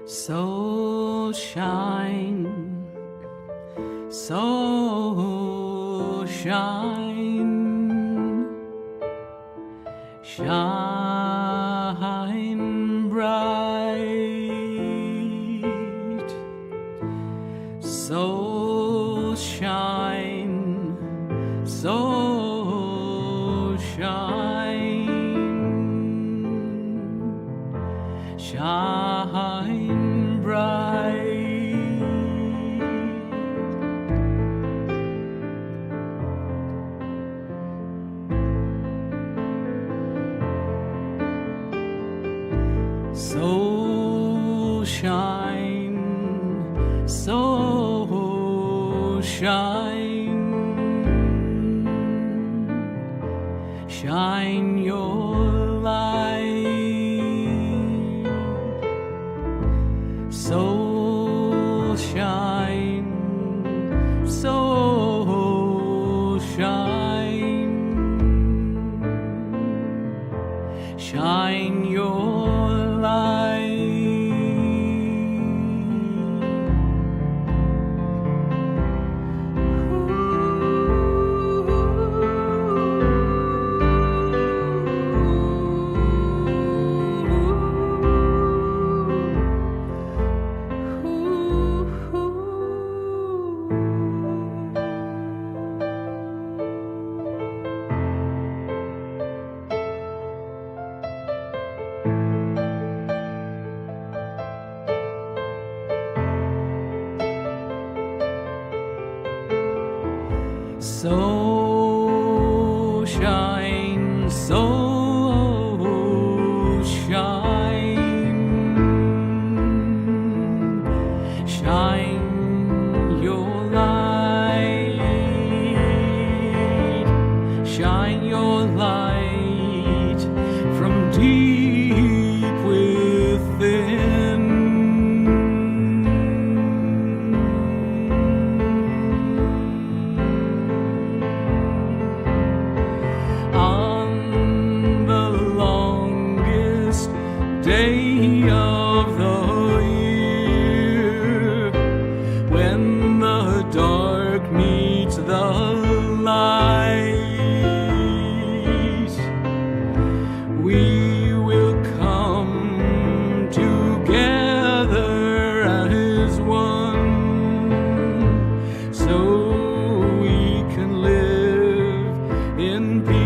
So shine, so shine, shine bright. So shine, so shine, shine bright. So shine, so shine, shine your light. So shine, so shine, shine your light. So shine, so shine, shine your light, shine your light from deep within. Day of the year, when the dark meets the light, we will come together as one, so we can live in peace.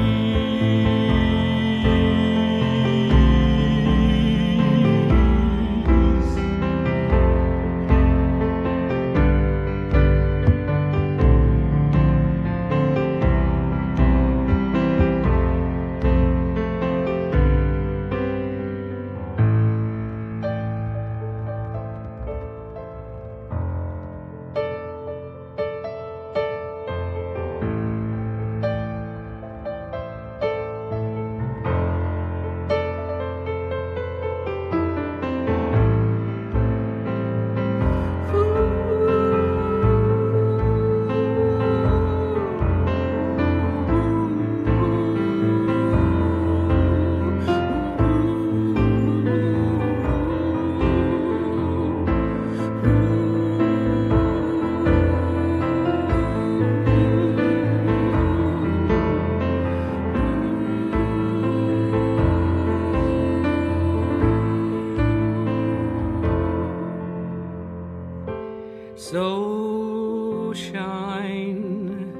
So shine,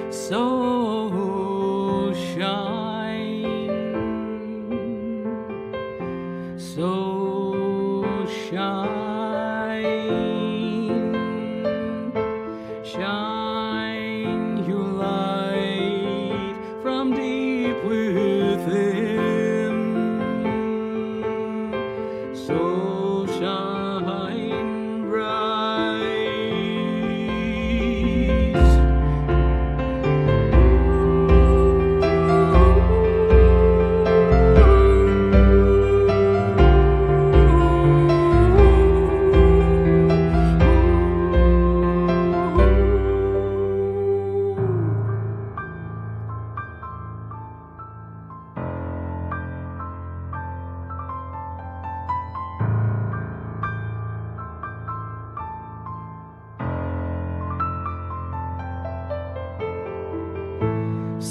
so shine, so shine, shine your light from deep within. So shine bright.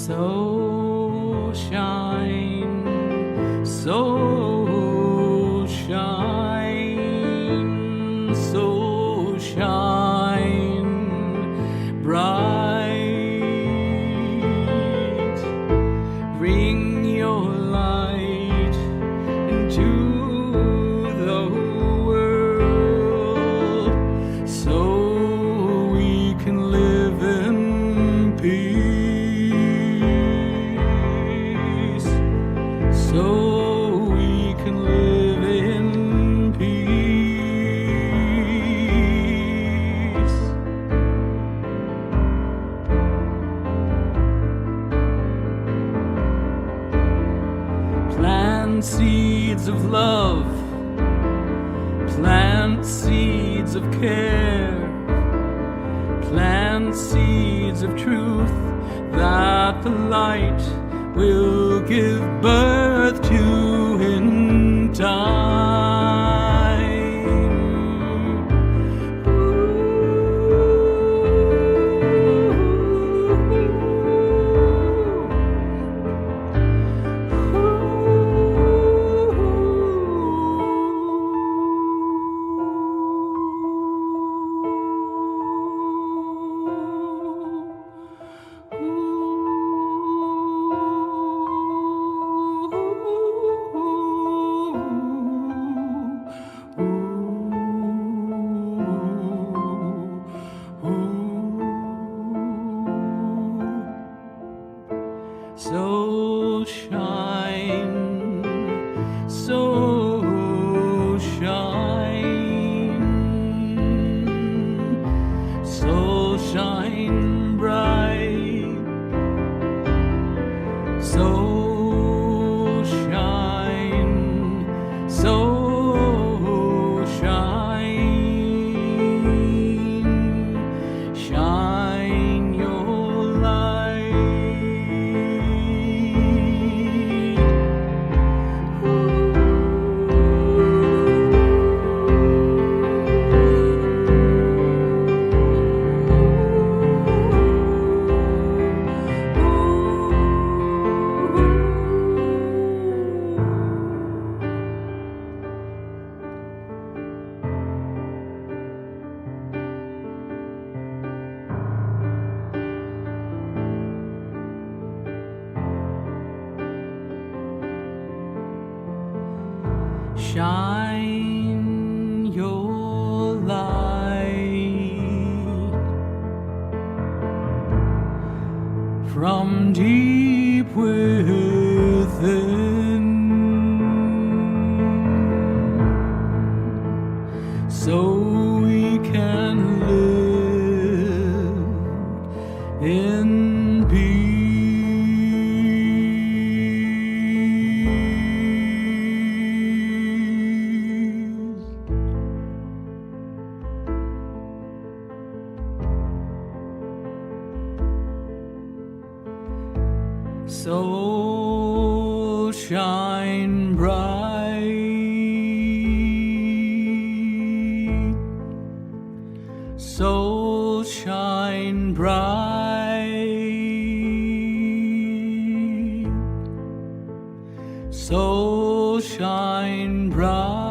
So shine, so shine, so shine bright. Bring your light into the world so we can live in peace. So we can live in peace. Plant seeds of love, plant seeds of care, plant seeds of truth that the light will give birth to in time. So shine, so shine, so shine bright, so shine, so shine, shine your light. Shine your light from deep within, so we can live in peace. So shine bright, so shine bright, so shine bright.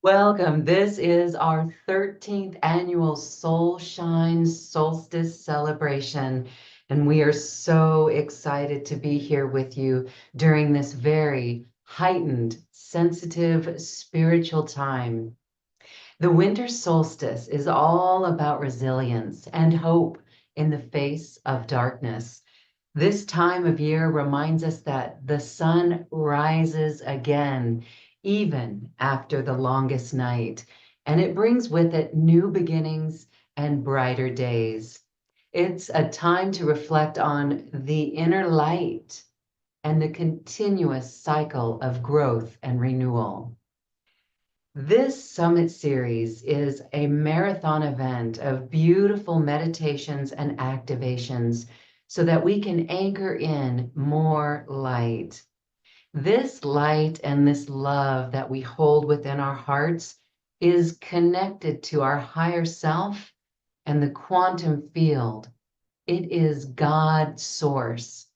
Welcome. This is our 13th annual Soul Shine Solstice celebration, and we are so excited to be here with you during this very heightened, sensitive, spiritual time. The winter solstice is all about resilience and hope in the face of darkness. This time of year reminds us that the sun rises again, even after the longest night, and it brings with it new beginnings and brighter days. It's a time to reflect on the inner light and the continuous cycle of growth and renewal. This summit series is a marathon event of beautiful meditations and activations so that we can anchor in more light. This light and this love that we hold within our hearts is connected to our higher self and the quantum field. It is God's source.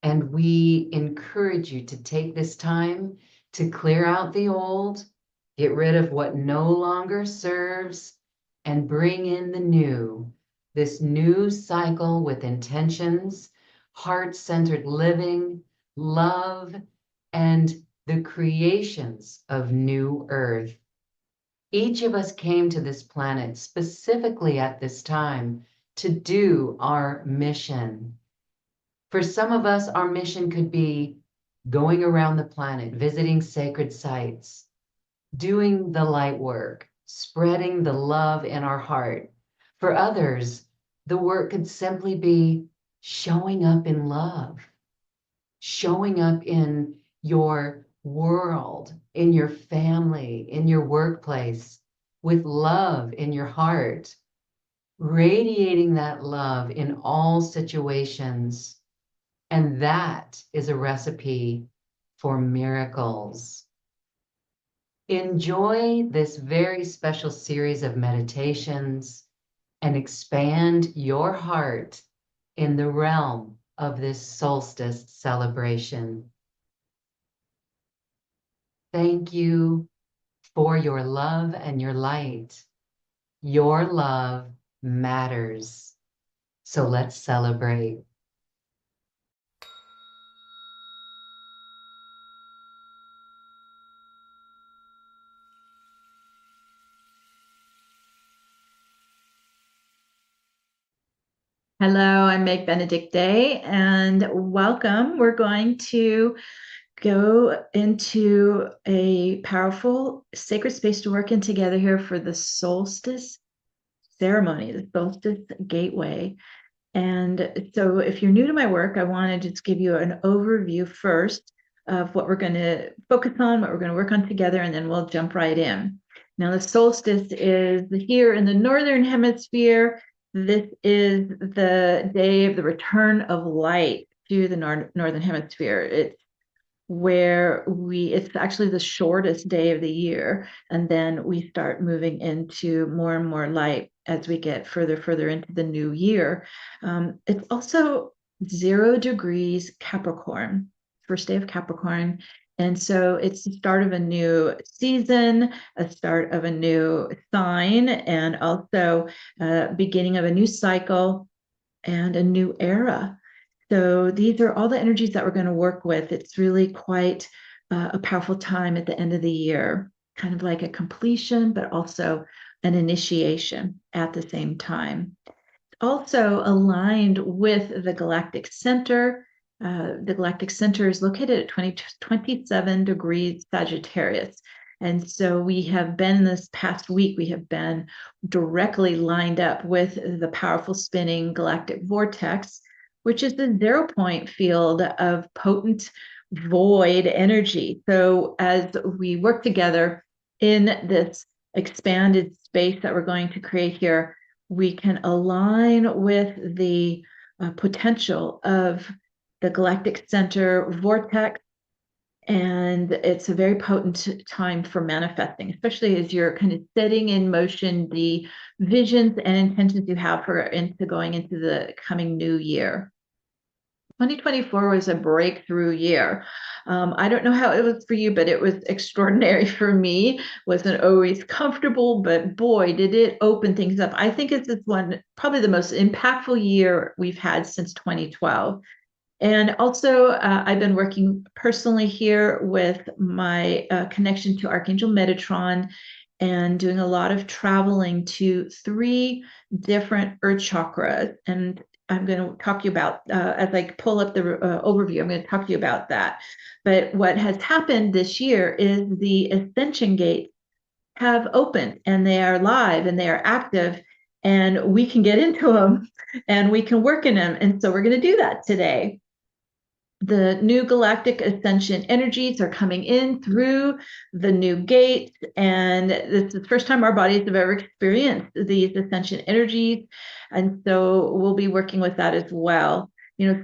And we encourage you to take this time to clear out the old, get rid of what no longer serves, and bring in the new, this new cycle with intentions, heart-centered living, love, and the creations of new earth. Each of us came to this planet specifically at this time to do our mission. For some of us, our mission could be going around the planet, visiting sacred sites, doing the light work, spreading the love in our heart. For others, the work could simply be showing up in love, showing up in your world, in your family, in your workplace, with love in your heart, radiating that love in all situations. And that is a recipe for miracles. Enjoy this very special series of meditations and expand your heart in the realm of this solstice celebration. Thank you for your love and your light. Your love matters. So let's celebrate. Hello, I'm Meg Benedicte, and welcome. We're going to go into a powerful sacred space to work in together here for the solstice ceremony, the solstice gateway. And so if you're new to my work, I want to just give you an overview first of what we're going to focus on, what we're going to work on together, and then we'll jump right in. Now, the solstice is here in the Northern Hemisphere. This is the day of the return of light to the Northern Hemisphere. It's it's actually the shortest day of the year, and then we start moving into more and more light as we get further into the new year. It's also 0 degrees Capricorn, first day of Capricorn. And so it's the start of a new season, a start of a new sign, and also beginning of a new cycle and a new era. So these are all the energies that we're going to work with. It's really quite a powerful time at the end of the year, kind of like a completion, but also an initiation at the same time. Also aligned with the galactic center. The galactic center is located at 27 degrees Sagittarius. And so we have been this past week, we have been directly lined up with the powerful spinning galactic vortex, which is the 0 point field of potent void energy. So as we work together in this expanded space that we're going to create here, we can align with the potential of the galactic center vortex. And it's a very potent time for manifesting, especially as you're kind of setting in motion the visions and intentions you have going into the coming new year. 2024 was a breakthrough year. I don't know how it was for you, but it was extraordinary for me. Wasn't always comfortable, but boy, did it open things up. I think it's probably the most impactful year we've had since 2012. And also, I've been working personally here with my connection to Archangel Metatron and doing a lot of traveling to 3 different earth chakras. And I'm going to talk to you about, as I pull up the overview, I'm going to talk to you about that. But what has happened this year is the Ascension gates have opened, and they are live and they are active, and we can get into them and we can work in them. And so we're going to do that today. the new galactic ascension energies are coming in through the new gates, and this is the first time our bodies have ever experienced these ascension energies, and so we'll be working with that as well.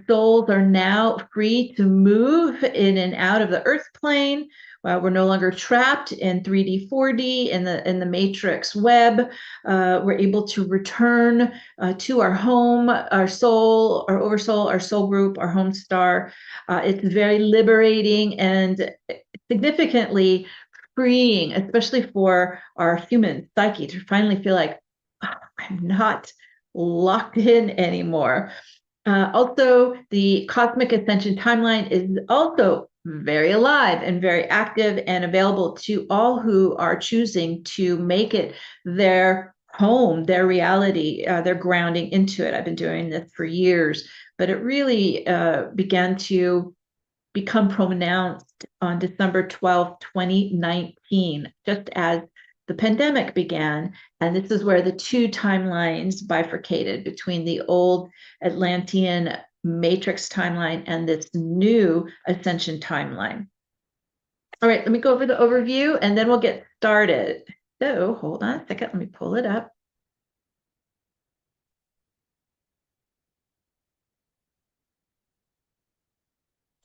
Souls are now free to move in and out of the earth plane. We're no longer trapped in 3D, 4D in the matrix web. We're able to return to our home, our soul, our oversoul, our soul group, our home star. It's very liberating and significantly freeing, especially for our human psyche, to finally feel like, oh, I'm not locked in anymore. Also, the Cosmic Ascension timeline is also very alive and very active and available to all who are choosing to make it their home, their reality, their grounding into it. I've been doing this for years, but it really began to become pronounced on December 12th, 2019, just as the pandemic began. And this is where the two timelines bifurcated between the old Atlantean matrix timeline and this new Ascension timeline. All right, let me go over the overview and then we'll get started. So hold on a second, let me pull it up.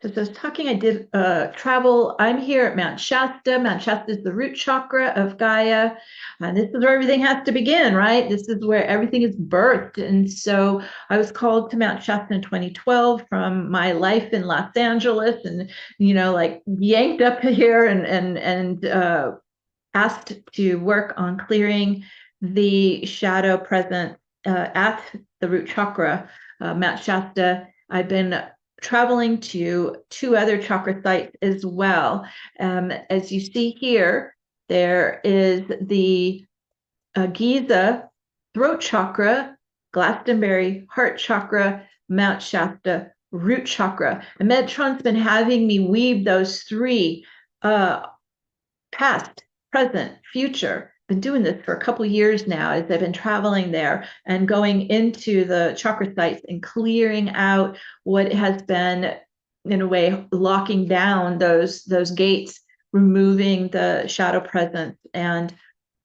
So as I was talking, I did travel. I'm here at Mount Shasta. Mount Shasta is the root chakra of Gaia. And this is where everything has to begin, right? This is where everything is birthed. And so I was called to Mount Shasta in 2012 from my life in Los Angeles and, like yanked up here and asked to work on clearing the shadow present at the root chakra, Mount Shasta. I've been traveling to two other chakra sites as well. As you see here, there is the Giza throat chakra, Glastonbury heart chakra, Mount Shasta root chakra. And Metatron's been having me weave those three past, present, future. Been doing this for a couple of years now as I've been traveling there and going into the chakra sites and clearing out what has been, in a way, locking down those gates, removing the shadow presence and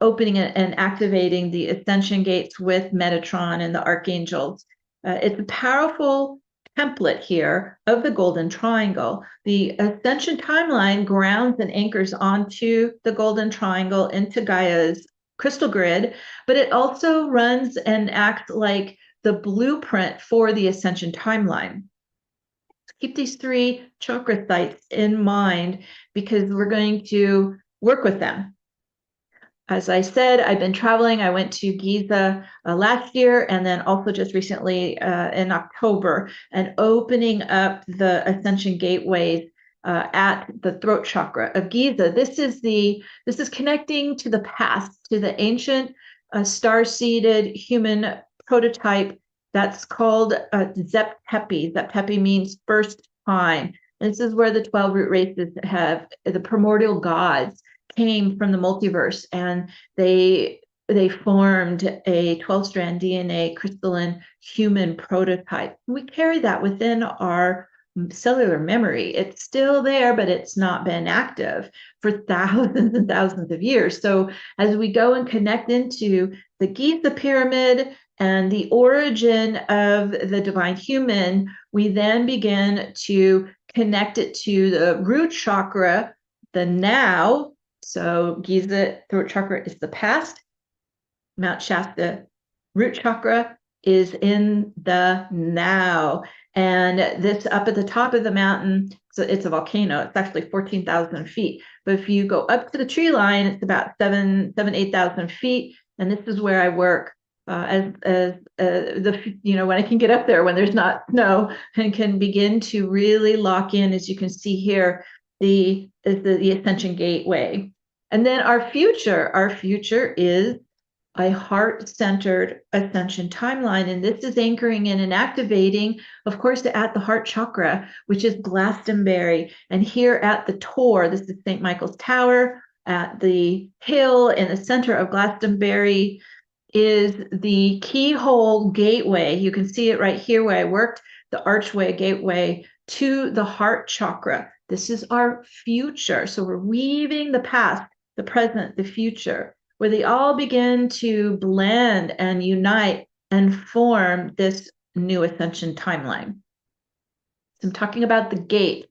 opening it and activating the ascension gates with Metatron and the archangels. It's a powerful template here of the golden triangle. The ascension timeline grounds and anchors onto the golden triangle into Gaia's crystal grid, but it also runs and acts like the blueprint for the ascension timeline. Keep these three chakra sites in mind because we're going to work with them. As I said, I've been traveling. I went to Giza last year and then also just recently in October and opening up the ascension gateways at the throat chakra of Giza. This is connecting to the past, to the ancient star-seeded human prototype that's called Zep-Tepi. Zep-Tepi means first time. This is where the 12 root races have the primordial gods came from the multiverse, and they formed a 12-strand DNA crystalline human prototype. We carry that within our cellular memory. It's still there, but it's not been active for thousands and thousands of years. So as we go and connect into the Giza pyramid and the origin of the divine human, we then begin to connect it to the root chakra, the now. So Giza throat chakra is the past. Mount Shasta root chakra is in the now. And this up at the top of the mountain, so it's a volcano. It's actually 14,000 feet. But if you go up to the tree line, it's about 8,000 feet. And this is where I work when I can get up there when there's not snow and can begin to really lock in, as you can see here, the ascension gateway. And then our future is a heart-centered ascension timeline. And this is anchoring in and activating, of course, at the heart chakra, which is Glastonbury. And here at the Tor, this is St. Michael's Tower, at the hill in the center of Glastonbury is the keyhole gateway. You can see it right here where I worked. the archway, gateway to the heart chakra. This is our future. So we're weaving the past, the present, the future, where they all begin to blend and unite and form this new ascension timeline. So I'm talking about the gate.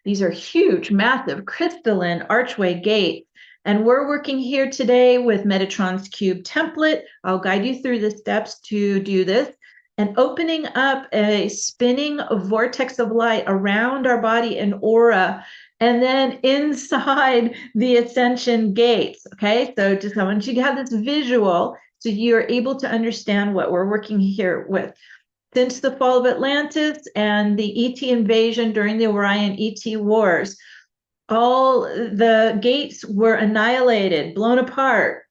These are huge, massive, crystalline archway gates. And we're working here today with Metatron's Cube template. I'll guide you through the steps to do this. And opening up a spinning vortex of light around our body and aura, and then inside the ascension gates. Okay, so just I want you to have this visual so you're able to understand what we're working here with. Since the fall of Atlantis and the ET invasion during the Orion ET wars, all the gates were annihilated, blown apart.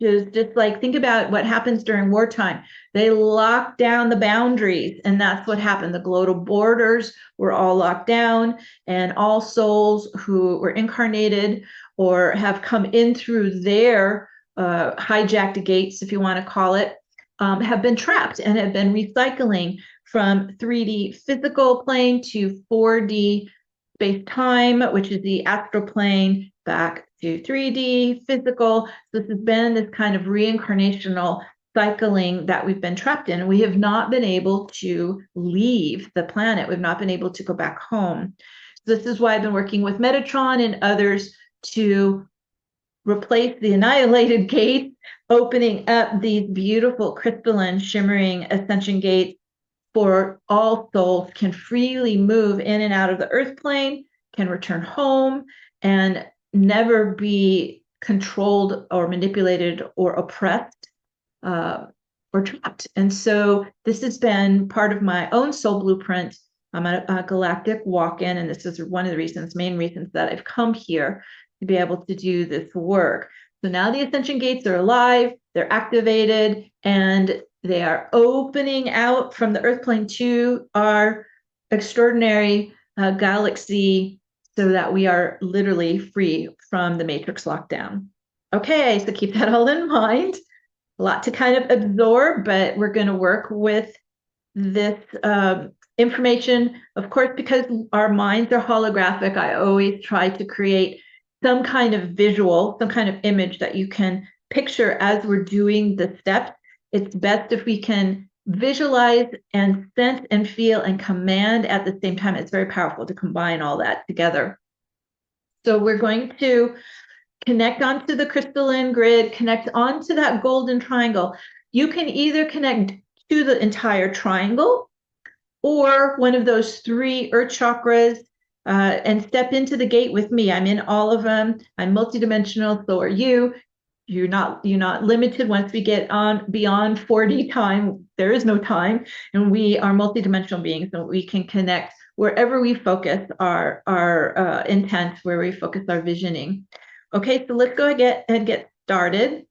Just like think about what happens during wartime. They locked down the boundaries, and that's what happened. The global borders were all locked down, and all souls who were incarnated or have come in through their hijacked gates, if you want to call it, have been trapped and have been recycling from 3D physical plane to 4D space-time, which is the astral plane, back to 3D physical. So this has been this kind of reincarnational cycling that we've been trapped in. We have not been able to leave the planet. We've not been able to go back home. So this is why I've been working with Metatron and others to replace the annihilated gates, opening up these beautiful crystalline shimmering ascension gates for all souls can freely move in and out of the earth plane, can return home, and never be controlled or manipulated or oppressed or trapped. And so this has been part of my own soul blueprint. I'm a galactic walk-in, and this is one of the main reasons that I've come here to be able to do this work. So now the ascension gates are alive, they're activated, and they are opening out from the earth plane to our extraordinary galaxy so that we are literally free from the matrix lockdown. Okay, so keep that all in mind. A lot to kind of absorb, but we're going to work with this information. Of course, because our minds are holographic, I always try to create some kind of visual, some kind of image that you can picture as we're doing the steps. It's best if we can visualize and sense and feel and command at the same time. It's very powerful to combine all that together. So we're going to connect onto the crystalline grid, connect onto that golden triangle. You can either connect to the entire triangle or one of those 3 earth chakras and step into the gate with me. I'm in all of them. I'm multidimensional, so are you. You're not limited. Once we get on beyond 4D time, there is no time, and we are multidimensional beings, and we can connect wherever we focus our intent, where we focus our visioning. Okay, so let's go and get started.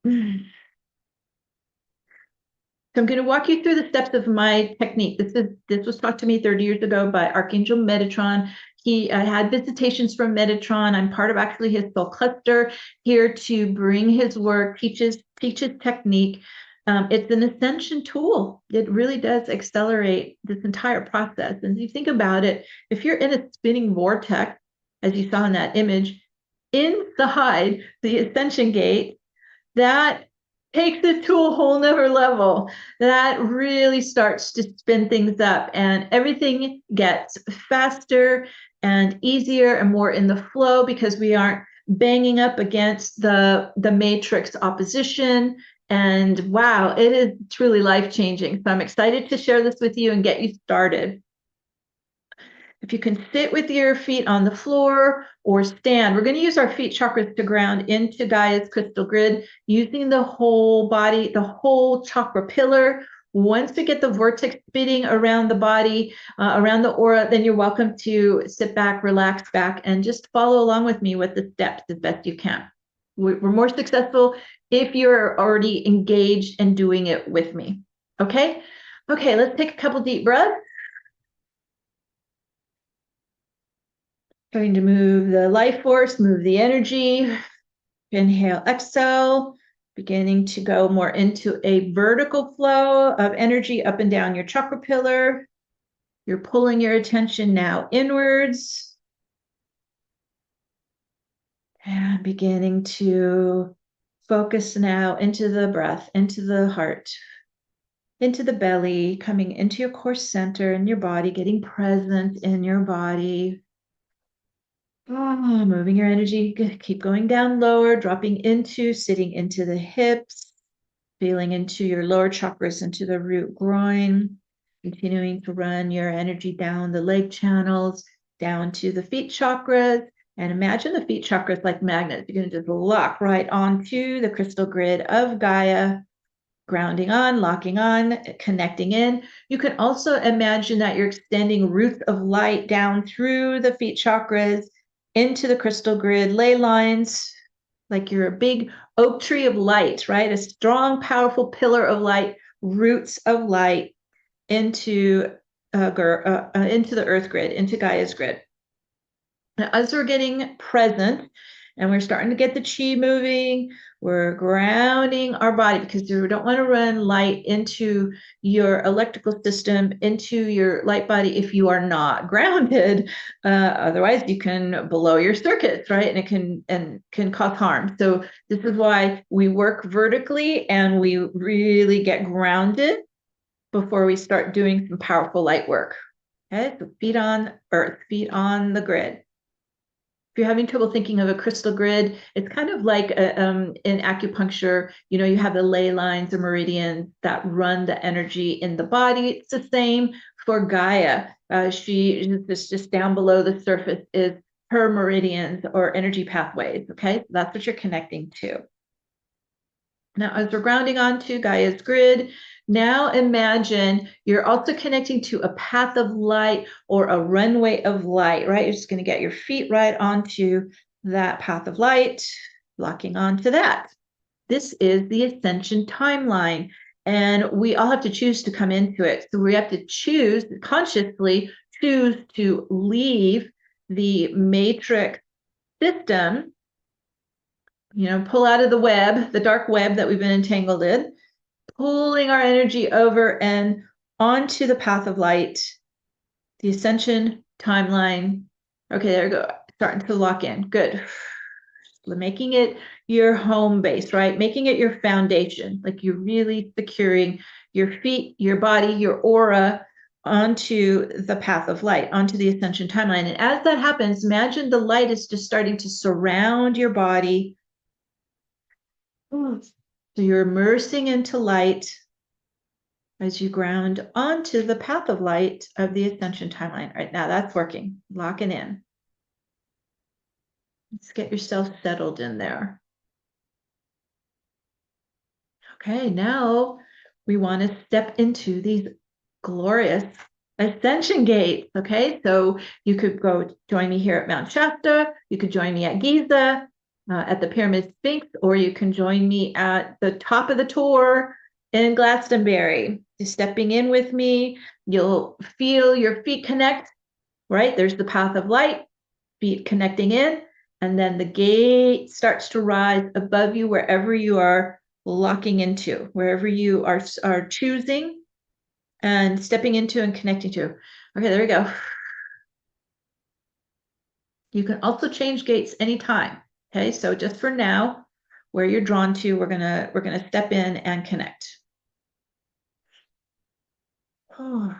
So I'm going to walk you through the steps of my technique. This was taught to me 30 years ago by Archangel Metatron. He had visitations from Metatron. I'm part of actually his soul cluster here to bring his work, teach his technique. It's an ascension tool. It really does accelerate this entire process. And if you think about it, if you're in a spinning vortex, as you saw in that image, inside the ascension gate, that takes it to a whole nother level. That really starts to spin things up, and everything gets faster and easier and more in the flow because we aren't banging up against the matrix opposition. And wow, it is truly life-changing. So I'm excited to share this with you and get you started. If you can sit with your feet on the floor or stand, we're going to use our feet chakras to ground into Gaia's crystal grid, using the whole body, the whole chakra pillar. Once we get the vortex spinning around the body, around the aura, then you're welcome to sit back, relax back, and just follow along with me with the steps as best you can. We're more successful if you're already engaged and doing it with me. Okay? Okay, let's take a couple deep breaths. Going to move the life force, move the energy. Inhale, exhale, beginning to go more into a vertical flow of energy up and down your chakra pillar. You're pulling your attention now inwards and beginning to focus now into the breath, into the heart, into the belly, coming into your core center in your body, getting present in your body. Moving your energy, keep going down lower, dropping into, sitting into the hips, feeling into your lower chakras, into the root groin, continuing to run your energy down the leg channels, down to the feet chakras. And imagine the feet chakras like magnets. You're going to just lock right onto the crystal grid of Gaia, grounding on, locking on, connecting in. You can also imagine that you're extending roots of light down through the feet chakras into the crystal grid, ley lines, like you're a big oak tree of light, right? A strong, powerful pillar of light, roots of light into the earth grid, into Gaia's grid. Now, as we're getting present and we're starting to get the chi moving, we're grounding our body because you don't want to run light into your electrical system, into your light body if you are not grounded. Otherwise, you can blow your circuits, right? And it can cause harm. So this is why we work vertically and we really get grounded before we start doing some powerful light work. Okay, so feet on earth, feet on the grid. If you're having trouble thinking of a crystal grid, it's kind of like in acupuncture, you know, you have the ley lines or meridians that run the energy in the body. It's the same for Gaia. She is just down below the surface is her meridians or energy pathways. Okay, so that's what you're connecting to. Now, as we're grounding onto Gaia's grid, now imagine you're also connecting to a path of light or a runway of light, right? You're just going to get your feet right onto that path of light, locking onto that. This is the Ascension timeline, and we all have to choose to come into it. So we have to consciously choose to leave the matrix system, you know, pull out of the web, the dark web that we've been entangled in, pulling our energy over and onto the path of light, the Ascension timeline. Okay, there we go. Starting to lock in. Good. Making it your home base, right? Making it your foundation, like you're really securing your feet, your body, your aura onto the path of light, onto the Ascension timeline. And as that happens, imagine the light is just starting to surround your body. So you're immersing into light as you ground onto the path of light of the Ascension timeline. Right now, that's working. Locking in. Let's get yourself settled in there. Okay, now we want to step into these glorious ascension gates. Okay, so you could go join me here at Mount Shasta. You could join me at Giza, at the Pyramid Sphinx, or you can join me at the top of the tour in Glastonbury. Just stepping in with me, you'll feel your feet connect, right? There's the path of light, feet connecting in, and then the gate starts to rise above you wherever you are locking into, wherever you are choosing and stepping into and connecting to. Okay, there we go. You can also change gates anytime. Okay, so just for now, where you're drawn to, we're gonna step in and connect. Oh.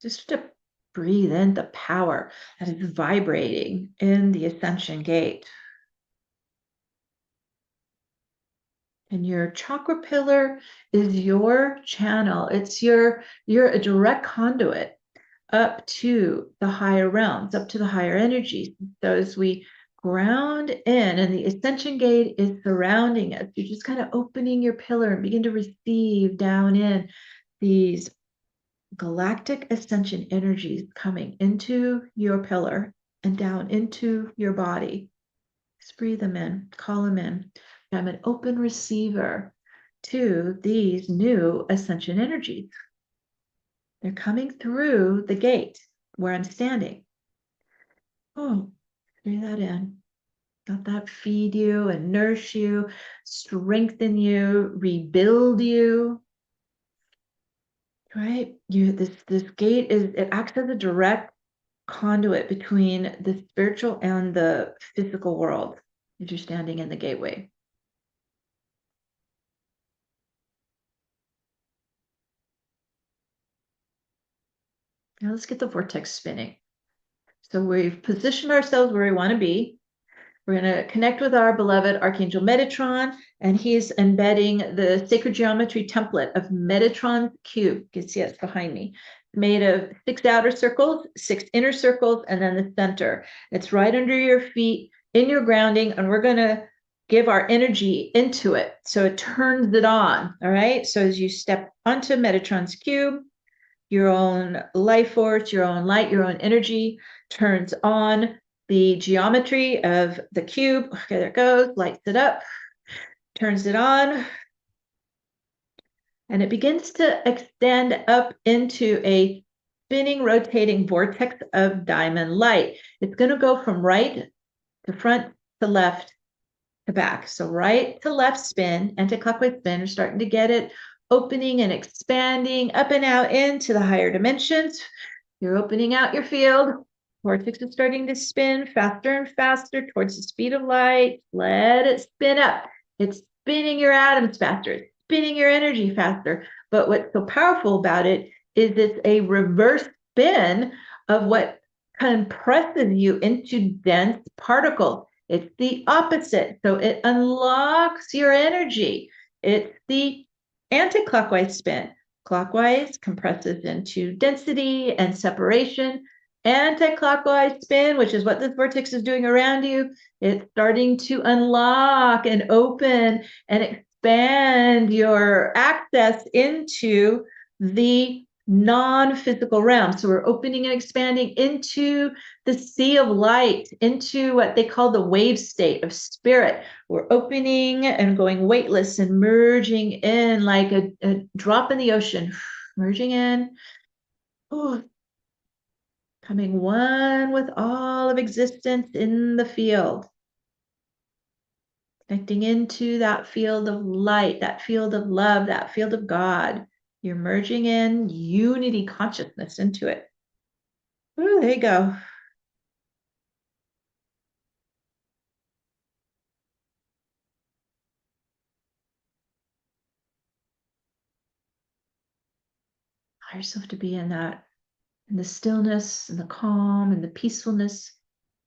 Just to breathe in the power that is vibrating in the Ascension gate. And your chakra pillar is your channel. It's you're a direct conduit up to the higher realms, up to the higher energies. So as we ground in and the Ascension gate is surrounding us, you're just kind of opening your pillar and begin to receive down in these galactic ascension energies coming into your pillar and down into your body. Just breathe them in, call them in. I'm an open receiver to these new ascension energies. They're coming through the gate where I'm standing. Oh, breathe that in. Let that feed you and nourish you, strengthen you, rebuild you. Right? This gate it acts as a direct conduit between the spiritual and the physical world as you're standing in the gateway. Now let's get the vortex spinning. So we've positioned ourselves where we want to be. We're going to connect with our beloved Archangel Metatron, and he's embedding the sacred geometry template of Metatron's cube. You can see it's behind me. Made of 6 outer circles, 6 inner circles, and then the center. It's right under your feet in your grounding, and we're going to give our energy into it. So it turns it on. All right. So as you step onto Metatron's cube, your own life force, your own light, your own energy turns on the geometry of the cube. Okay, there it goes, lights it up, turns it on, and it begins to extend up into a spinning, rotating vortex of diamond light. It's going to go from right to front to left to back. So right to left spin, anti-clockwise spin, we're starting to get it opening and expanding up and out into the higher dimensions. You're opening out your field. Vortex is starting to spin faster and faster towards the speed of light. Let it spin up. It's spinning your atoms faster. It's spinning your energy faster. But what's so powerful about it is it's a reverse spin of what compresses you into dense particles. It's the opposite. So it unlocks your energy. It's the anti-clockwise spin. Clockwise compresses into density and separation. Anti-clockwise spin, which is what this vortex is doing around you, it's starting to unlock and open and expand your access into the non-physical realm. So we're opening and expanding into the sea of light, into what they call the wave state of spirit. We're opening and going weightless and merging in like a drop in the ocean, merging in, coming one with all of existence in the field. Connecting into that field of light, that field of love, that field of God. You're merging in unity consciousness into it. Ooh, there you go. Allow yourself to be in that, in the stillness and the calm and the peacefulness,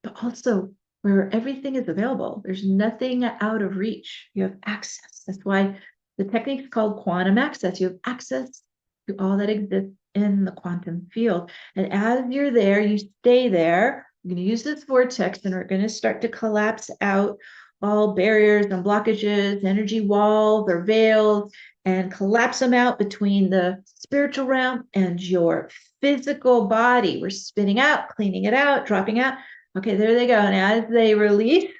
but also where everything is available. There's nothing out of reach. You have access. That's why the technique is called quantum access. You have access to all that exists in the quantum field. And as you're there, you stay there. We're going to use this vortex and we're going to start to collapse out all barriers and blockages, energy walls or veils, and collapse them out between the spiritual realm and your physical body. We're spinning out, cleaning it out, dropping out. Okay, there they go. And as they release,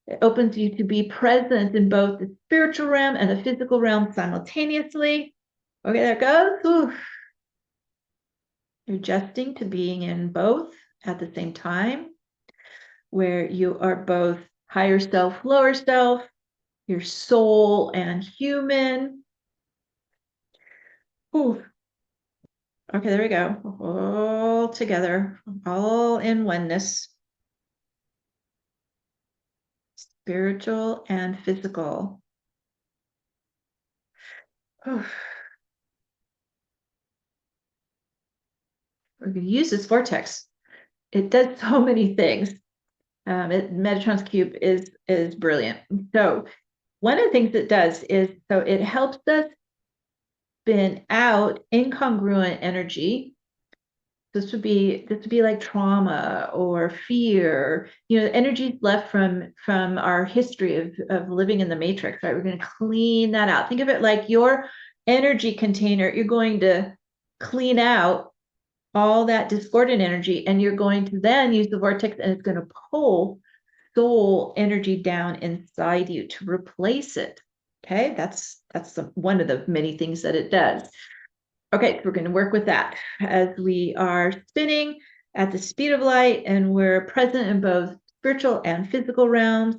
it opens you to be present in both the spiritual realm and the physical realm simultaneously. Okay, there it goes. Ooh. You're adjusting to being in both at the same time, where you are both higher self, lower self, your soul and human. Ooh. Okay, there we go. All together, all in oneness. Spiritual and physical. Ooh. We're going to use this vortex. It does so many things. Metatron's cube is brilliant. So one of the things it does is, so it helps us spin out incongruent energy. This would be like trauma or fear, energy left from our history of living in the matrix, right? We're going to clean that out. Think of it like your energy container. You're going to clean out all that discordant energy, and you're going to then use the vortex, and it's going to pull soul energy down inside you to replace it. Okay, that's one of the many things that it does. Okay, so we're going to work with that as we are spinning at the speed of light, and we're present in both spiritual and physical realms.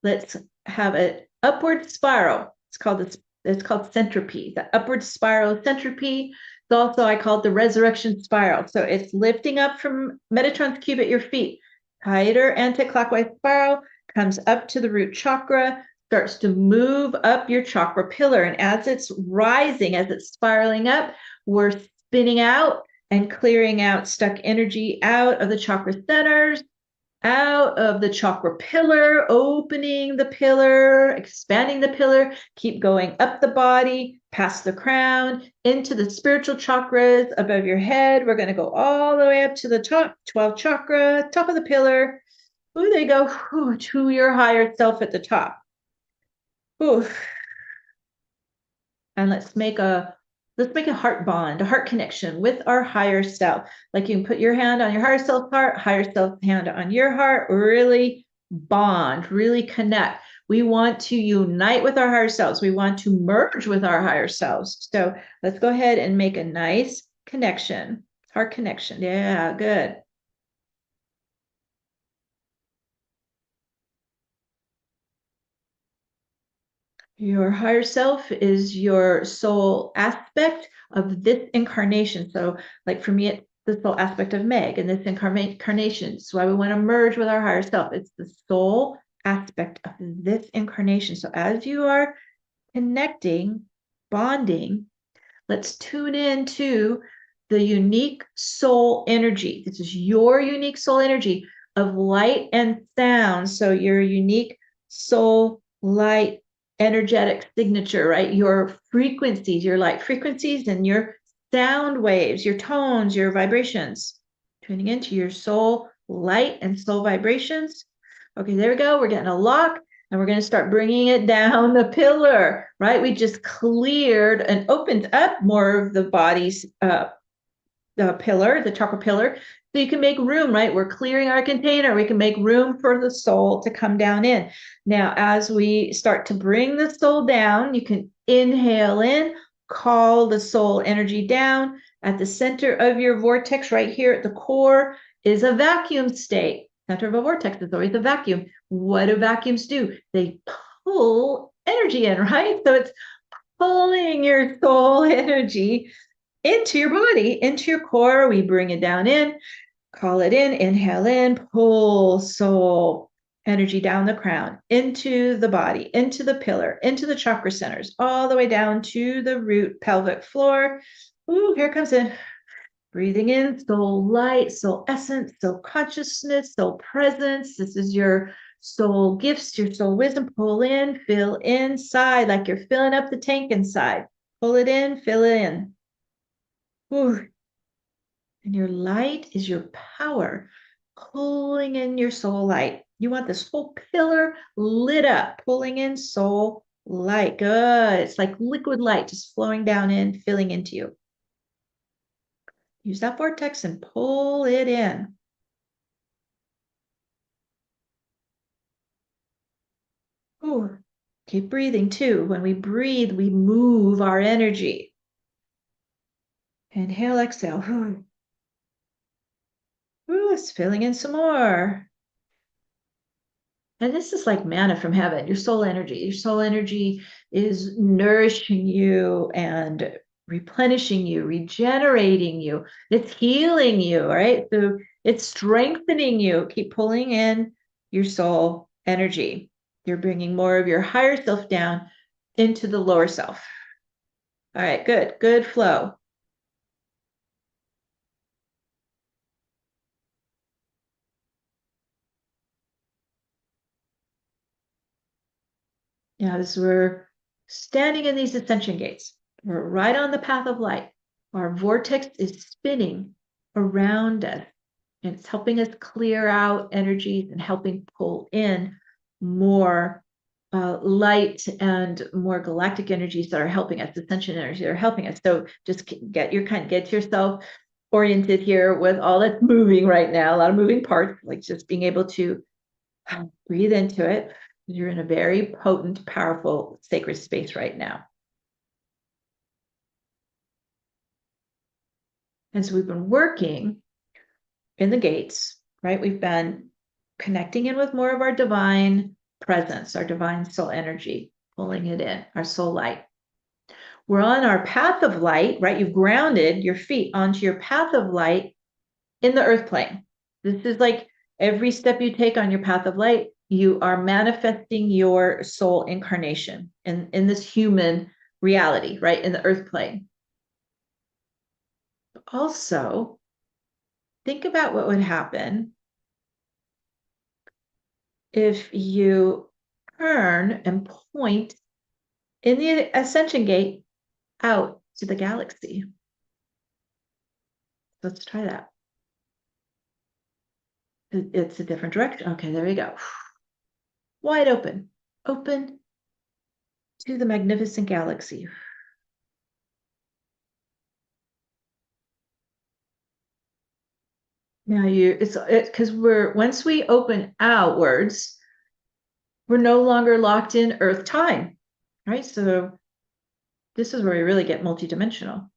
Let's have an upward spiral. It's called centipede. The upward spiral centipede. It's also, I call it the resurrection spiral. So it's lifting up from Metatron's cube at your feet. Tighter anti-clockwise spiral, comes up to the root chakra, starts to move up your chakra pillar. And as it's rising, as it's spiraling up, we're spinning out and clearing out stuck energy out of the chakra centers, out of the chakra pillar, opening the pillar, expanding the pillar, keep going up the body, past the crown, into the spiritual chakras above your head. We're going to go all the way up to the top, 12 chakra, top of the pillar. Ooh, there you go. Ooh, to your higher self at the top. Ooh. And let's make a heart bond, a heart connection with our higher self. Like you can put your hand on your higher self heart, higher self hand on your heart, really bond, really connect. We want to unite with our higher selves. We want to merge with our higher selves. So let's go ahead and make a nice connection, heart connection. Yeah, good. Your higher self is your soul aspect of this incarnation. So, like for me, it's the soul aspect of Meg in this incarnation. So, why we want to merge with our higher self. It's the soul aspect of this incarnation. So, as you are connecting, bonding, let's tune in to the unique soul energy. This is your unique soul energy of light and sound. So, your unique soul light energetic signature, right? Your frequencies, your light frequencies, and your sound waves, your tones, your vibrations. Tuning into your soul light and soul vibrations. Okay, there we go. We're getting a lock, and we're going to start bringing it down the pillar, right? We just cleared and opened up more of the body's the pillar, the chakra pillar, so you can make room, right? We're clearing our container. We can make room for the soul to come down in. Now, as we start to bring the soul down, you can inhale in, call the soul energy down. At the center of your vortex, right here at the core, is a vacuum state. Center of a vortex is always a vacuum. What do vacuums do? They pull energy in, right? So it's pulling your soul energy into your body, into your core. We bring it down in, call it in, inhale in, pull soul energy down the crown, into the body, into the pillar, into the chakra centers, all the way down to the root pelvic floor. Ooh, here comes in. Breathing in, soul light, soul essence, soul consciousness, soul presence. This is your soul gifts, your soul wisdom. Pull in, fill inside, like you're filling up the tank inside. Pull it in, fill it in. Ooh. And your light is your power, pulling in your soul light. You want this whole pillar lit up, pulling in soul light. Good. It's like liquid light just flowing down in, filling into you. Use that vortex and pull it in. Ooh. Keep breathing too. When we breathe, we move our energy. Inhale, exhale. Ooh, it's filling in some more. And this is like manna from heaven, your soul energy. Your soul energy is nourishing you and replenishing you, regenerating you. It's healing you, right? So it's strengthening you. Keep pulling in your soul energy. You're bringing more of your higher self down into the lower self. All right, good, good flow. Now, as we're standing in these ascension gates, we're right on the path of light. Our vortex is spinning around us, and it's helping us clear out energies and helping pull in more light and more galactic energies that are helping us, ascension energies that are helping us. So just get yourself oriented here with all that's moving right now, a lot of moving parts, like just being able to breathe into it. You're in a very potent, powerful, sacred space right now. And so we've been working in the gates, right? We've been connecting in with more of our divine presence, our divine soul energy, pulling it in, our soul light. We're on our path of light, right? You've grounded your feet onto your path of light in the earth plane. This is like every step you take on your path of light, you are manifesting your soul incarnation in this human reality, right? In the earth plane. Also, think about what would happen if you turn and point in the ascension gate out to the galaxy. Let's try that. It's a different direction. Okay, there we go. Wide open, open to the magnificent galaxy. Now it's because once we open outwards, we're no longer locked in Earth time, right? So this is where we really get multidimensional.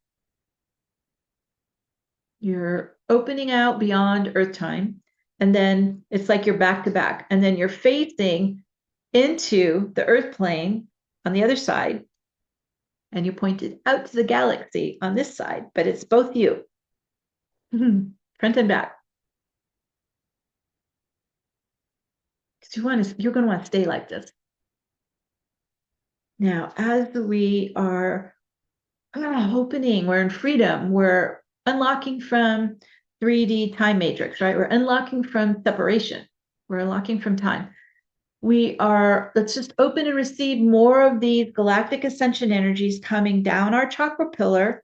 You're opening out beyond Earth time, and then it's like you're back to back, and then you're facing into the Earth plane on the other side, and you pointed out to the galaxy on this side, but it's both you, front and back. Because you're going to want to stay like this. Now, as we are opening, we're in freedom, we're unlocking from 3D time matrix, right? We're unlocking from separation. We're unlocking from time. Let's just open and receive more of these galactic ascension energies coming down our chakra pillar,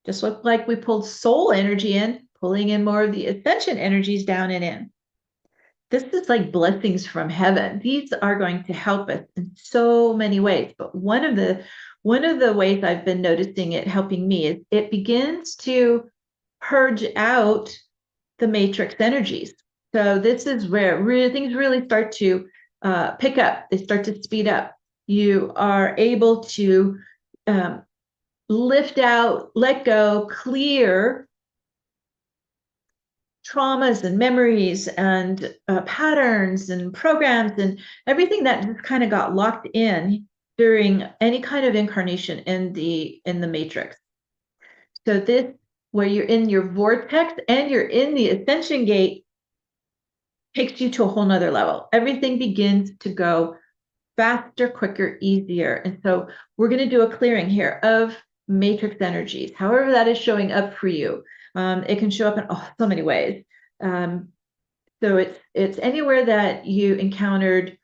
just like we pulled soul energy in, pulling in more of the ascension energies down and in. This is like blessings from heaven. These are going to help us in so many ways. But one of the ways I've been noticing it helping me is it begins to purge out the matrix energies. So this is where things really start to pick up. They start to speed up. You are able to lift out, let go, clear traumas and memories and patterns and programs and everything that just kind of got locked in during any kind of incarnation in the matrix. So this, where you're in your vortex and you're in the ascension gate, takes you to a whole nother level. Everything begins to go faster, quicker, easier. And so we're going to do a clearing here of matrix energies, however that is showing up for you. It can show up in so many ways. So it's anywhere that you encountered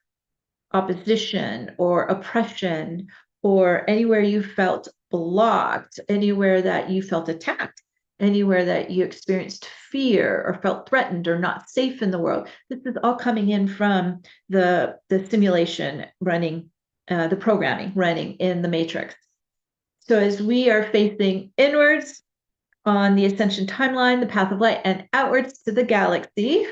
opposition or oppression, or anywhere you felt blocked, anywhere that you felt attacked, anywhere that you experienced fear or felt threatened or not safe in the world. This is all coming in from the simulation running, the programming running in the matrix. So as we are facing inwards on the ascension timeline, the path of light, and outwards to the galaxy,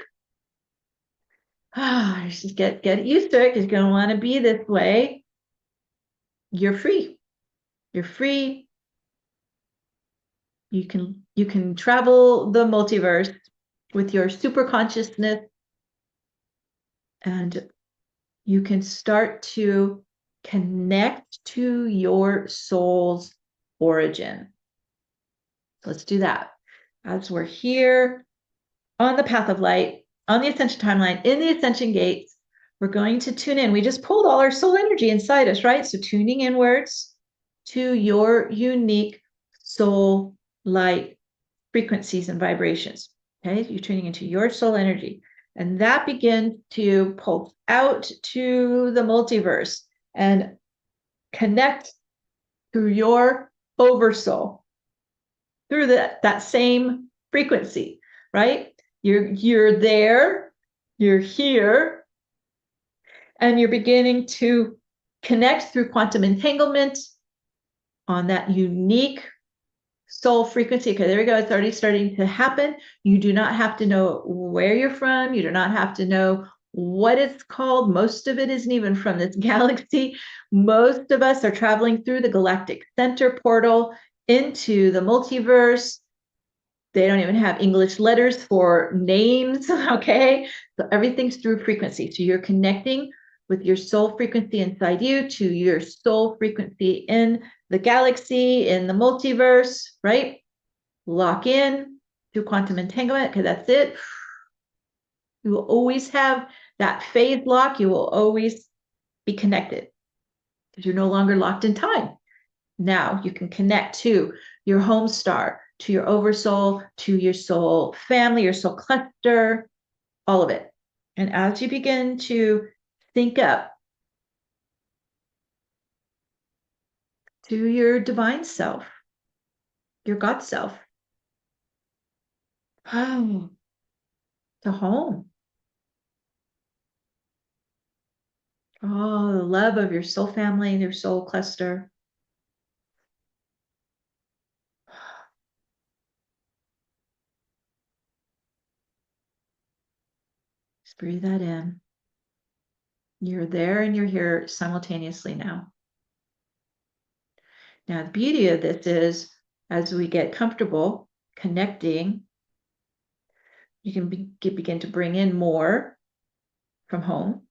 just get used to it, because you're going to want to be this way. You're free. You're free. You can travel the multiverse with your super consciousness, and you can start to connect to your soul's origin. Let's do that. As we're here on the path of light, on the ascension timeline, in the ascension gates, we're going to tune in. We just pulled all our soul energy inside us, right? So tuning inwards to your unique soul light frequencies and vibrations. Okay, you're tuning into your soul energy, and that begins to pulse out to the multiverse and connect through your oversoul, through that same frequency, right? You're there, you're here, and you're beginning to connect through quantum entanglement on that unique soul frequency. Okay, there we go. It's already starting to happen. You do not have to know where you're from. You do not have to know what it's called. Most of it isn't even from this galaxy. Most of us are traveling through the galactic center portal into the multiverse. They don't even have English letters for names, okay? So everything's through frequency. So you're connecting with your soul frequency inside you to your soul frequency in the galaxy, in the multiverse, right? Lock in through quantum entanglement, because that's it. You will always have that phase lock. You will always be connected because you're no longer locked in time. Now you can connect to your home star, to your oversoul, to your soul family, your soul cluster, all of it. And as you begin to sync up to your divine self, your God self, oh, to home. Oh, the love of your soul family and your soul cluster. Just breathe that in. You're there and you're here simultaneously now. Now, the beauty of this is as we get comfortable connecting, you can begin to bring in more from home.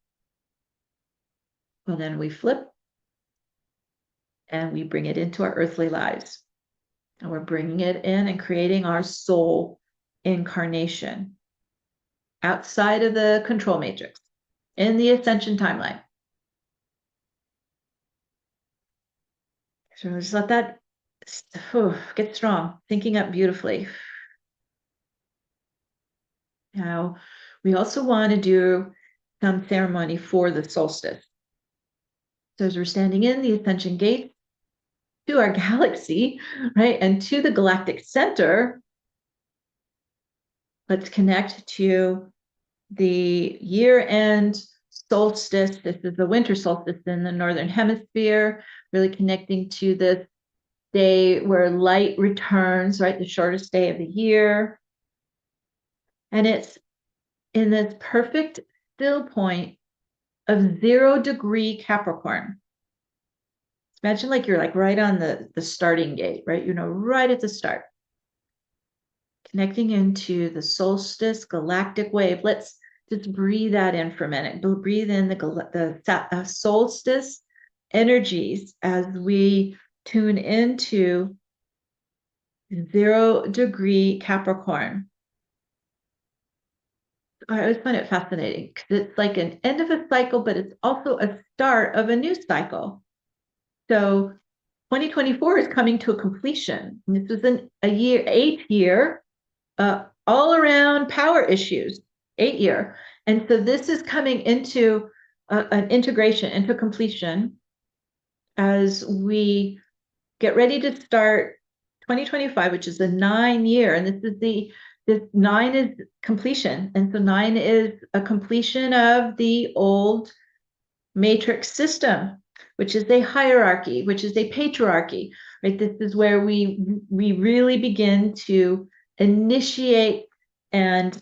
Well, then we flip and we bring it into our earthly lives. And we're bringing it in and creating our soul incarnation outside of the control matrix in the Ascension timeline. So just let that get strong, thinking up beautifully. Now, we also want to do some ceremony for the solstice. So as we're standing in the Ascension gate to our galaxy, right, and to the galactic center, let's connect to the year-end solstice. This is the winter solstice in the northern hemisphere, really connecting to this day where light returns, right, the shortest day of the year. And it's in this perfect still point of 0° Capricorn. Imagine like you're like right on the starting gate, right? You know, right at the start. Connecting into the solstice galactic wave. Let's just breathe that in for a minute. Breathe in the solstice energies as we tune into 0° Capricorn. I always find it fascinating because it's like an end of a cycle, but it's also a start of a new cycle. So 2024 is coming to a completion. This is eighth year, all around power issues, 8 year. And so this is coming into an integration, into completion as we get ready to start 2025, which is a 9 year. And this 9 is completion. And so 9 is a completion of the old matrix system, which is a hierarchy, which is a patriarchy, right? This is where we really begin to initiate and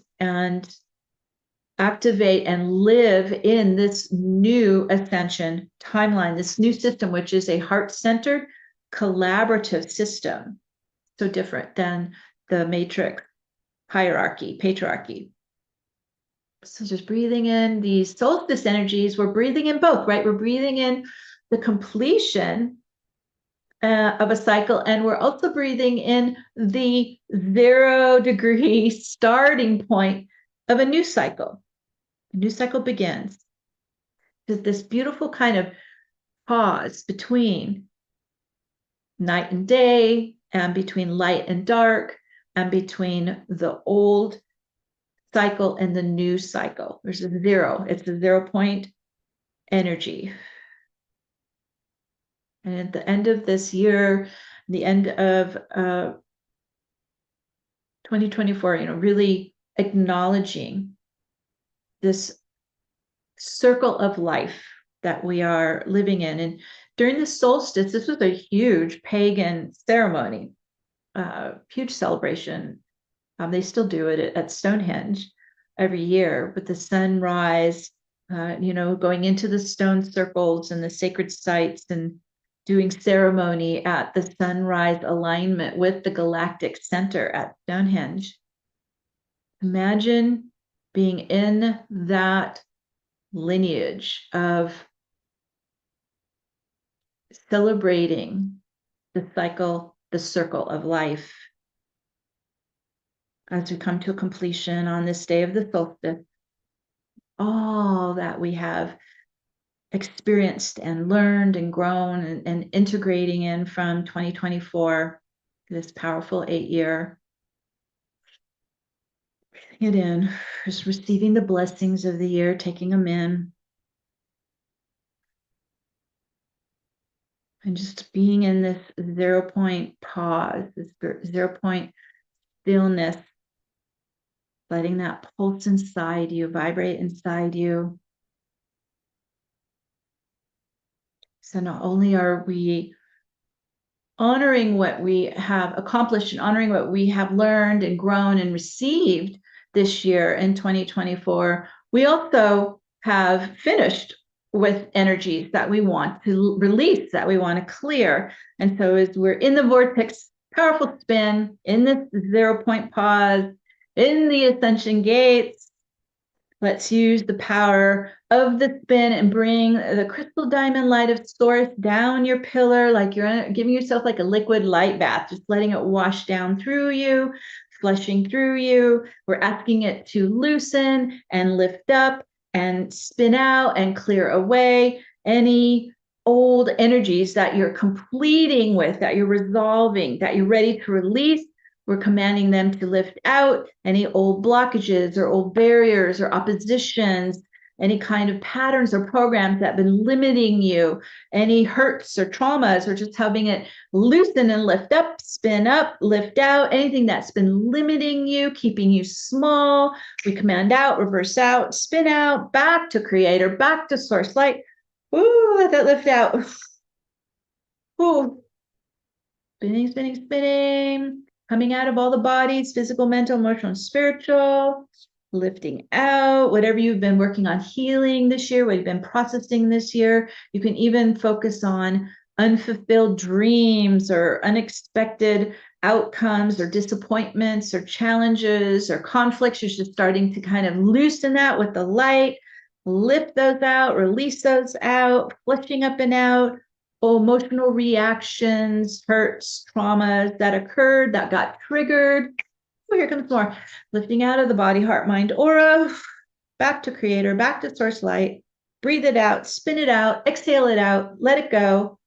activate and live in this new ascension timeline, this new system, which is a heart-centered collaborative system. So different than the matrix hierarchy, patriarchy. So just breathing in these solstice energies, we're breathing in both, right? We're breathing in the completion of a cycle, and we're also breathing in the 0° starting point of a new cycle. A new cycle begins. There's this beautiful kind of pause between night and day, and between light and dark, and between the old cycle and the new cycle. There's a 0. It's a 0-point energy. And at the end of this year, the end of 2024, really acknowledging this circle of life that we are living in. And during the solstice, this was a huge pagan ceremony, huge celebration. They still do it at Stonehenge every year with the sunrise, going into the stone circles and the sacred sites and doing ceremony at the sunrise alignment with the galactic center at Stonehenge. Imagine being in that lineage of celebrating the cycle, the circle of life as we come to a completion on this day of the solstice. All that we have experienced and learned and grown and integrating in from 2024, this powerful 8-year. Breathing it in, just receiving the blessings of the year, taking them in. And just being in this 0 point pause, this 0 point stillness, letting that pulse inside you, vibrate inside you. So not only are we honoring what we have accomplished and honoring what we have learned and grown and received this year in 2024, we also have finished with energies that we want to release, that we want to clear. And so as we're in the vortex, powerful spin, in this 0 point pause, in the ascension gates, let's use the power of the spin and bring the crystal diamond light of source down your pillar, like you're giving yourself like a liquid light bath, just letting it wash down through you, flushing through you. We're asking it to loosen and lift up and spin out and clear away any old energies that you're completing with, that you're resolving, that you're ready to release. We're commanding them to lift out any old blockages or old barriers or oppositions, any kind of patterns or programs that have been limiting you, any hurts or traumas, or just having it loosen and lift up, spin up, lift out, anything that's been limiting you, keeping you small. We command out, reverse out, spin out, back to creator, back to source light. Ooh, let that lift out. Ooh. Spinning, spinning, spinning. Coming out of all the bodies, physical, mental, emotional, and spiritual, lifting out whatever you've been working on healing this year, what you've been processing this year. You can even focus on unfulfilled dreams or unexpected outcomes or disappointments or challenges or conflicts. You're just starting to kind of loosen that with the light, lift those out, release those out, flushing up and out. Emotional reactions, hurts, traumas that occurred, that got triggered. Oh, here comes more. Lifting out of the body, heart, mind, aura, back to creator, back to source light. Breathe it out, spin it out, exhale it out, let it go.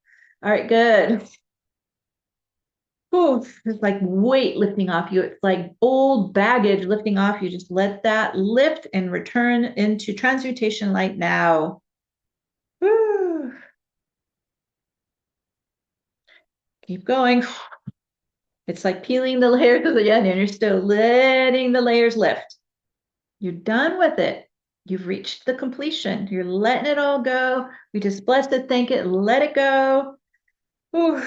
All right, good. Oh, it's like weight lifting off you. It's like old baggage lifting off you. Just let that lift and return into transmutation light now. Woo. Keep going. It's like peeling the layers of the onion. You're still letting the layers lift. You're done with it. You've reached the completion. You're letting it all go. We just bless it, thank it, let it go. Ooh.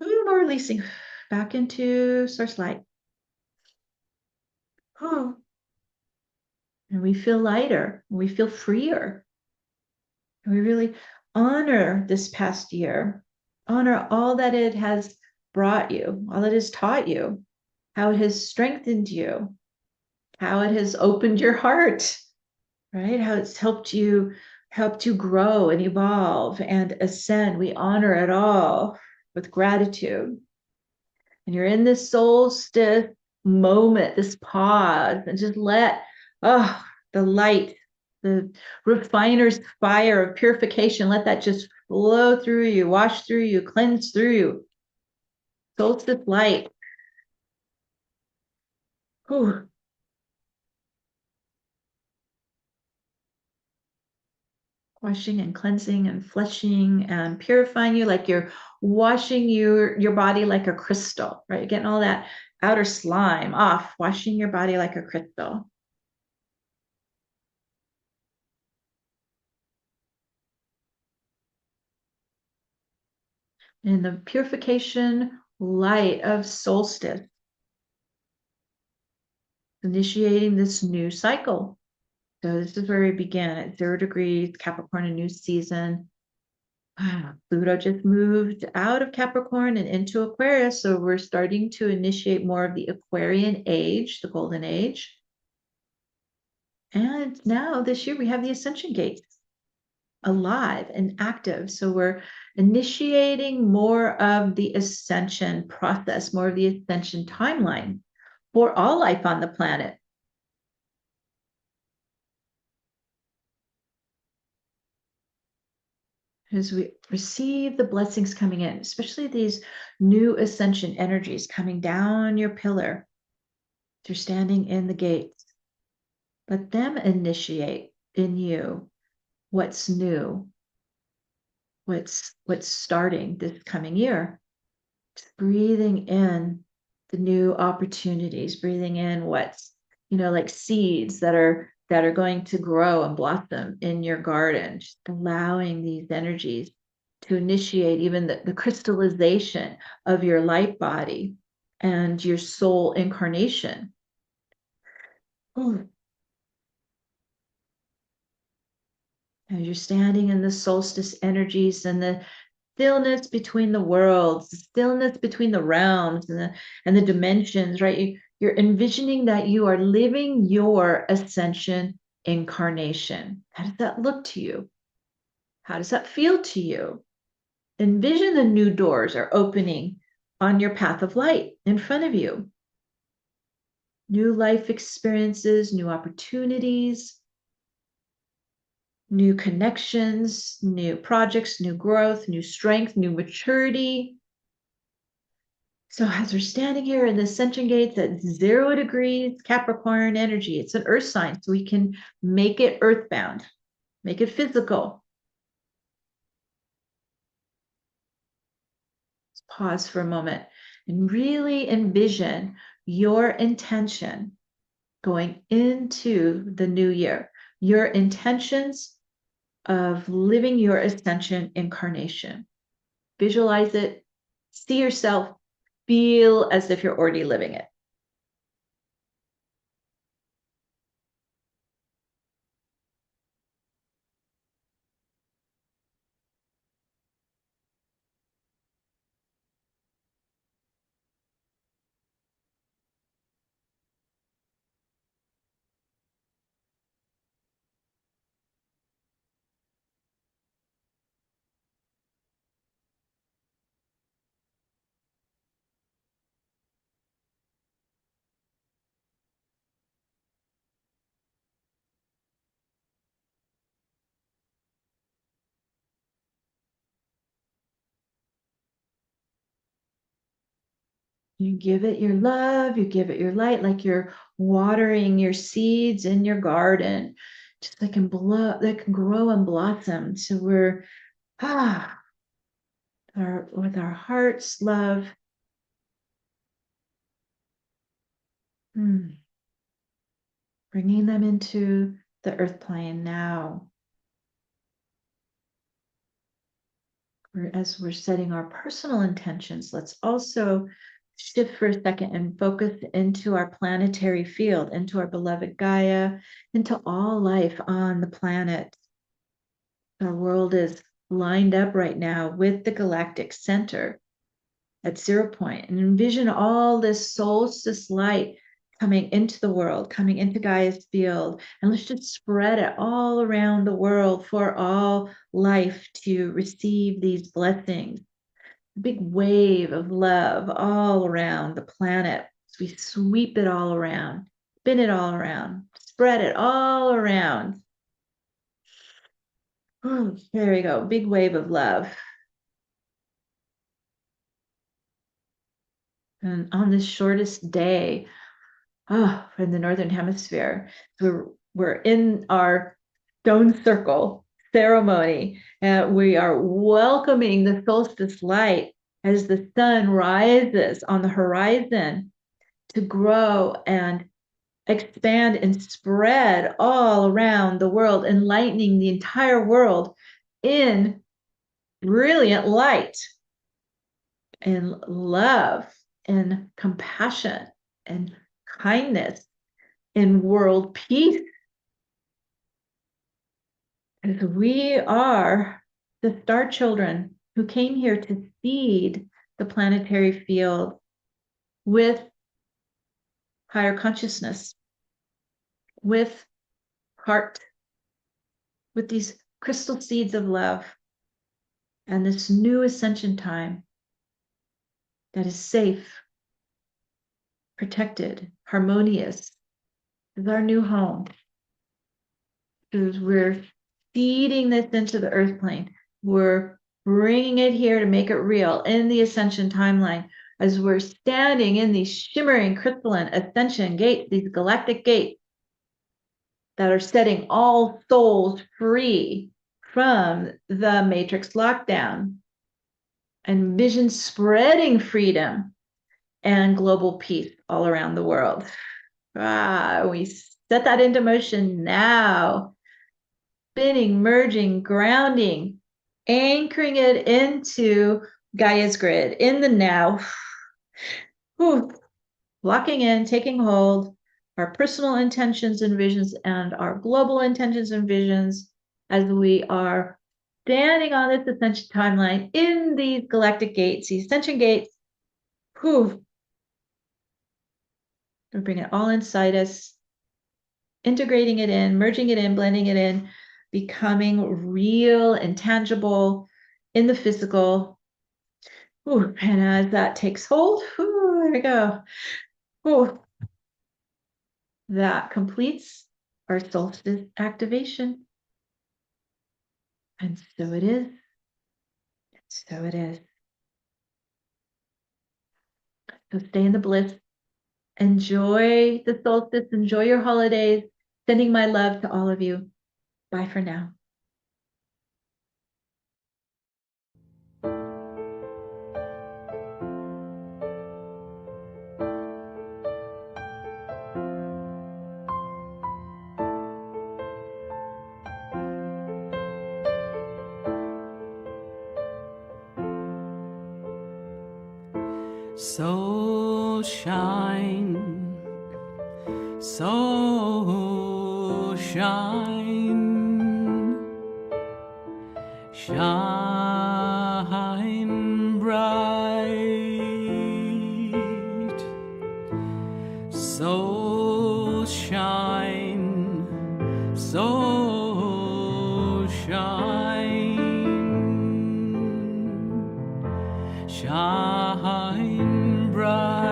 Ooh, more releasing back into source light. Oh. And we feel lighter. We feel freer. And we really honor this past year. Honor all that it has brought you, all it has taught you, how it has strengthened you, how it has opened your heart, right? How it's helped you grow and evolve and ascend. We honor it all with gratitude. And you're in this solstice moment, this pause, and just let the light, the refiner's fire of purification, let that just flow through you, wash through you, cleanse through you. Solstice light. Whew. Washing and cleansing and flushing and purifying you, like you're washing your body like a crystal, right? Getting all that outer slime off, washing your body like a crystal. In the purification light of solstice, initiating this new cycle. So this is where we begin at 0 degrees, Capricorn, a new season. Pluto just moved out of Capricorn and into Aquarius, so we're starting to initiate more of the Aquarian age, the golden age. And now this year we have the Ascension gates alive and active. So we're initiating more of the Ascension process, more of the Ascension timeline for all life on the planet. As we receive the blessings coming in, especially these new ascension energies coming down your pillar, you're standing in the gates. Let them initiate in you what's new, what's starting this coming year. Just breathing in the new opportunities, breathing in what's, like seeds that are going to grow and blossom in your garden, just allowing these energies to initiate even the crystallization of your light body and your soul incarnation. Ooh. As you're standing in the solstice energies and the stillness between the worlds, the stillness between the realms and the dimensions, right? You're envisioning that you are living your ascension incarnation. How does that look to you? How does that feel to you? Envision the new doors are opening on your path of light in front of you. New life experiences, new opportunities, new connections, new projects, new growth, new strength, new maturity. So as we're standing here in the Ascension gates at 0 degrees Capricorn energy, it's an earth sign, so we can make it earthbound, make it physical. Let's pause for a moment and really envision your intention going into the new year, your intentions of living your ascension incarnation. Visualize it, see yourself, feel as if you're already living it. You give it your love, you give it your light, like you're watering your seeds in your garden, just that can grow and blossom. So we're with our heart's love. Bringing them into the earth plane now. As we're setting our personal intentions, let's also shift for a second and focus into our planetary field, into our beloved Gaia, into all life on the planet. Our world is lined up right now with the galactic center at 0 point, and envision all this solstice light coming into the world, coming into Gaia's field, and let's just spread it all around the world for all life to receive these blessings. A big wave of love all around the planet. So we sweep it all around, spin it all around, spread it all around. Oh, there we go, big wave of love. And on this shortest day, in the Northern Hemisphere, we're in our stone circle ceremony. We are welcoming the solstice light as the sun rises on the horizon to grow and expand and spread all around the world, enlightening the entire world in brilliant light and love and compassion and kindness and world peace. As we are the star children who came here to seed the planetary field with higher consciousness, with heart, with these crystal seeds of love, and this new ascension time that is safe, protected, harmonious, is our new home. Because we're feeding this into the earth plane. We're bringing it here to make it real in the ascension timeline as we're standing in these shimmering crystalline ascension gates, these galactic gates that are setting all souls free from the matrix lockdown and vision spreading freedom and global peace all around the world. We set that into motion now. Spinning, merging, grounding, anchoring it into Gaia's grid in the now. Whew. Locking in, taking hold, our personal intentions and visions and our global intentions and visions as we are standing on this ascension timeline in these galactic gates, these ascension gates. Whew. We bring it all inside us, integrating it in, merging it in, blending it in, becoming real and tangible in the physical. Ooh, and as that takes hold, there we go. Ooh, that completes our solstice activation. And so it is. So it is. So stay in the bliss. Enjoy the solstice. Enjoy your holidays. Sending my love to all of you. Bye for now. So shine, so shine, shine bright. So shine, so shine, shine bright.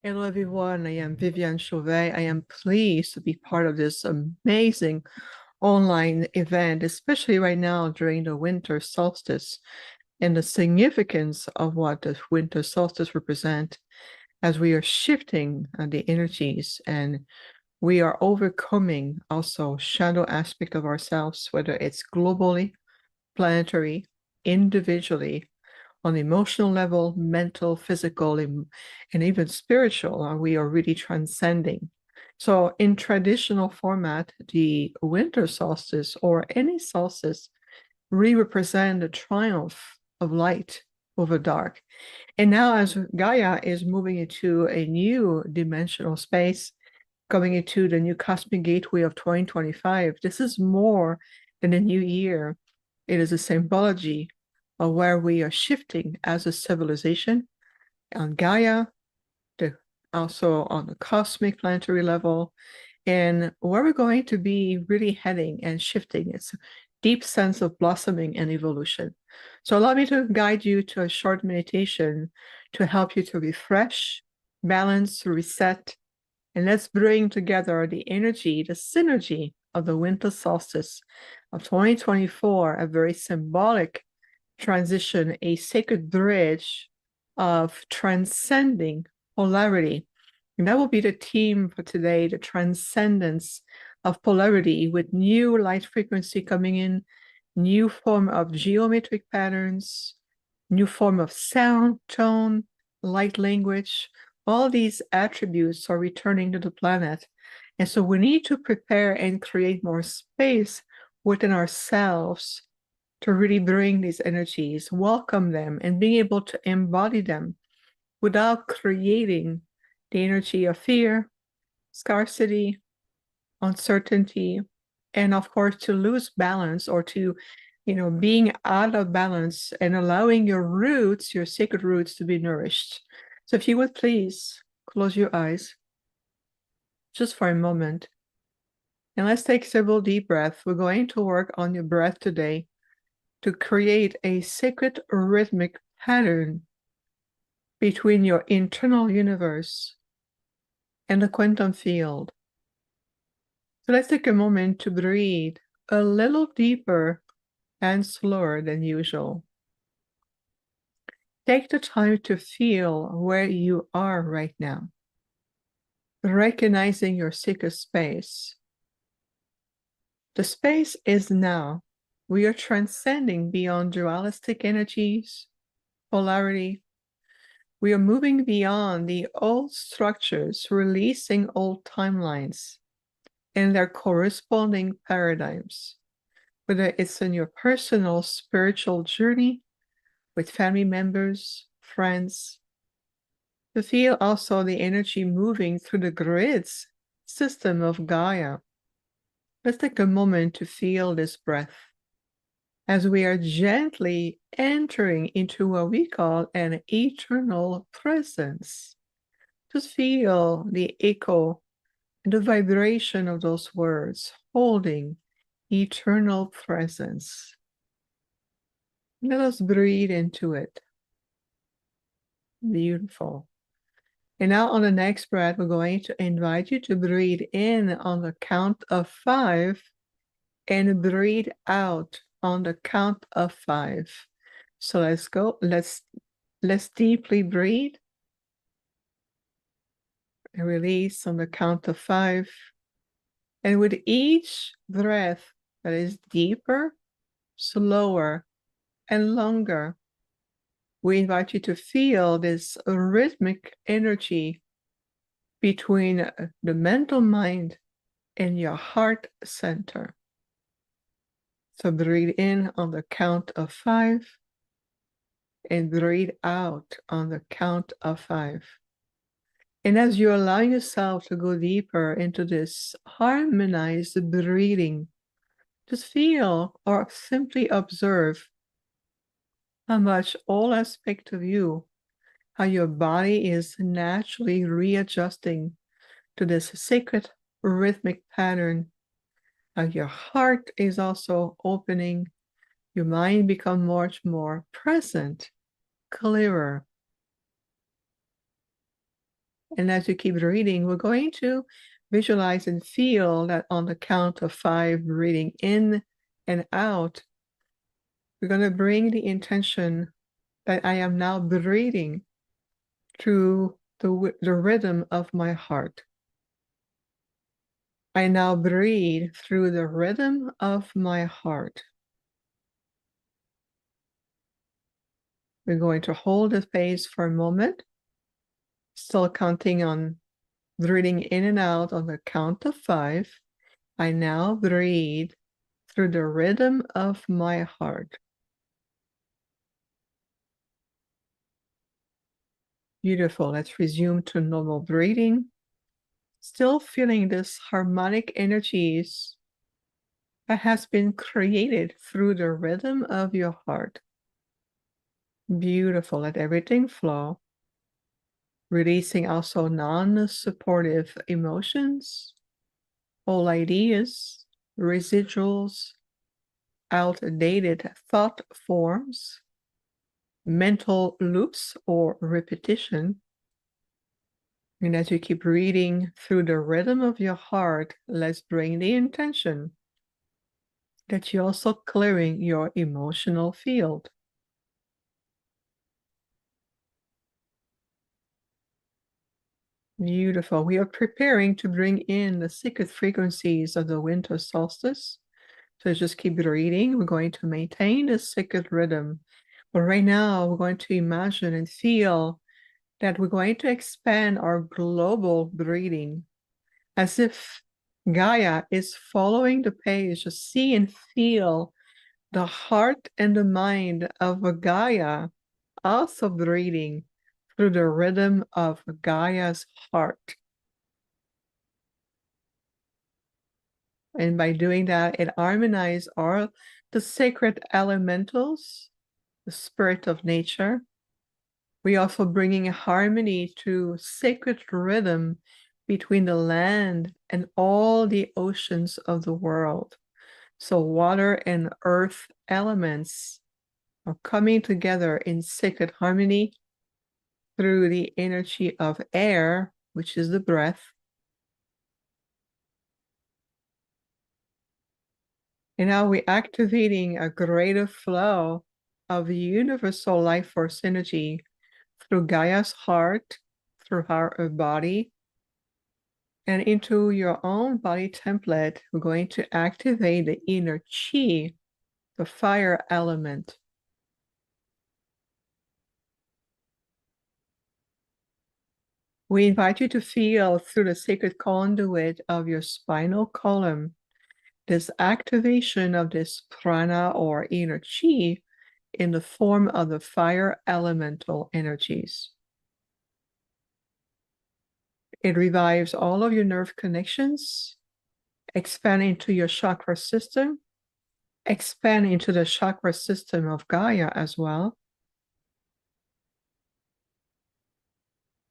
Hello everyone, I am Vivian Chau. I am pleased to be part of this amazing online event, especially right now during the winter solstice and the significance of what the winter solstice represent as we are shifting the energies and we are overcoming also shadow aspect of ourselves, whether it's globally, planetary, individually, on the emotional level, mental, physical, and even spiritual, we are really transcending. So in traditional format, the winter solstice or any solstice really represent the triumph of light over dark. And now as Gaia is moving into a new dimensional space, coming into the new cosmic gateway of 2025, this is more than a new year. It is a symbology of where we are shifting as a civilization on Gaia, also on the cosmic planetary level, and where we're going to be really heading and shifting. It's a deep sense of blossoming and evolution. So allow me to guide you to a short meditation to help you to refresh, balance, reset, and let's bring together the energy, the synergy of the winter solstice of 2024, a very symbolic transition, a sacred bridge of transcending polarity. And that will be the theme for today, the transcendence of polarity with new light frequency coming in, new form of geometric patterns, new form of sound, tone, light language, all these attributes are returning to the planet. And so we need to prepare and create more space within ourselves to really bring these energies, welcome them, and being able to embody them without creating the energy of fear, scarcity, uncertainty, and of course to lose balance or to, being out of balance and allowing your roots, your sacred roots, to be nourished. So if you would please close your eyes just for a moment, and let's take several deep breaths. We're going to work on your breath today to create a sacred rhythmic pattern between your internal universe and the quantum field. So let's take a moment to breathe a little deeper and slower than usual. Take the time to feel where you are right now, recognizing your sacred space. The space is now. We are transcending beyond dualistic energies, polarity. We are moving beyond the old structures, releasing old timelines and their corresponding paradigms, whether it's in your personal spiritual journey with family members, friends, to feel also the energy moving through the grids system of Gaia. Let's take a moment to feel this breath as we are gently entering into what we call an eternal presence. Just feel the echo and the vibration of those words, holding eternal presence. Let us breathe into it. Beautiful. And now on the next breath, we're going to invite you to breathe in on the count of 5 and breathe out on the count of 5. So let's go. Let's deeply breathe. And release on the count of 5. And with each breath that is deeper, slower, and longer, we invite you to feel this rhythmic energy between the mental mind and your heart center. So breathe in on the count of 5 and breathe out on the count of 5. And as you allow yourself to go deeper into this harmonized breathing, just feel or simply observe how much all aspects of you, how your body is naturally readjusting to this sacred rhythmic pattern, how your heart is also opening, your mind become much more present, clearer. And as you keep reading, we're going to visualize and feel that on the count of 5, breathing in and out, we're going to bring the intention that I am now breathing through the rhythm of my heart. I now breathe through the rhythm of my heart. We're going to hold the space for a moment, still counting on breathing in and out on the count of 5. I now breathe through the rhythm of my heart. Beautiful. Let's resume to normal breathing. Still feeling this harmonic energies that has been created through the rhythm of your heart. Beautiful. Let everything flow. Releasing also non-supportive emotions, all ideas, residuals, outdated thought forms, mental loops or repetition. And as you keep reading through the rhythm of your heart, let's bring the intention that you're also clearing your emotional field. Beautiful. We are preparing to bring in the sacred frequencies of the winter solstice. So just keep reading. We're going to maintain the sacred rhythm. But right now, we're going to imagine and feel that we're going to expand our global breathing as if Gaia is following the page. Just see and feel the heart and the mind of Gaia also breathing through the rhythm of Gaia's heart. And by doing that, it harmonizes the sacred elementals, the spirit of nature. We also bringing harmony to sacred rhythm between the land and all the oceans of the world. So water and earth elements are coming together in sacred harmony through the energy of air, which is the breath. And now we're activating a greater flow of universal life force energy through Gaia's heart, through her body, and into your own body template. We're going to activate the inner chi, the fire element. We invite you to feel through the sacred conduit of your spinal column this activation of this prana or inner chi in the form of the fire elemental energies. It revives all of your nerve connections, expand into your chakra system, expand into the chakra system of Gaia as well,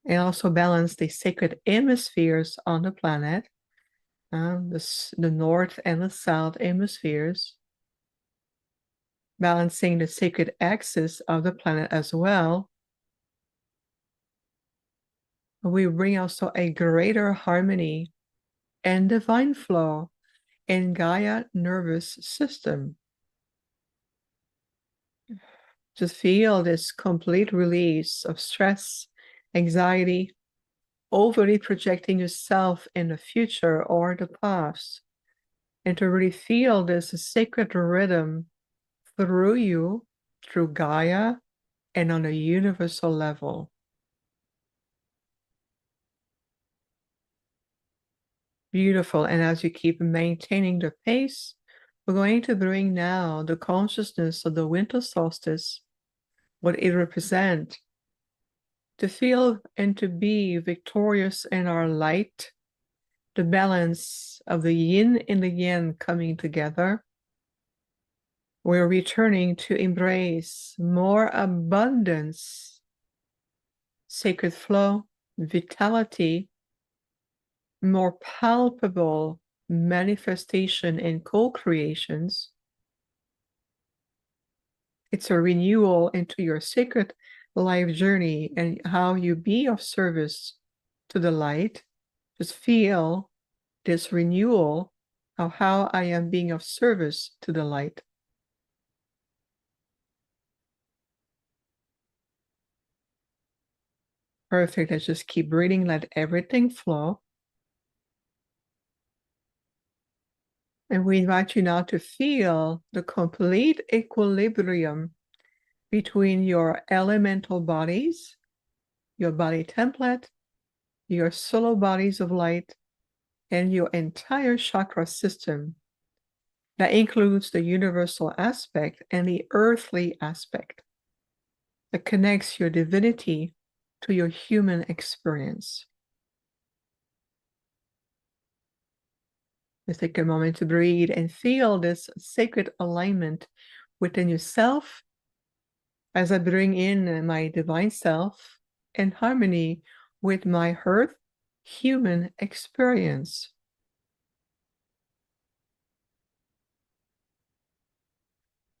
and also balance the sacred hemispheres on the planet, the north and the south hemispheres, balancing the sacred axis of the planet as well. We bring also a greater harmony and divine flow in Gaia nervous system. Just feel this complete release of stress, anxiety, overly projecting yourself in the future or the past, and to really feel this sacred rhythm through you, through Gaia, and on a universal level. Beautiful. And as you keep maintaining the pace, we're going to bring now the consciousness of the winter solstice, what it represents, to feel and to be victorious in our light, the balance of the yin and the yang coming together. We're returning to embrace more abundance, sacred flow, vitality, more palpable manifestation and co-creations. It's a renewal into your sacred life journey and how you be of service to the light. Just feel this renewal of how I am being of service to the light. Perfect. Let's just keep breathing, let everything flow. And we invite you now to feel the complete equilibrium between your elemental bodies, your body template, your solo bodies of light, and your entire chakra system. That includes the universal aspect and the earthly aspect that connects your divinity to your human experience. Let's take a moment to breathe and feel this sacred alignment within yourself as I bring in my divine self in harmony with my earth human experience.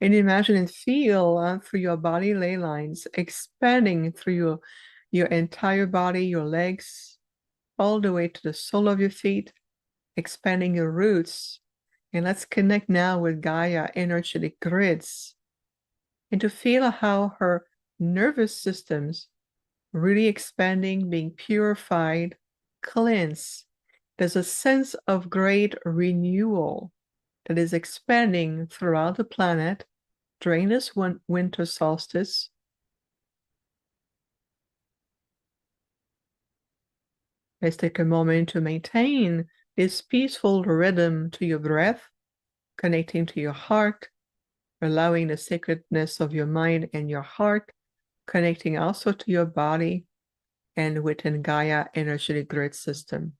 And imagine and feel through your body ley lines, expanding through your entire body, your legs, all the way to the sole of your feet, expanding your roots. And let's connect now with Gaia energetic grids and to feel how her nervous systems really expanding, being purified, cleansed. There's a sense of great renewal that is expanding throughout the planet during this winter solstice. Let's take a moment to maintain this peaceful rhythm to your breath, connecting to your heart, allowing the sacredness of your mind and your heart, connecting also to your body and within Gaia energetic grid system.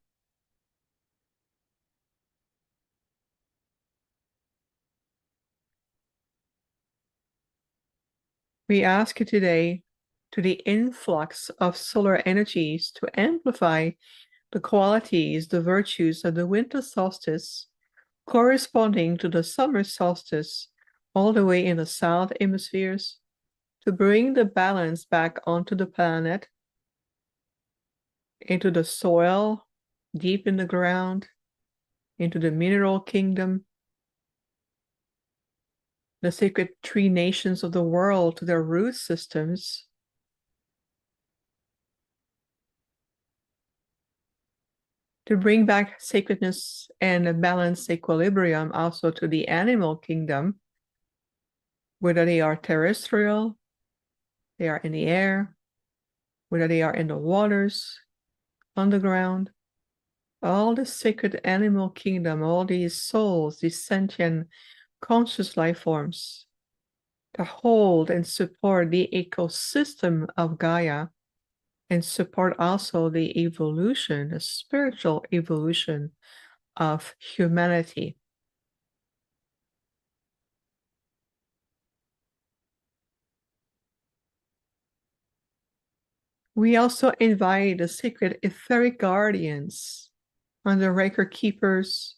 We ask you today to the influx of solar energies to amplify the qualities, the virtues of the winter solstice, corresponding to the summer solstice, all the way in the south hemispheres, to bring the balance back onto the planet, into the soil, deep in the ground, into the mineral kingdom, the sacred tree nations of the world to their root systems, to bring back sacredness and a balanced equilibrium also to the animal kingdom, whether they are terrestrial, they are in the air, whether they are in the waters, underground, all the sacred animal kingdom, all these souls, these sentient conscious life forms to hold and support the ecosystem of Gaia and support also the evolution, the spiritual evolution of humanity. We also invite the sacred etheric guardians and the record keepers,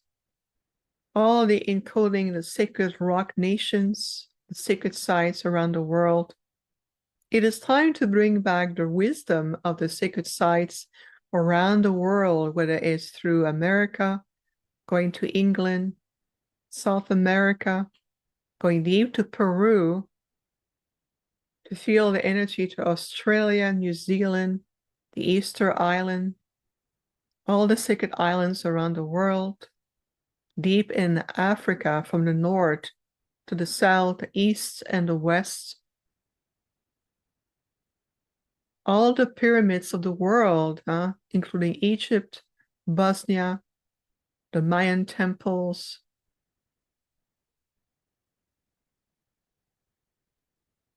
all the encoding the sacred rock nations, the sacred sites around the world. It is time to bring back the wisdom of the sacred sites around the world, whether it's through America, going to England, South America, going deep to Peru, to feel the energy to Australia, New Zealand, the Easter Island, all the sacred islands around the world, deep in Africa from the north to the south, the east, and the west. All the pyramids of the world, including Egypt, Bosnia, the Mayan temples,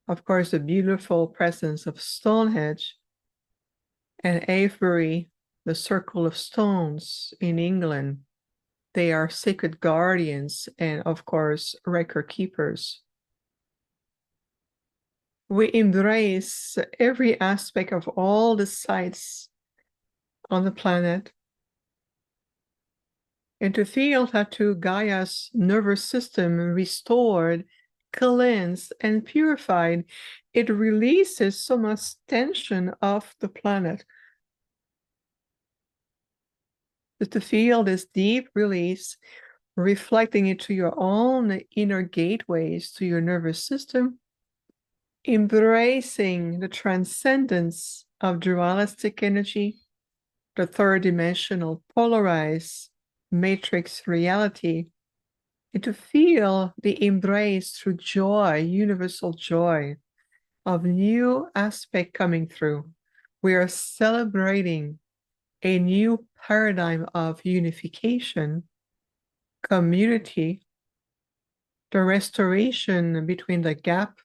of course, the beautiful presence of Stonehenge and Avebury, the Circle of Stones in England. They are sacred guardians and, of course, record keepers. We embrace every aspect of all the sites on the planet, and to feel that to Gaia's nervous system restored, cleansed, and purified, it releases so much tension off the planet. But to feel this deep release, reflecting it to your own inner gateways to your nervous system, embracing the transcendence of dualistic energy, the third dimensional polarized matrix reality, and to feel the embrace through joy, universal joy of new aspect coming through. We are celebrating a new paradigm of unification, community, the restoration between the gap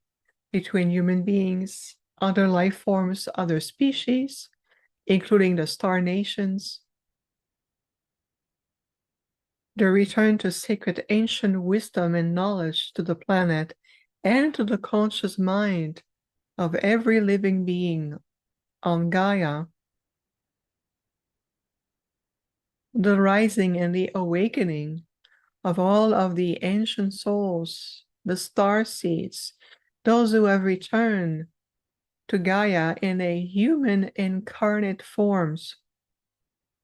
between human beings, other life forms, other species, including the star nations, the return to sacred ancient wisdom and knowledge to the planet and to the conscious mind of every living being on Gaia, the rising and the awakening of all of the ancient souls, the star seeds, those who have returned to Gaia in a human incarnate forms,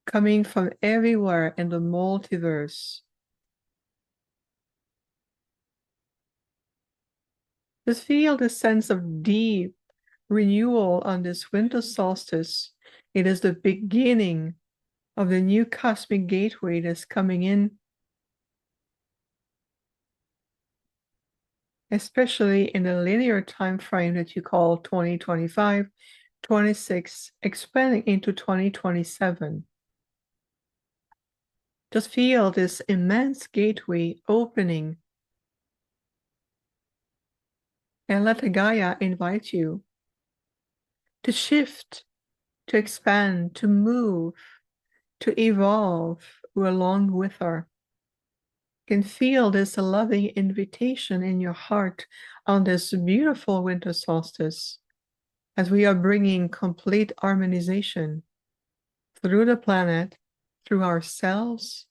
coming from everywhere in the multiverse. Just feel the sense of deep renewal on this winter solstice. It is the beginning of the new cosmic gateway that's coming in, especially in the linear time frame that you call 2025, 26, expanding into 2027. Just feel this immense gateway opening. And let Gaia invite you to shift, to expand, to move, to evolve along with her. You can feel this loving invitation in your heart on this beautiful winter solstice as we are bringing complete harmonization through the planet, through ourselves,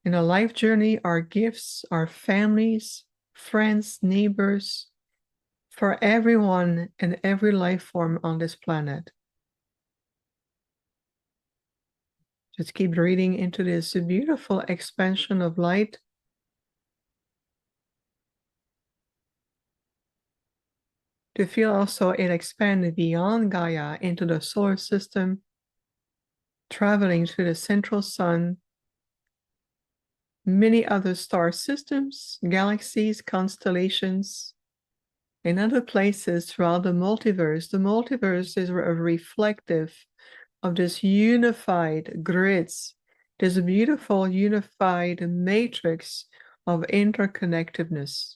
in our life journey, our gifts, our families, friends, neighbors, for everyone and every life form on this planet. Just keep breathing into this beautiful expansion of light. To feel also it expand beyond Gaia into the solar system, traveling to the central sun, many other star systems, galaxies, constellations, and other places throughout the multiverse. The multiverse is reflective of this unified grids, this beautiful unified matrix of interconnectedness.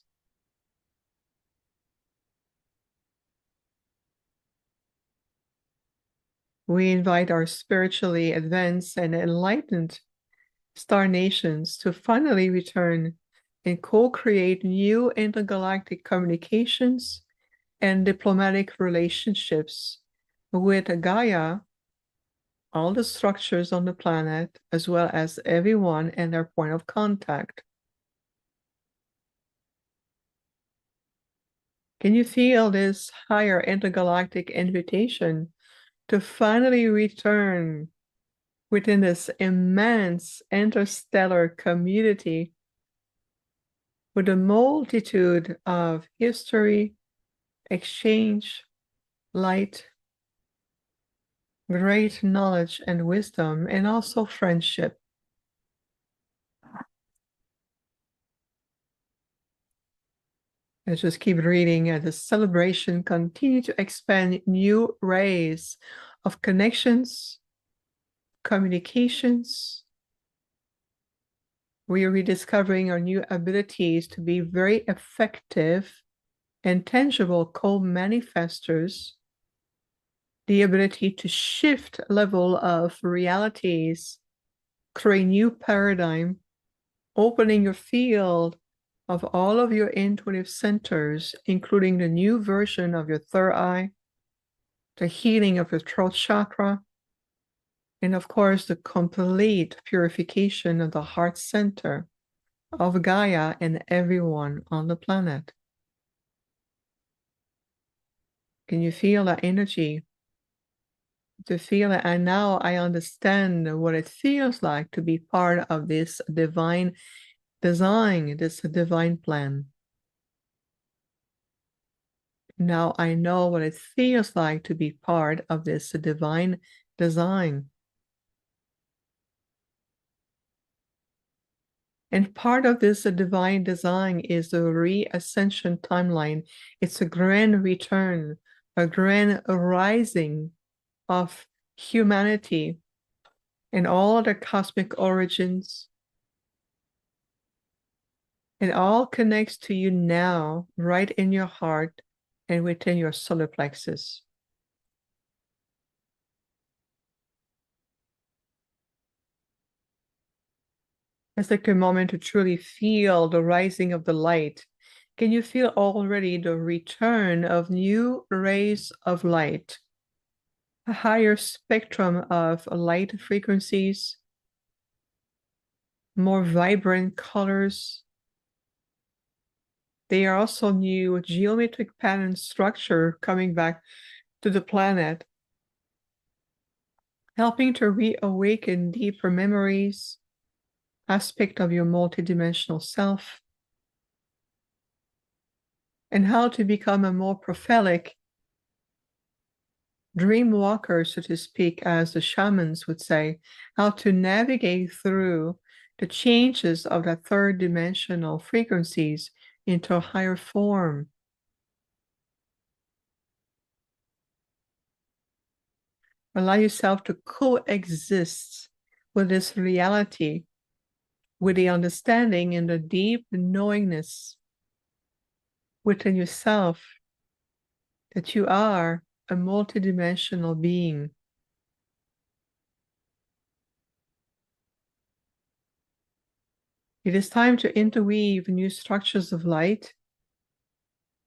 We invite our spiritually advanced and enlightened star nations to finally return and co-create new intergalactic communications and diplomatic relationships with Gaia, all the structures on the planet, as well as everyone and their point of contact. Can you feel this higher intergalactic invitation to finally return within this immense interstellar community with a multitude of history, exchange, light, great knowledge and wisdom, and also friendship? Let's just keep reading as the celebration continue to expand new rays of connections, communications. We are rediscovering our new abilities to be very effective and tangible co-manifestors, the ability to shift level of realities, create new paradigm, opening your field of all of your intuitive centers, including the new version of your third eye, the healing of your throat chakra, and of course, the complete purification of the heart center of Gaia and everyone on the planet. Can you feel that energy? To feel it, and now I understand what it feels like to be part of this divine design, this divine plan. Now I know what it feels like to be part of this divine design. And part of this divine design is the re-ascension timeline. It's a grand return, a grand rising of humanity and all the cosmic origins. It all connects to you now, right in your heart and within your solar plexus. Let's take a moment to truly feel the rising of the light. Can you feel already the return of new rays of light? A higher spectrum of light frequencies, more vibrant colors. They are also new geometric pattern structure coming back to the planet, helping to reawaken deeper memories, aspect of your multidimensional self, and how to become a more prophetic dream walker, so to speak, as the shamans would say, how to navigate through the changes of the third dimensional frequencies into a higher form. Allow yourself to coexist with this reality with the understanding and the deep knowingness within yourself that you are a multidimensional being. It is time to interweave new structures of light,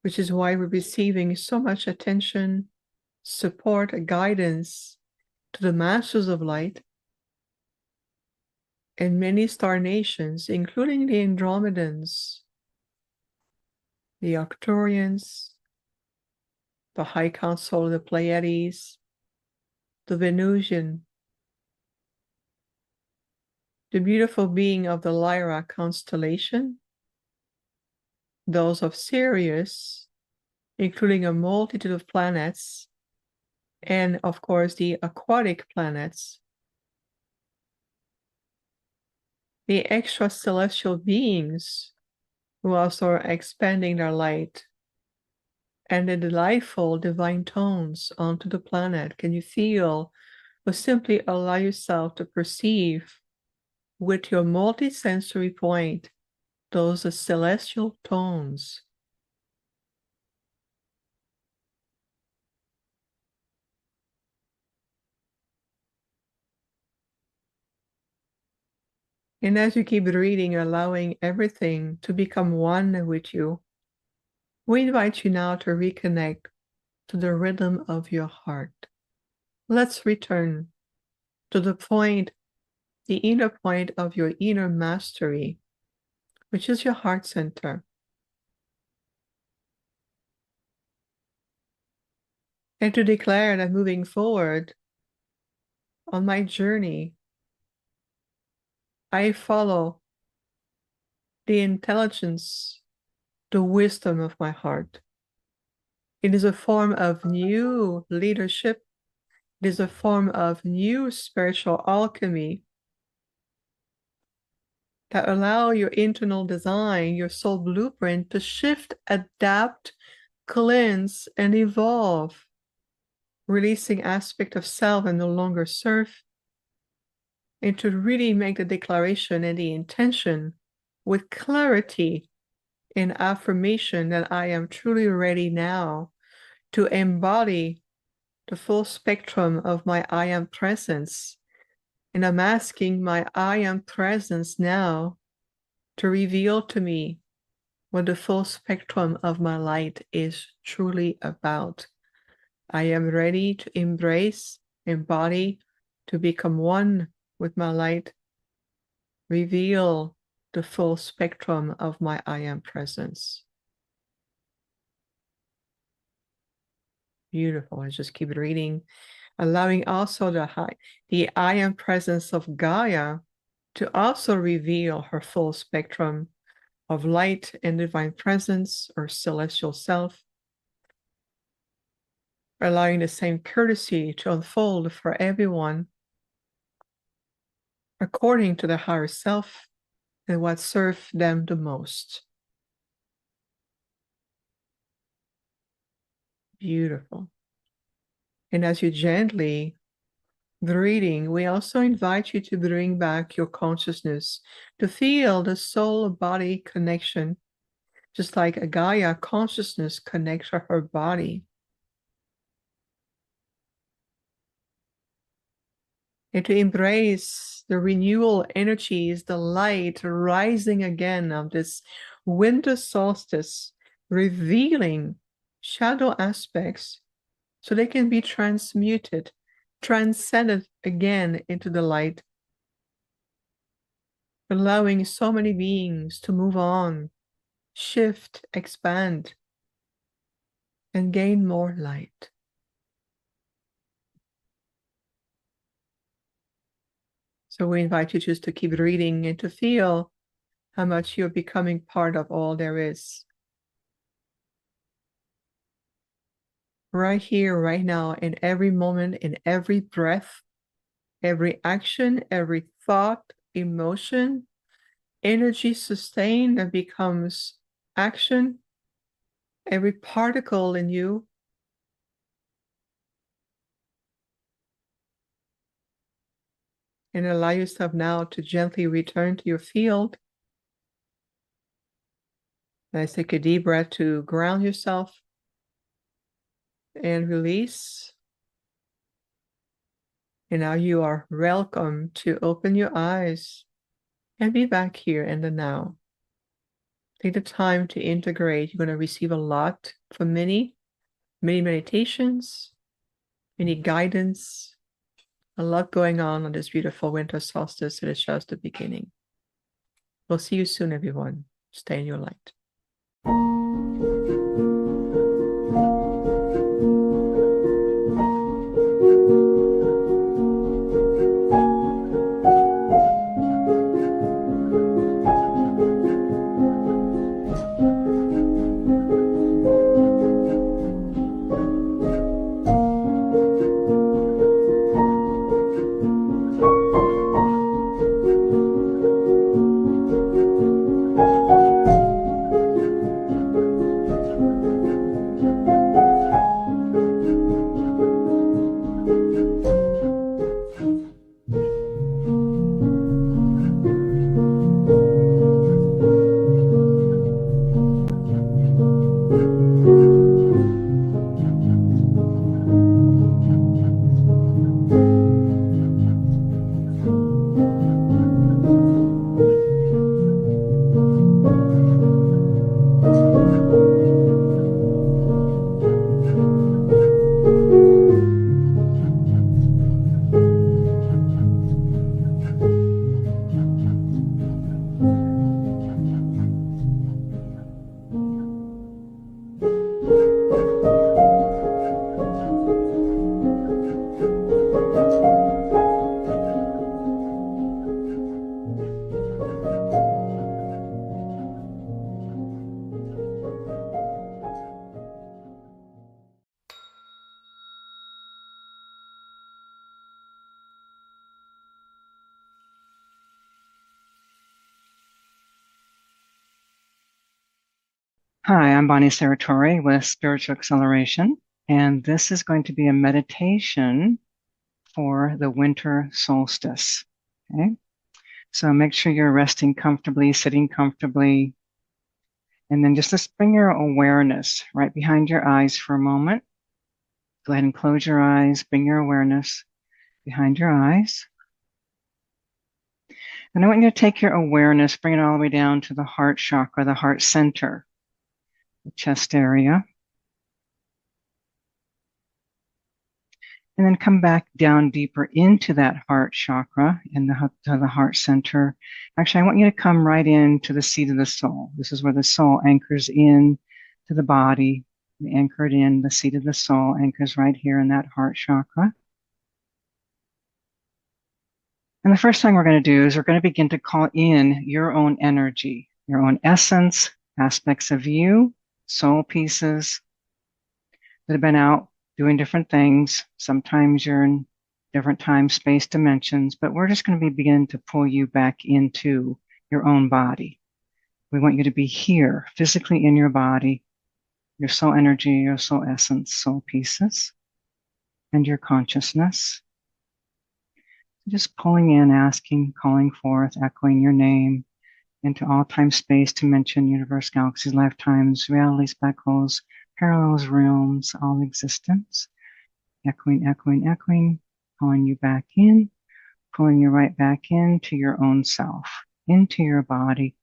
which is why we're receiving so much attention, support, and guidance to the masters of light and many star nations, including the Andromedans, the Arcturians, the High Council of the Pleiades, the Venusian, the beautiful being of the Lyra constellation, those of Sirius, including a multitude of planets, and of course the aquatic planets, the extra celestial beings who also are expanding their light, and the delightful divine tones onto the planet. Can you feel or simply allow yourself to perceive with your multisensory point those celestial tones? And as you keep reading, allowing everything to become one with you, we invite you now to reconnect to the rhythm of your heart. Let's return to the point, the inner point of your inner mastery, which is your heart center. And to declare that moving forward on my journey, I follow the intelligence, the wisdom of my heart. It is a form of new leadership. It is a form of new spiritual alchemy that allow your internal design, your soul blueprint to shift, adapt, cleanse, and evolve, releasing aspect of self and no longer serve, and to really make the declaration and the intention with clarity and affirmation that I am truly ready now to embody the full spectrum of my I am presence. And I'm asking my I am presence now to reveal to me what the full spectrum of my light is truly about. I am ready to embrace, embody, to become one with my light. Reveal the full spectrum of my I am presence. Beautiful. I just keep reading, allowing also the I am presence of Gaia to also reveal her full spectrum of light and divine presence or celestial self, allowing the same courtesy to unfold for everyone according to the higher self and what serves them the most. Beautiful. And as you gently breathing, we also invite you to bring back your consciousness to feel the soul-body connection, just like a Gaia consciousness connects to her body. And to embrace the renewal energies, the light rising again of this winter solstice, revealing shadow aspects so they can be transmuted, transcended again into the light, allowing so many beings to move on, shift, expand, and gain more light. So we invite you just to keep reading and to feel how much you're becoming part of all there is. Right here, right now, in every moment, in every breath, every action, every thought, emotion, energy sustained that becomes action, every particle in you And allow yourself now to gently return to your field. Let's take a deep breath to ground yourself and release. And now you are welcome to open your eyes and be back here in the now. Take the time to integrate. You're going to receive a lot from many meditations, many guidance, a lot going on this beautiful winter solstice. It is just the beginning. We'll see you soon, everyone. Stay in your light. Hi, I'm Bonnie Serratore with Spiritual Acceleration, and this is going to be a meditation for the winter solstice. Okay, so make sure you're resting comfortably, sitting comfortably, and then just bring your awareness right behind your eyes for a moment. Go ahead and close your eyes, bring your awareness behind your eyes. And I want you to take your awareness, bring it all the way down to the heart chakra, the heart center, the chest area. And then come back down deeper into that heart chakra and to the heart center. Actually, I want you to come right into the seat of the soul. This is where the soul anchors in to the body. Anchored in the seat of the soul, anchors right here in that heart chakra. And the first thing we're going to do is we're going to begin to call in your own energy, your own essence, aspects of you, soul pieces that have been out doing different things. Sometimes you're in different time, space dimensions, but we're just going to begin to pull you back into your own body. We want you to be here, physically in your body, your soul energy, your soul essence, soul pieces, and your consciousness. Just pulling in, asking, calling forth, echoing your name into all time, space, dimension, universe, galaxies, lifetimes, realities, black holes, parallels, realms, all existence. Echoing, echoing, echoing, pulling you back in, pulling you right back into your own self, into your body.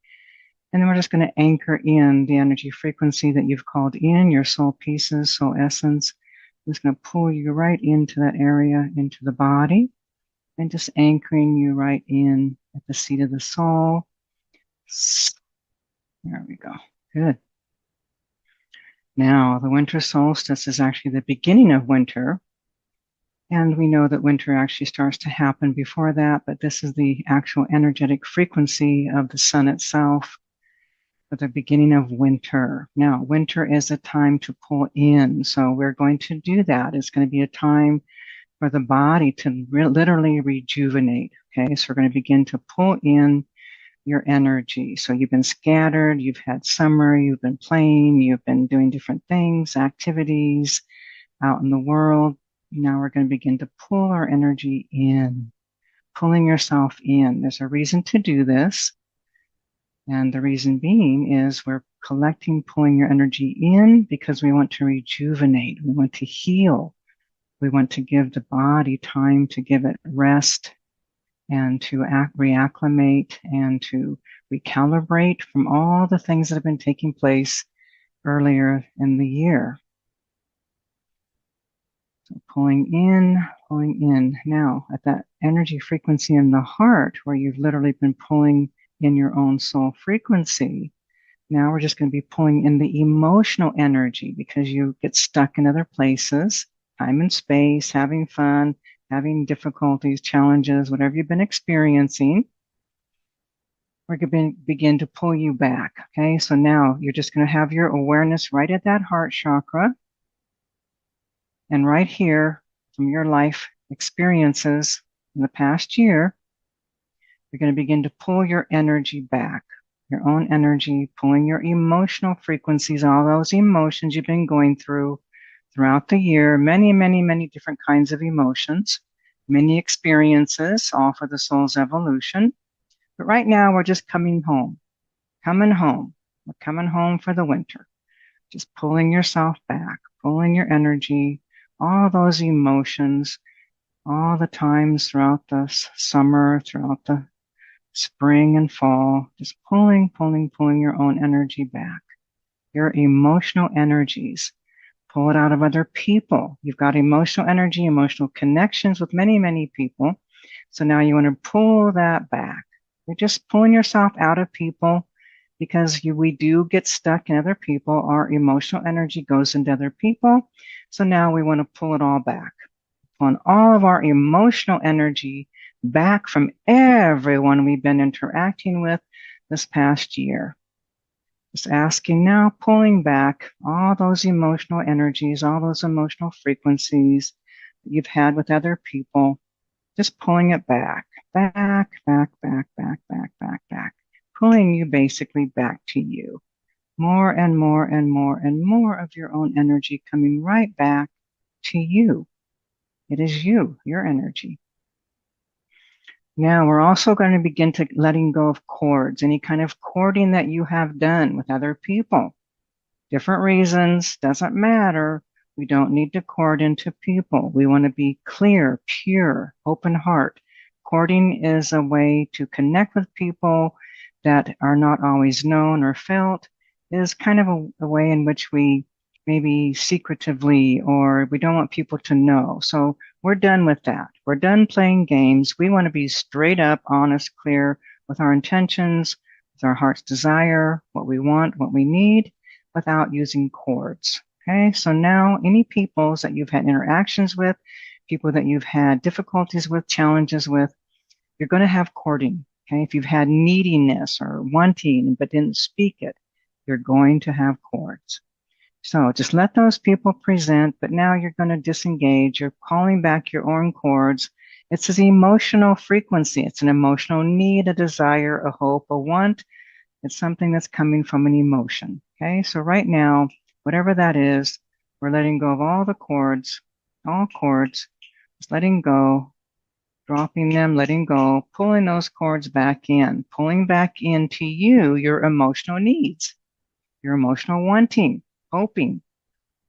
And then we're just going to anchor in the energy frequency that you've called in, your soul pieces, soul essence. I'm just going to pull you right into that area, into the body, and just anchoring you right in at the seat of the soul. There we go. Good. Now, the winter solstice is actually the beginning of winter. And we know that winter actually starts to happen before that, but this is the actual energetic frequency of the sun itself for the beginning of winter. Now, winter is a time to pull in. So we're going to do that. It's going to be a time for the body to literally rejuvenate. Okay, so we're going to begin to pull in your energy. So you've been scattered, you've had summer, you've been playing, you've been doing different things, activities out in the world. Now we're going to begin to pull our energy in, pulling yourself in. There's a reason to do this. And the reason being is we're collecting, pulling your energy in because we want to rejuvenate. We want to heal. We want to give the body time to give it rest and to reacclimate and to recalibrate from all the things that have been taking place earlier in the year. So pulling in. Now, at that energy frequency in the heart, where you've literally been pulling in your own soul frequency, now we're just going to be pulling in the emotional energy because you get stuck in other places, time and space, having fun, having difficulties, challenges, whatever you've been experiencing. We're going to begin to pull you back. Okay, so now you're just going to have your awareness right at that heart chakra. And right here, from your life experiences in the past year, you're going to begin to pull your energy back, your own energy, pulling your emotional frequencies, all those emotions you've been going through throughout the year, many, many, many different kinds of emotions, many experiences, all for the soul's evolution. But right now, we're just coming home. We're coming home for the winter. Just pulling yourself back, pulling your energy, all those emotions, all the times throughout the summer, throughout the spring and fall, just pulling your own energy back. Your emotional energies. Pull it out of other people. You've got emotional energy, emotional connections with many, many people. So now you want to pull that back. You're just pulling yourself out of people because we do get stuck in other people. Our emotional energy goes into other people. So now we want to pull it all back. Pulling all of our emotional energy back from everyone we've been interacting with this past year. Just asking now, pulling back all those emotional energies, all those emotional frequencies that you've had with other people, just pulling it back, pulling you basically back to you. More and more and more and more of your own energy coming right back to you. It is you, your energy. Now we're also going to begin to letting go of cords, any kind of cording that you have done with other people. Different reasons, doesn't matter. We don't need to cord into people. We want to be clear, pure, open heart. Cording is a way to connect with people that are not always known or felt. It is kind of a way in which we maybe secretively, or we don't want people to know. So we're done with that. We're done playing games. We want to be straight up, honest, clear with our intentions, with our heart's desire, what we want, what we need, without using cords. Okay, so now any peoples that you've had interactions with, people that you've had difficulties with, challenges with, you're going to have cording. Okay, if you've had neediness or wanting but didn't speak it, you're going to have cords. So just let those people present, but now you're going to disengage. You're calling back your own cords. It's an emotional frequency. It's an emotional need, a desire, a hope, a want. It's something that's coming from an emotion. Okay, so right now, whatever that is, we're letting go of all the cords, all cords, just letting go, dropping them, letting go, pulling those cords back in, pulling back into you, your emotional needs, your emotional wanting, hoping,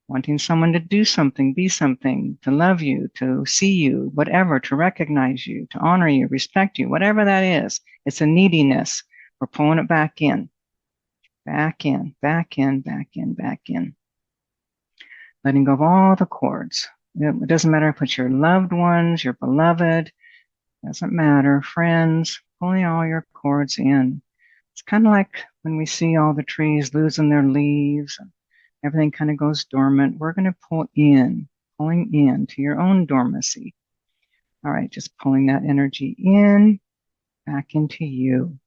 wanting someone to do something, be something, to love you, to see you, whatever, to recognize you, to honor you, respect you, whatever that is. It's a neediness. We're pulling it back in, back in, back in, back in, back in. Letting go of all the cords. It doesn't matter if it's your loved ones, your beloved, doesn't matter, friends, pulling all your cords in. It's kind of like when we see all the trees losing their leaves, and everything kind of goes dormant. We're going to pull in, pulling in to your own dormancy. All right, just pulling that energy in, back into you.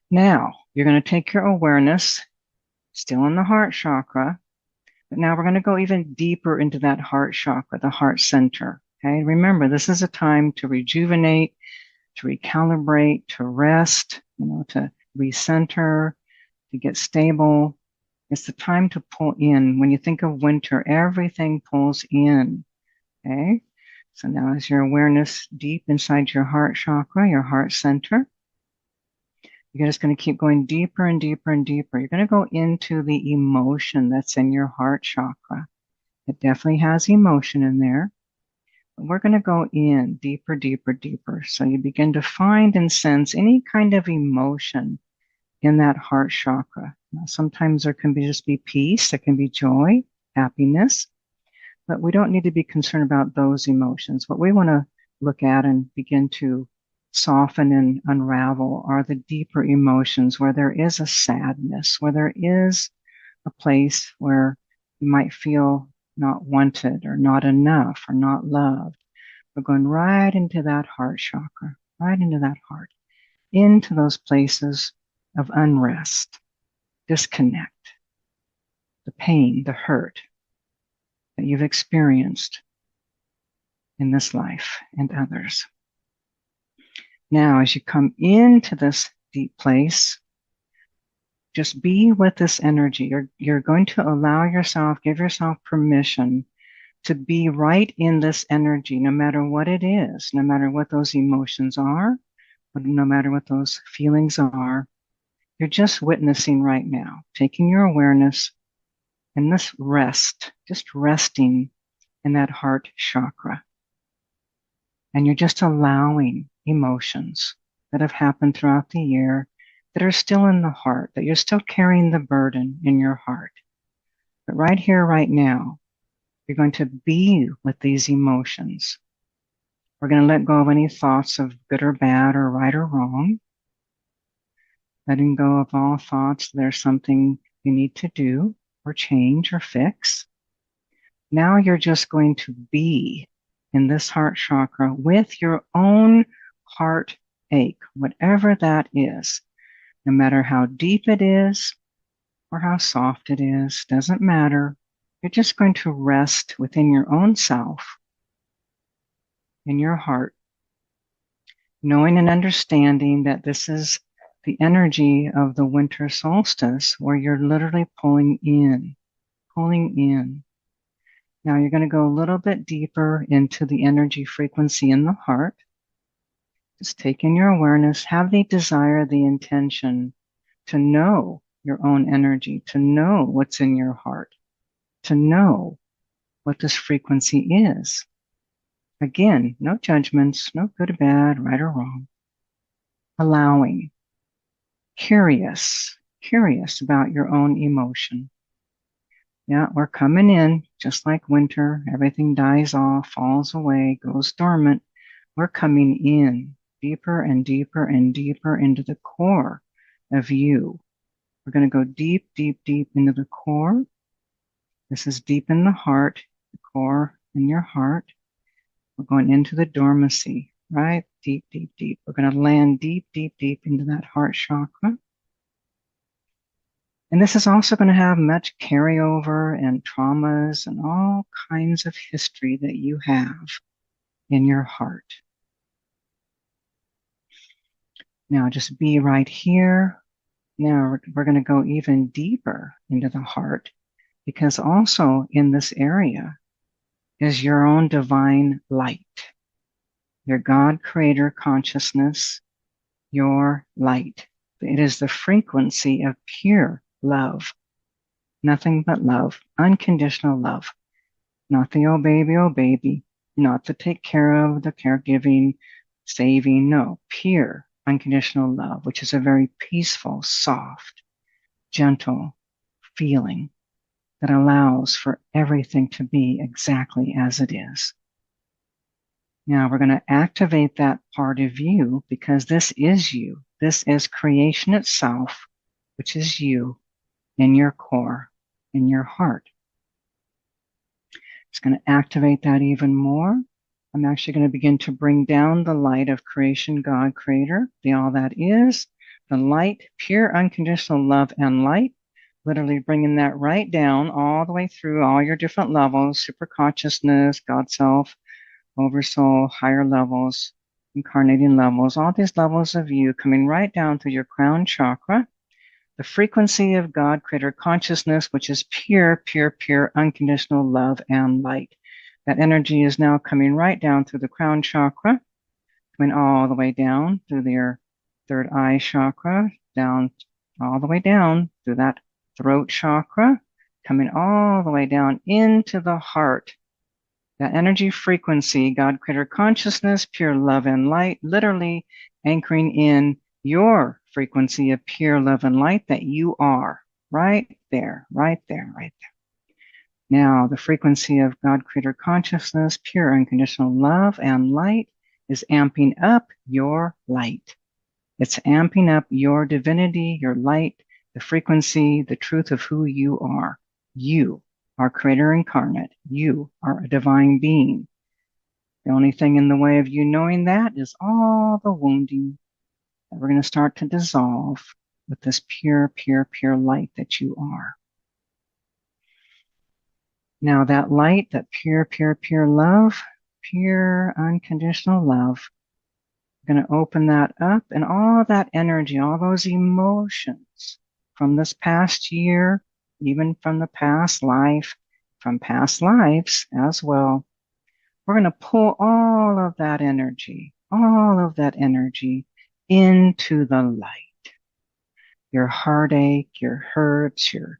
Now, you're going to take your awareness, still in the heart chakra, but now we're going to go even deeper into that heart chakra, the heart center. Okay, remember, this is a time to rejuvenate, to recalibrate, to rest, to recenter, to get stable. It's the time to pull in. When you think of winter, everything pulls in. Okay, So now as your awareness deep inside your heart chakra, your heart center, you're just going to keep going deeper and deeper and deeper. You're going to go into the emotion that's in your heart chakra. It definitely has emotion in there. But we're going to go in deeper, deeper, deeper. So you begin to find and sense any kind of emotion in that heart chakra. Now, sometimes there can just be peace, there can be joy, happiness, but we don't need to be concerned about those emotions. What we want to look at and begin to soften and unravel are the deeper emotions where there is a sadness, where there is a place where you might feel not wanted or not enough or not loved. We're going right into that heart chakra, right into that heart, into those places of unrest, disconnect, the pain, the hurt that you've experienced in this life and others. Now, as you come into this deep place, just be with this energy. You're going to allow yourself, give yourself permission to be right in this energy, no matter what it is, no matter what those emotions are, no matter what those feelings are. You're just witnessing right now, taking your awareness and this rest, just resting in that heart chakra. And you're just allowing emotions that have happened throughout the year that are still in the heart, that you're still carrying the burden in your heart. But right here, right now, you're going to be with these emotions. We're going to let go of any thoughts of good or bad or right or wrong. Letting go of all thoughts there's something you need to do or change or fix. Now you're just going to be in this heart chakra with your own heartache, whatever that is, no matter how deep it is or how soft it is, doesn't matter. You're just going to rest within your own self, in your heart, knowing and understanding that this is the energy of the winter solstice where you're literally pulling in, pulling in. Now you're going to go a little bit deeper into the energy frequency in the heart. Just take in your awareness, have the desire, the intention to know your own energy, to know what's in your heart, to know what this frequency is. Again, no judgments, no good or bad, right or wrong. Allowing, curious about your own emotion. Yeah, we're coming in just like winter. Everything dies off, falls away, goes dormant. We're coming in deeper and deeper and deeper into the core of you. We're going to go deep, deep, deep into the core. This is deep in the heart, the core in your heart. We're going into the dormancy, right? Deep, deep, deep. We're going to land deep, deep, deep into that heart chakra. And this is also going to have much carryover and traumas and all kinds of history that you have in your heart. Now just be right here. Now we're going to go even deeper into the heart, because also in this area is your own divine light, your God creator consciousness, your light. It is the frequency of pure love, nothing but love, unconditional love, not the oh baby, not the take care of, the caregiving, saving, no, pure unconditional love, which is a very peaceful, soft, gentle feeling that allows for everything to be exactly as it is. Now we're going to activate that part of you, because this is you. This is creation itself, which is you in your core, in your heart. It's going to activate that even more. I'm actually going to begin to bring down the light of creation, God, creator, the all that is, the light, pure unconditional love and light, literally bringing that right down all the way through all your different levels, super consciousness, God self, oversoul, higher levels, incarnating levels, all these levels of you coming right down through your crown chakra, the frequency of God, creator consciousness, which is pure, pure, pure, unconditional love and light. That energy is now coming right down through the crown chakra, coming all the way down through their third eye chakra, down all the way down through that throat chakra, coming all the way down into the heart. That energy frequency, God Creator Consciousness, pure love and light, literally anchoring in your frequency of pure love and light that you are. Right there, right there, right there. Now, the frequency of God Creator Consciousness, pure unconditional love and light, is amping up your light. It's amping up your divinity, your light, the frequency, the truth of who you are. You are Creator incarnate. You are a divine being. The only thing in the way of you knowing that is all the wounding that we're going to start to dissolve with this pure, pure, pure light that you are. Now that light, that pure, pure, pure love, pure unconditional love, we're going to open that up, and all that energy, all those emotions from this past year, even from the past life, from past lives as well, we're going to pull all of that energy into the light. Your heartache, your hurts, your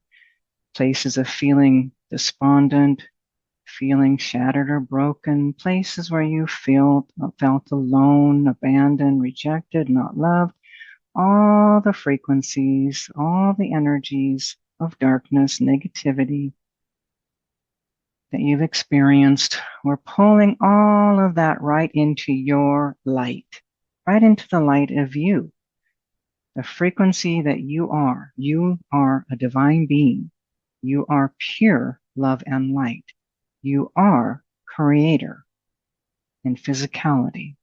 places of feeling despondent, feeling shattered or broken, places where you felt alone, abandoned, rejected, not loved, all the frequencies, all the energies of darkness, negativity that you've experienced, we're pulling all of that right into your light, right into the light of you, the frequency that you are. You are a divine being. You are pure love and light. You are Creator in physicality.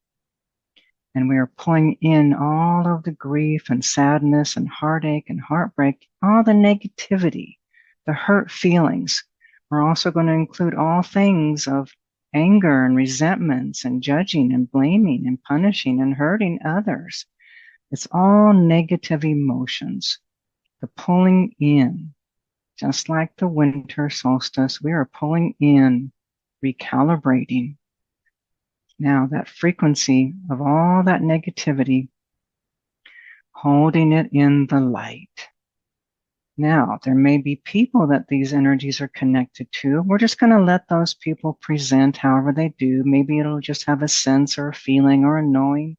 And we are pulling in all of the grief and sadness and heartache and heartbreak, all the negativity, the hurt feelings. We're also going to include all things of anger and resentments and judging and blaming and punishing and hurting others. It's all negative emotions. The pulling in, just like the winter solstice, we are pulling in, recalibrating. Now that frequency of all that negativity, holding it in the light. Now, there may be people that these energies are connected to. We're just going to let those people present however they do. Maybe it'll just have a sense or a feeling or a knowing.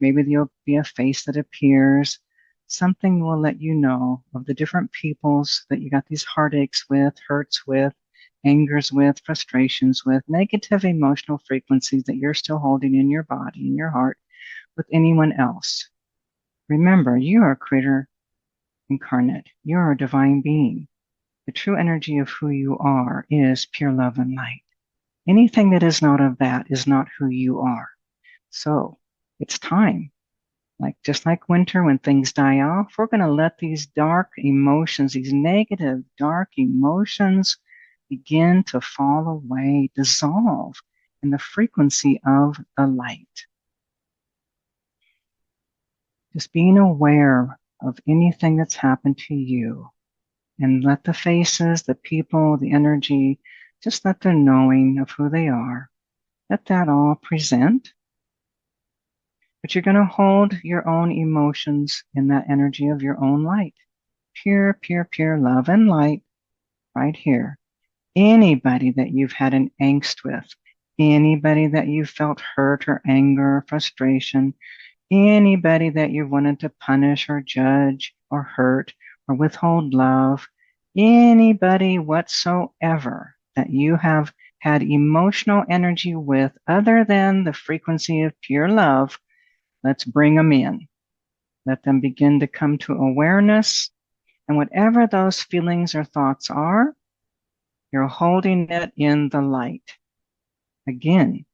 Maybe there'll be a face that appears. Something will let you know of the different peoples that you got these heartaches with, hurts with, angers with, frustrations with, negative emotional frequencies that you're still holding in your body, in your heart, with anyone else. Remember, you are Creator incarnate. You are a divine being. The true energy of who you are is pure love and light. Anything that is not of that is not who you are. So it's time. Just like winter, when things die off, we're going to let these dark emotions, these negative, dark emotions begin to fall away, dissolve in the frequency of the light. Just being aware of anything that's happened to you, and let the faces, the people, the energy, just let the knowing of who they are, let that all present. But you're going to hold your own emotions in that energy of your own light. Pure, pure, pure love and light right here. Anybody that you've had an angst with, anybody that you felt hurt or anger or frustration, anybody that you wanted to punish or judge or hurt or withhold love, anybody whatsoever that you have had emotional energy with other than the frequency of pure love, let's bring them in. Let them begin to come to awareness. And whatever those feelings or thoughts are, you're holding it in the light. Again,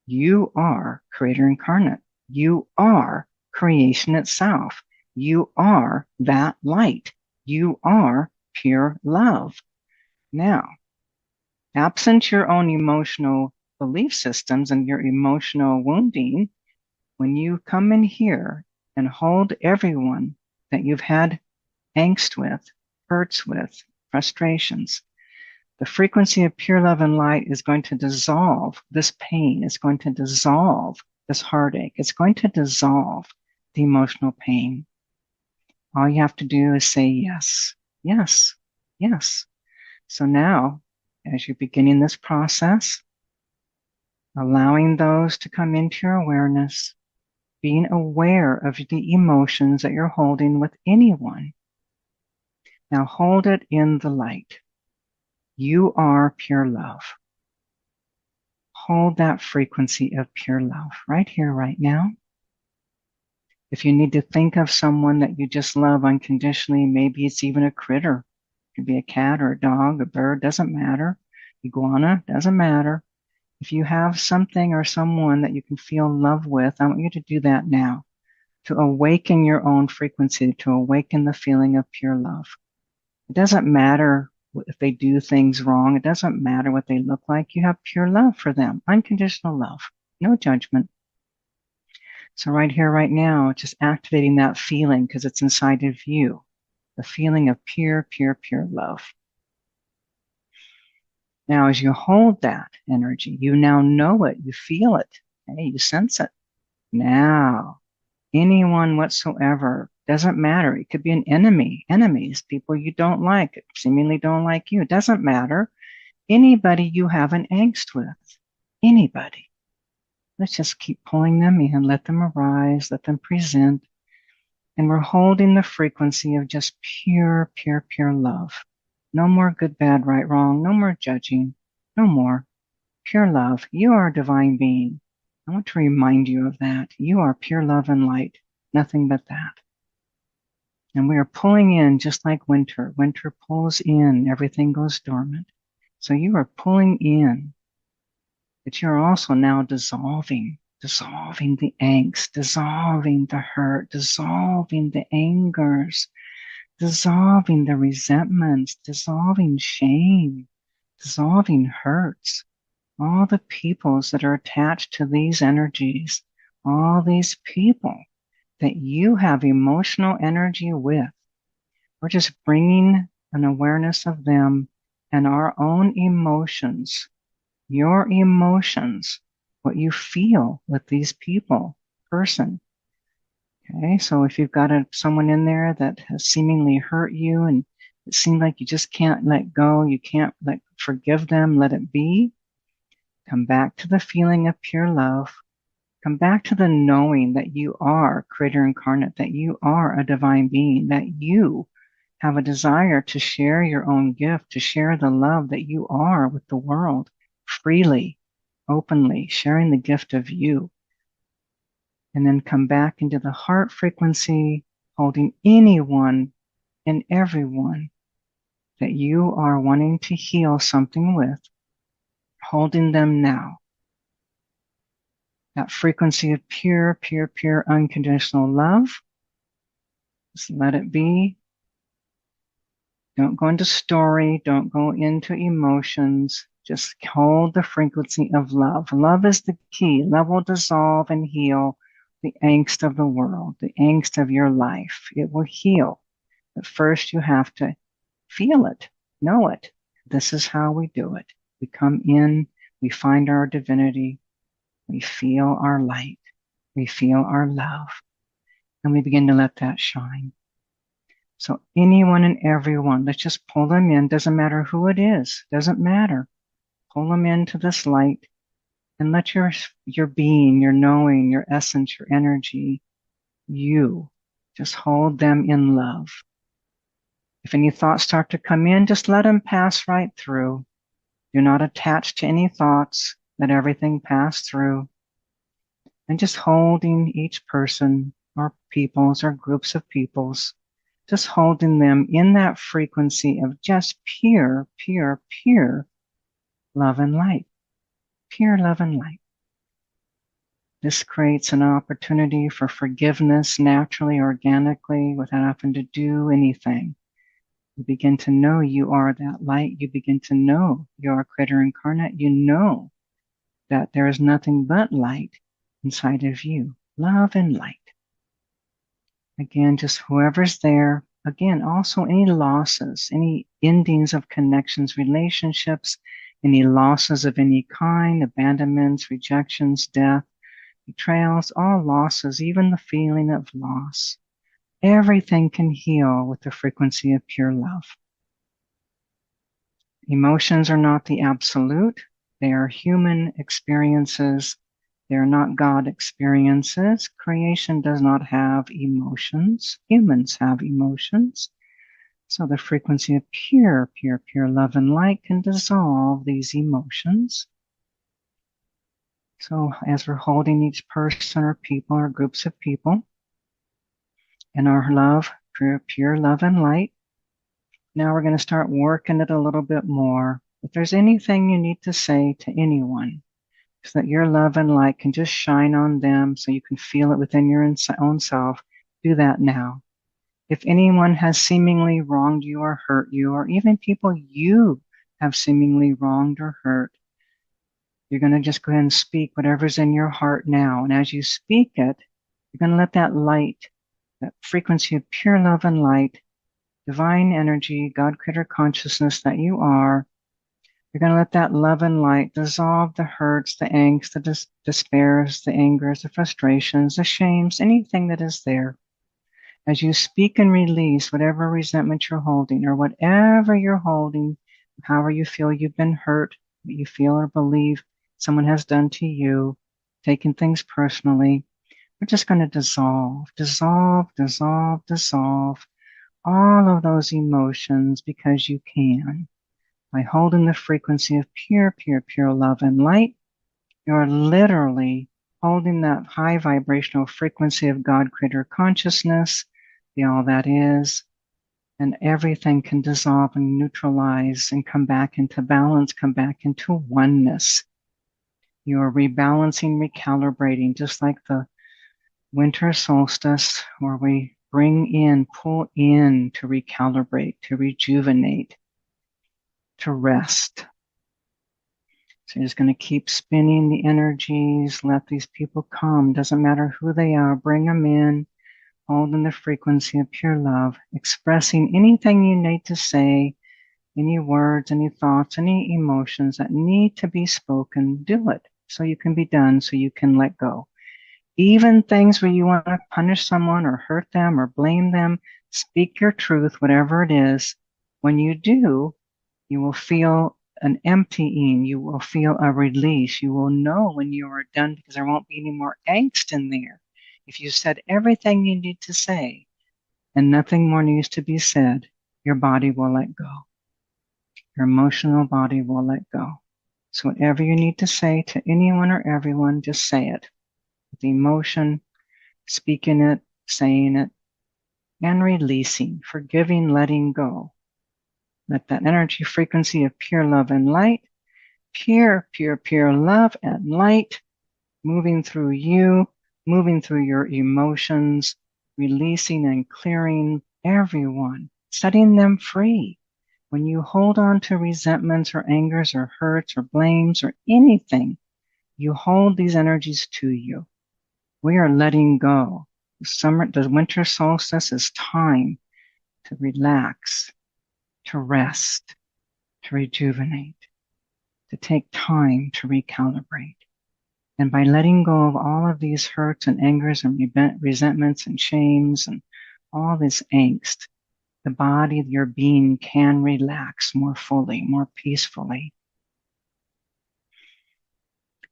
you are Creator incarnate. You are creation itself. You are that light. You are pure love. Now, absent your own emotional belief systems and your emotional wounding, when you come in here and hold everyone that you've had angst with, hurts with, frustrations, The frequency of pure love and light is going to dissolve this pain. It's going to dissolve this heartache. It's going to dissolve the emotional pain. All you have to do is say yes, yes, yes. So now, as you're beginning this process, allowing those to come into your awareness, being aware of the emotions that you're holding with anyone. Now hold it in the light. You are pure love. Hold that frequency of pure love right here, right now. If you need to think of someone that you just love unconditionally, maybe it's even a critter. It could be a cat or a dog, a bird, doesn't matter. Iguana, doesn't matter. If you have something or someone that you can feel love with, I want you to do that now, to awaken your own frequency, to awaken the feeling of pure love. It doesn't matter if they do things wrong. It doesn't matter what they look like. You have pure love for them, unconditional love, no judgment. So right here, right now, just activating that feeling because it's inside of you, the feeling of pure, pure, pure love. Now, as you hold that energy, you now know it, you feel it, okay? You sense it. Now, anyone whatsoever, doesn't matter. It could be an enemy, enemies, people you don't like, seemingly don't like you. It doesn't matter. Anybody you have an angst with, anybody. Let's just keep pulling them in, let them arise, let them present. And we're holding the frequency of just pure, pure, pure love. No more good, bad, right, wrong. No more judging. No more. Pure love. You are a divine being. I want to remind you of that. You are pure love and light. Nothing but that. And we are pulling in just like winter. Winter pulls in. Everything goes dormant. So you are pulling in. But you're also now dissolving the angst, dissolving the hurt, dissolving the angers, dissolving the resentments, dissolving shame, dissolving hurts. All the peoples that are attached to these energies, all these people that you have emotional energy with, we're just bringing an awareness of them and our own emotions, your emotions, what you feel with these people, person. Okay, so if you've got someone in there that has seemingly hurt you and it seems like you just can't let go, you can't forgive them, let it be, come back to the feeling of pure love. Come back to the knowing that you are Creator Incarnate, that you are a divine being, that you have a desire to share your own gift, to share the love that you are with the world freely, openly, sharing the gift of you. And then come back into the heart frequency, holding anyone and everyone that you are wanting to heal something with, holding them now. That frequency of pure, pure, pure, unconditional love. Just let it be. Don't go into story. Don't go into emotions. Just hold the frequency of love. Love is the key. Love will dissolve and heal the angst of the world, the angst of your life. It will heal. But first you have to feel it, know it. This is how we do it. We come in, we find our divinity. We feel our light. We feel our love. And we begin to let that shine. So anyone and everyone, let's just pull them in. Doesn't matter who it is. Doesn't matter. Pull them into this light and let your being, your knowing, your essence, your energy, you, just hold them in love. If any thoughts start to come in, just let them pass right through. Do not attach to any thoughts. Let everything pass through. And just holding each person or peoples or groups of peoples, just holding them in that frequency of just pure, pure, pure love and light. Pure love and light. This creates an opportunity for forgiveness naturally, organically, without having to do anything. You begin to know you are that light. You begin to know you are Creator Incarnate. You know that there is nothing but light inside of you. Love and light. Again, just whoever's there, again, also any losses, any endings of connections, relationships, any losses of any kind, abandonments, rejections, death, betrayals, all losses, even the feeling of loss. Everything can heal with the frequency of pure love. Emotions are not the absolute. They are human experiences. They are not God experiences. Creation does not have emotions. Humans have emotions. So the frequency of pure, pure, pure love and light can dissolve these emotions. So as we're holding each person or people or groups of people in our love, pure love and light, now we're going to start working it a little bit more. If there's anything you need to say to anyone, so that your love and light can just shine on them so you can feel it within your own self, do that now. If anyone has seemingly wronged you or hurt you, or even people you have seemingly wronged or hurt, you're going to just go ahead and speak whatever's in your heart now. And as you speak it, you're going to let that light, that frequency of pure love and light, divine energy, God creator consciousness that you are, you're going to let that love and light dissolve the hurts, the angst, the despairs, the angers, the frustrations, the shames, anything that is there. As you speak and release whatever resentment you're holding or whatever you're holding, however you feel you've been hurt, what you feel or believe someone has done to you, taking things personally, we're just going to dissolve all of those emotions because you can. By holding the frequency of pure, pure, pure love and light, you're literally holding that high vibrational frequency of God creator consciousness, the all that is, and everything can dissolve and neutralize and come back into balance, come back into oneness. You're rebalancing, recalibrating, just like the winter solstice, where we bring in, pull in to recalibrate, to rejuvenate, to rest. So you're just going to keep spinning the energies, let these people come. Doesn't matter who they are, bring them in, holding the frequency of pure love, expressing anything you need to say, any words, any thoughts, any emotions that need to be spoken, do it so you can be done, so you can let go. Even things where you want to punish someone or hurt them or blame them, speak your truth, whatever it is. When you do, you will feel an emptying. You will feel a release. You will know when you are done because there won't be any more angst in there. If you said everything you need to say and nothing more needs to be said, your body will let go. Your emotional body will let go. So whatever you need to say to anyone or everyone, just say it. With emotion, speaking it, saying it, and releasing, forgiving, letting go. Let that energy frequency of pure love and light, pure, pure, pure love and light, moving through you, moving through your emotions, releasing and clearing everyone, setting them free. When you hold on to resentments or angers or hurts or blames or anything, you hold these energies to you. We are letting go. The winter solstice is time to relax, to rest, to rejuvenate, to take time to recalibrate. And by letting go of all of these hurts and angers and resentments and shames and all this angst, the body, your being can relax more fully, more peacefully.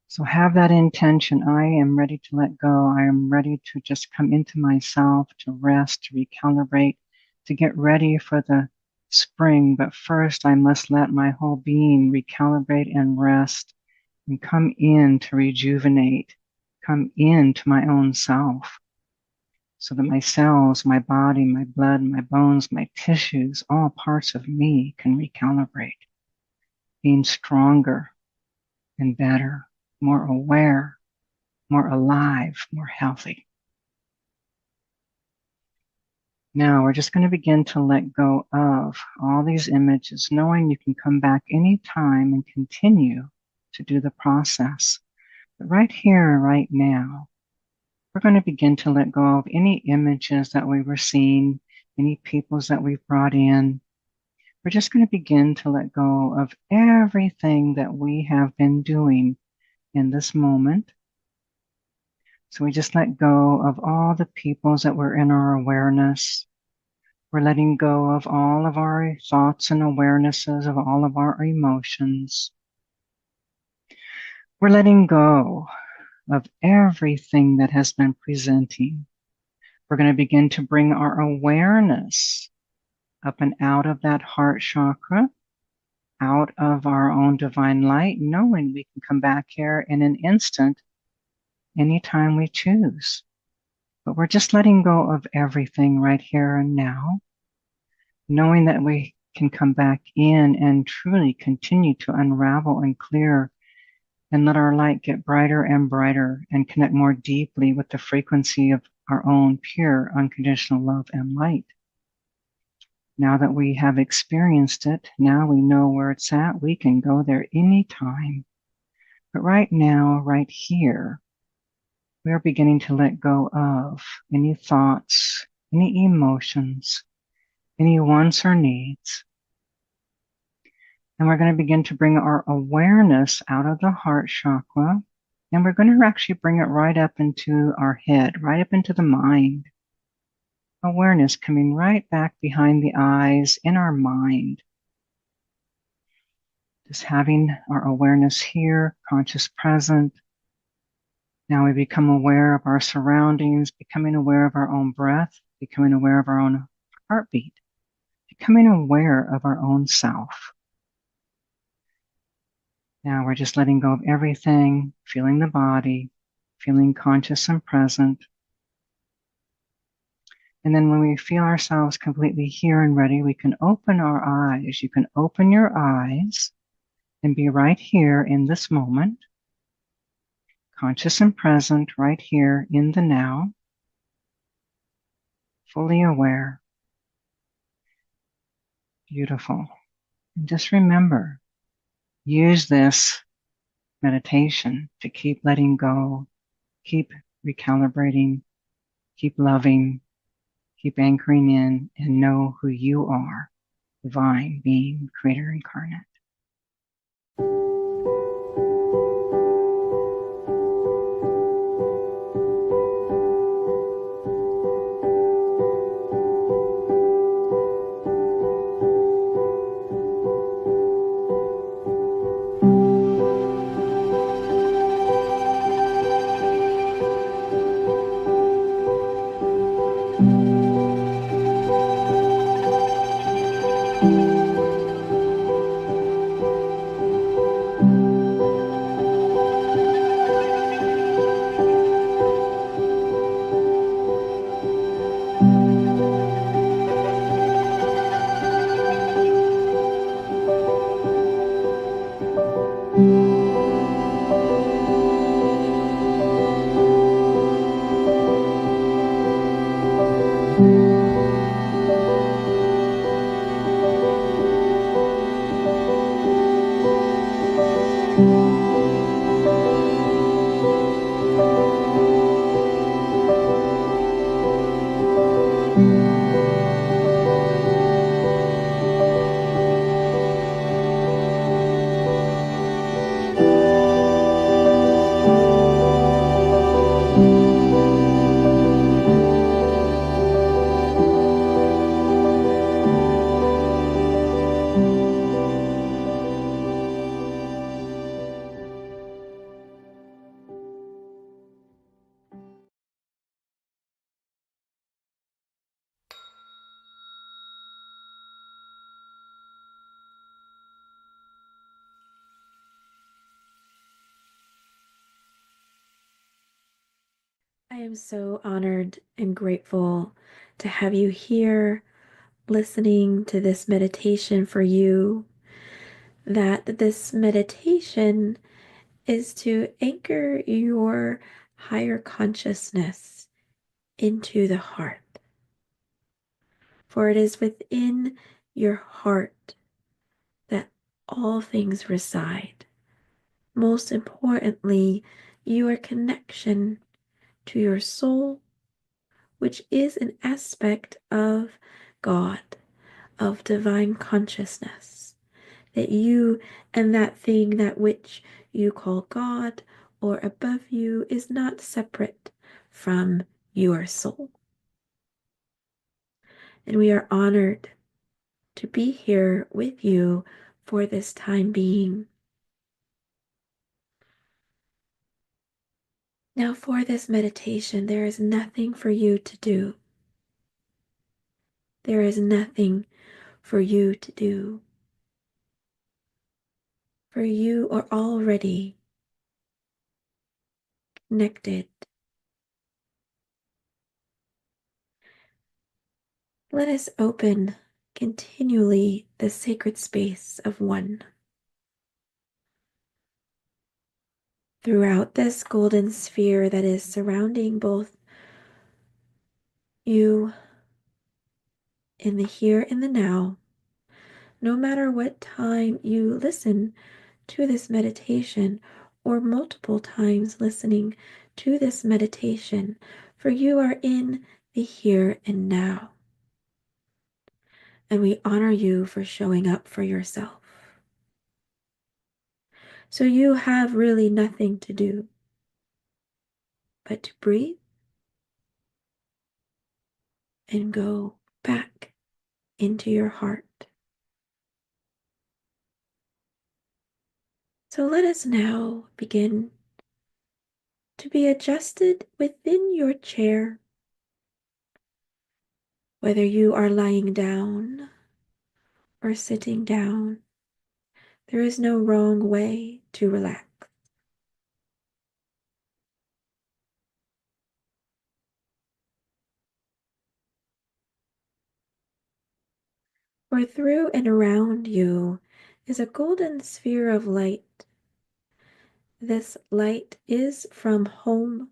So have that intention. I am ready to let go. I am ready to just come into myself, to rest, to recalibrate, to get ready for the spring. But first, I must let my whole being recalibrate and rest and come in to rejuvenate, come into my own self, so that my cells, my body, my blood, my bones, my tissues, all parts of me can recalibrate, being stronger and better, more aware, more alive, more healthy. Now we're just going to begin to let go of all these images, knowing you can come back anytime and continue to do the process. But right here, right now, we're going to begin to let go of any images that we were seeing, any peoples that we've brought in. We're just going to begin to let go of everything that we have been doing in this moment. So we just let go of all the peoples that were in our awareness. We're letting go of all of our thoughts and awarenesses of all of our emotions. We're letting go of everything that has been presenting. We're going to begin to bring our awareness up and out of that heart chakra, out of our own divine light, knowing we can come back here in an instant anytime we choose. But we're just letting go of everything right here and now, knowing that we can come back in and truly continue to unravel and clear and let our light get brighter and brighter and connect more deeply with the frequency of our own pure unconditional love and light. Now that we have experienced it, now we know where it's at, we can go there anytime. But right now, right here, we are beginning to let go of any thoughts, any emotions, any wants or needs. And we're going to begin to bring our awareness out of the heart chakra, and we're going to actually bring it right up into our head, right up into the mind. Awareness coming right back behind the eyes in our mind. Just having our awareness here, conscious present. Now we become aware of our surroundings, becoming aware of our own breath, becoming aware of our own heartbeat, becoming aware of our own self. Now we're just letting go of everything, feeling the body, feeling conscious and present. And then when we feel ourselves completely here and ready, we can open our eyes. You can open your eyes and be right here in this moment, conscious and present right here in the now, fully aware. Beautiful. And just remember, use this meditation to keep letting go, keep recalibrating, keep loving, keep anchoring in, and know who you are, divine being, creator incarnate. I am so honored and grateful to have you here listening to this meditation for you. That this meditation is to anchor your higher consciousness into the heart. For it is within your heart that all things reside. Most importantly, your connection to your soul, which is an aspect of God, of divine consciousness, that you and that thing, that which you call God or above you, is not separate from your soul. And we are honored to be here with you for this time being. Now, for this meditation, there is nothing for you to do. There is nothing for you to do. For you are already connected. Let us open continually the sacred space of one. Throughout this golden sphere that is surrounding both you in the here and the now, no matter what time you listen to this meditation, or multiple times listening to this meditation, for you are in the here and now. And we honor you for showing up for yourself. So you have really nothing to do but to breathe and go back into your heart. So let us now begin to be adjusted within your chair, whether you are lying down or sitting down. There is no wrong way to relax. For through and around you is a golden sphere of light. This light is from home,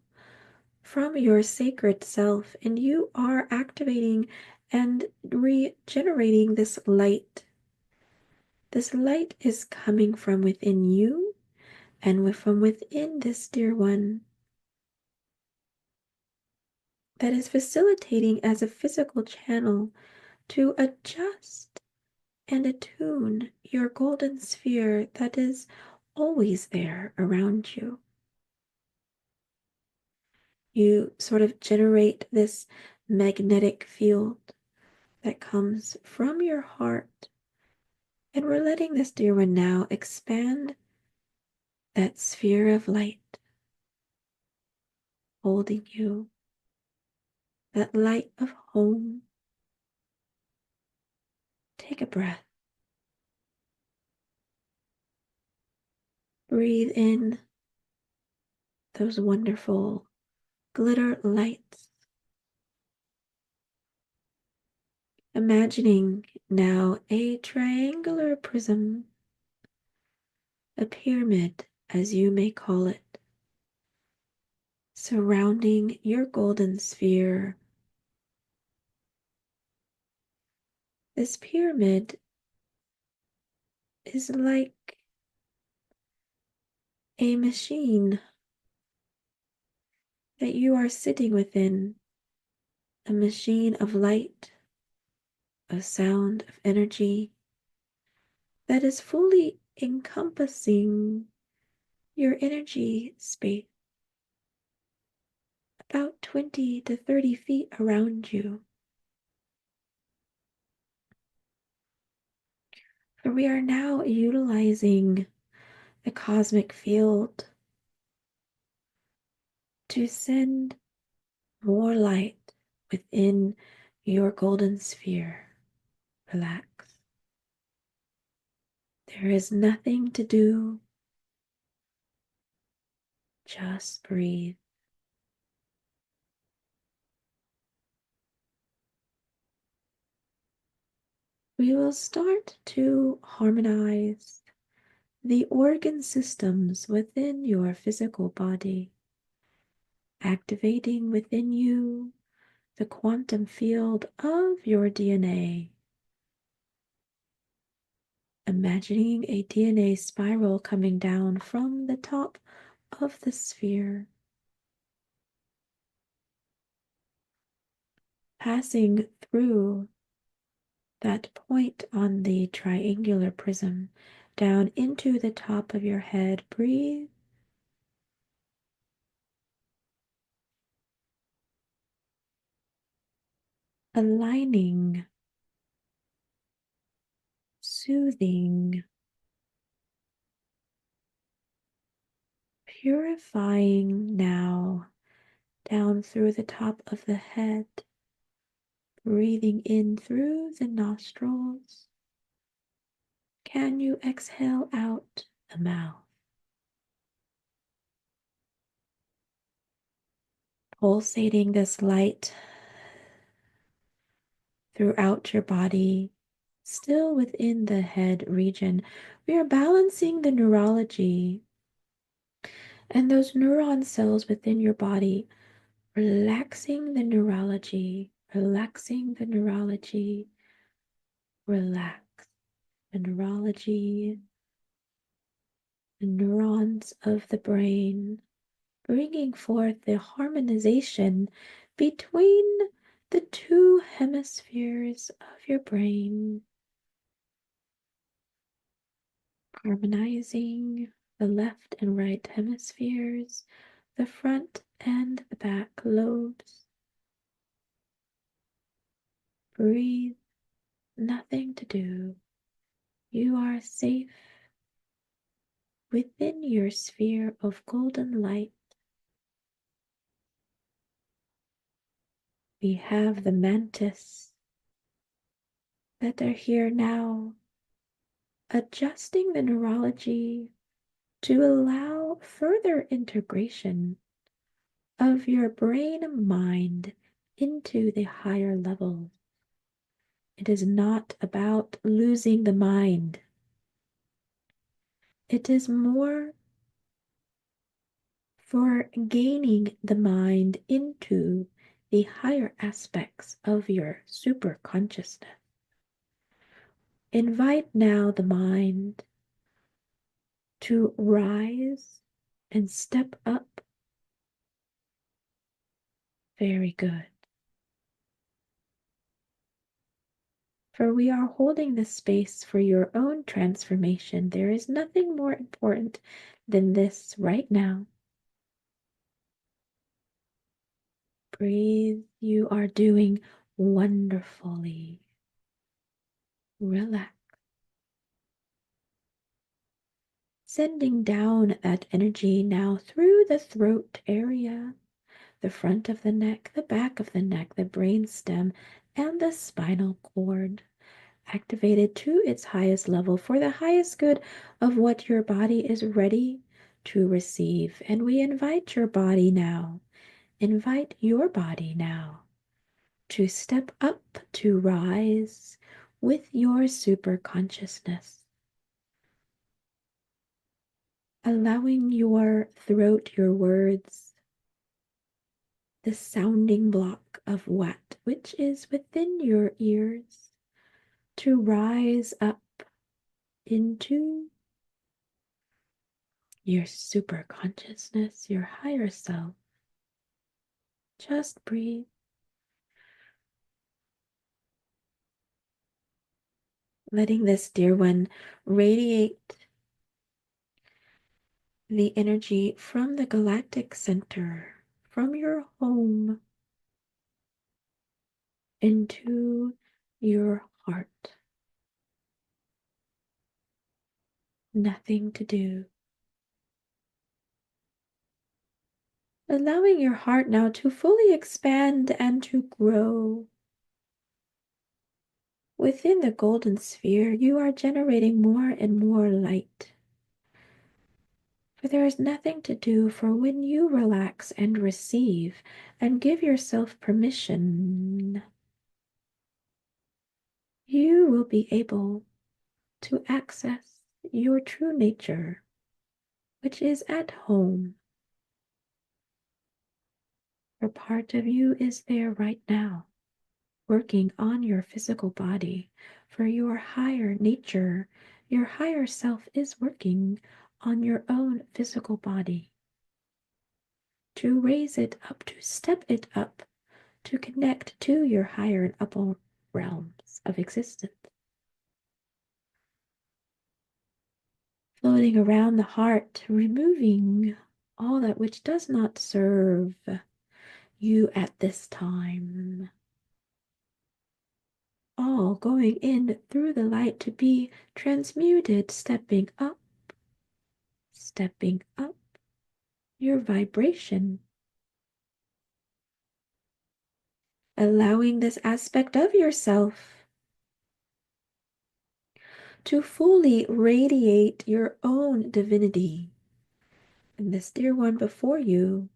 from your sacred self, and you are activating and regenerating this light. This light is coming from within you and from within this dear one that is facilitating as a physical channel to adjust and attune your golden sphere that is always there around you. You sort of generate this magnetic field that comes from your heart, and we're letting this dear one now expand that sphere of light, holding you, that light of home. Take a breath. Breathe in those wonderful glitter lights. Imagining now a triangular prism, a pyramid as you may call it, surrounding your golden sphere. This pyramid is like a machine that you are sitting within, a machine of light, of sound, of energy that is fully encompassing your energy space, about 20 to 30 feet around you. For we are now utilizing the cosmic field to send more light within your golden sphere. Relax. There is nothing to do. Just breathe. We will start to harmonize the organ systems within your physical body, activating within you the quantum field of your DNA. Imagining a DNA spiral coming down from the top of the sphere. passing through that point on the triangular prism down into the top of your head. Breathe. Aligning, soothing, purifying now down through the top of the head, breathing in through the nostrils. Can you exhale out the mouth? Pulsating this light throughout your body, still within the head region. We are balancing the neurology and those neuron cells within your body, relaxing the neurology, relaxing the neurology, relax the neurology, the neurons of the brain, bringing forth the harmonization between the two hemispheres of your brain, harmonizing the left and right hemispheres, the front and the back lobes. Breathe, nothing to do. You are safe within your sphere of golden light. We have the mantis that are here now, adjusting the neurology to allow further integration of your brain and mind into the higher level. It is not about losing the mind. It is more for gaining the mind into the higher aspects of your super consciousness. Invite now the mind to rise and step up. Very good. For we are holding the space for your own transformation. There is nothing more important than this right now. Breathe. You are doing wonderfully. Relax. Sending down that energy now through the throat area, the front of the neck, the back of the neck, the brain stem, and the spinal cord. Activated to its highest level for the highest good of what your body is ready to receive. And we invite your body now to step up, to rise with your super consciousness. Allowing your throat, your words, the sounding block of what, which is within your ears, to rise up into your super consciousness, your higher self. Just breathe. Letting this dear one radiate the energy from the galactic center, from your home, into your heart. Nothing to do. Allowing your heart now to fully expand and to grow. Within the golden sphere, you are generating more and more light. For there is nothing to do, for when you relax and receive and give yourself permission, you will be able to access your true nature, which is at home. For part of you is there right now, working on your physical body. For your higher nature, your higher self is working on your own physical body to raise it up, to step it up to connect to your higher and upper realms of existence. Floating around the heart, removing all that which does not serve you at this time. All going in through the light to be transmuted, stepping up your vibration. Allowing this aspect of yourself to fully radiate your own divinity. And this dear one before you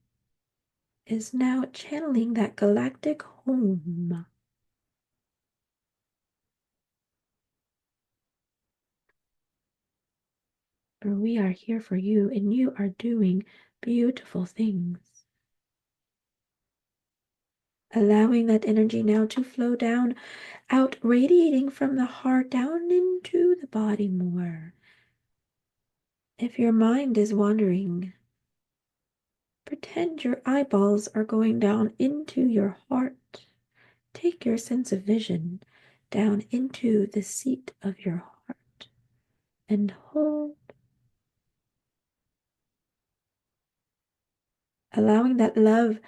is now channeling that galactic home. For we are here for you, and you are doing beautiful things. Allowing that energy now to flow down, out, radiating from the heart down into the body more. If your mind is wandering, pretend your eyeballs are going down into your heart. Take your sense of vision down into the seat of your heart and hold. Allowing that love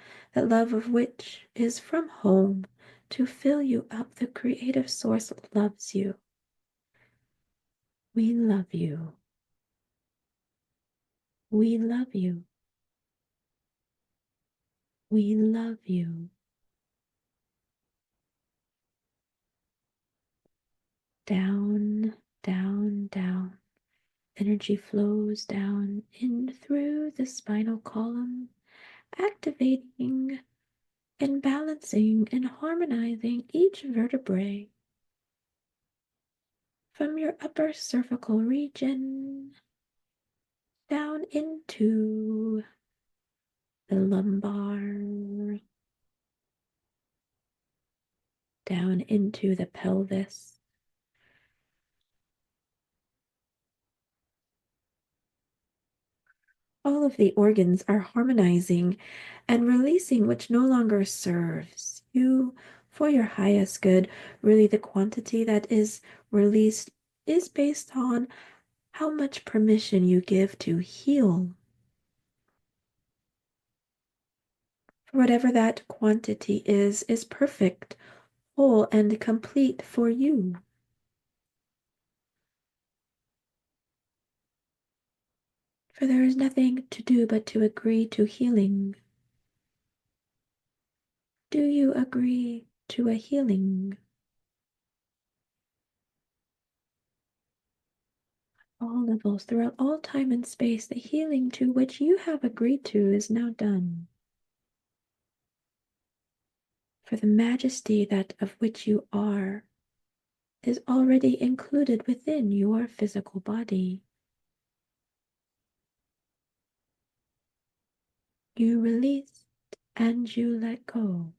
of which is from home, to fill you up. The creative source loves you. We love you. We love you. We love you. Down, down, down. Energy flows down in through the spinal column, activating and balancing and harmonizing each vertebrae from your upper cervical region down into the lumbar, down into the pelvis. All of the organs are harmonizing and releasing which no longer serves you for your highest good. Really, the quantity that is released is based on how much permission you give to heal. Whatever that quantity is perfect, whole, and complete for you. For there is nothing to do but to agree to healing. Do you agree to a healing? All levels, throughout all time and space, the healing to which you have agreed to is now done. For the majesty that of which you are is already included within your physical body. You released and you let go.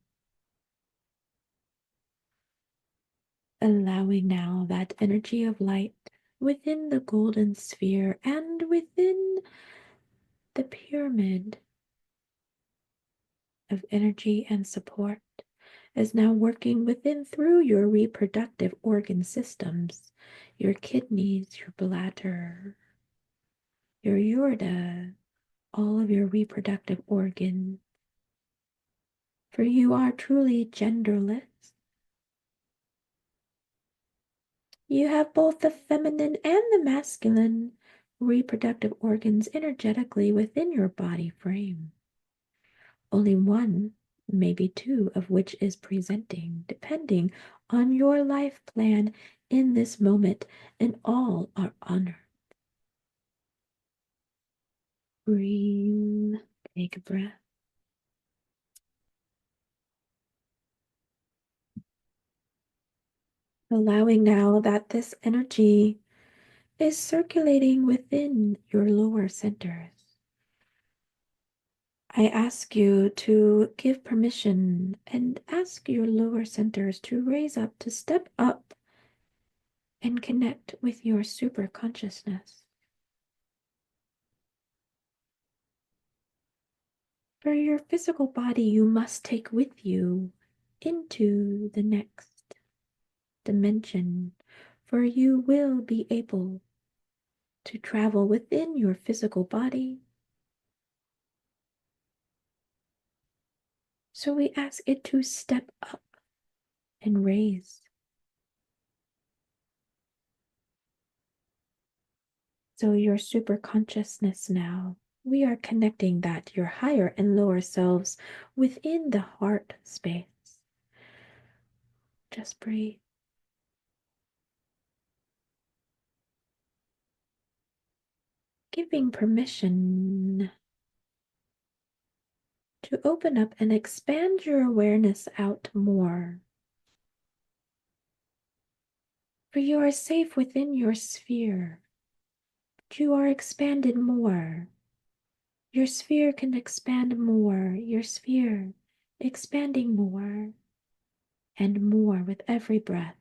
Allowing now that energy of light within the golden sphere and within the pyramid of energy and support is now working within through your reproductive organ systems, your kidneys, your bladder, your aorta, all of your reproductive organs. For you are truly genderless. You have both the feminine and the masculine reproductive organs energetically within your body frame. Only one, maybe two, of which is presenting, depending on your life plan in this moment, and all are honored. Breathe, take a breath. Allowing now that this energy is circulating within your lower centers. I ask you to give permission and ask your lower centers to raise up, to step up and connect with your super consciousness. For your physical body you must take with you into the next dimension, for you will be able to travel within your physical body. So we ask it to step up and raise. So your super consciousness now, we are connecting that, your higher and lower selves, within the heart space. Just breathe. Giving permission to open up and expand your awareness out more. For you are safe within your sphere. But you are expanded more. Your sphere can expand more. Your sphere expanding more and more with every breath.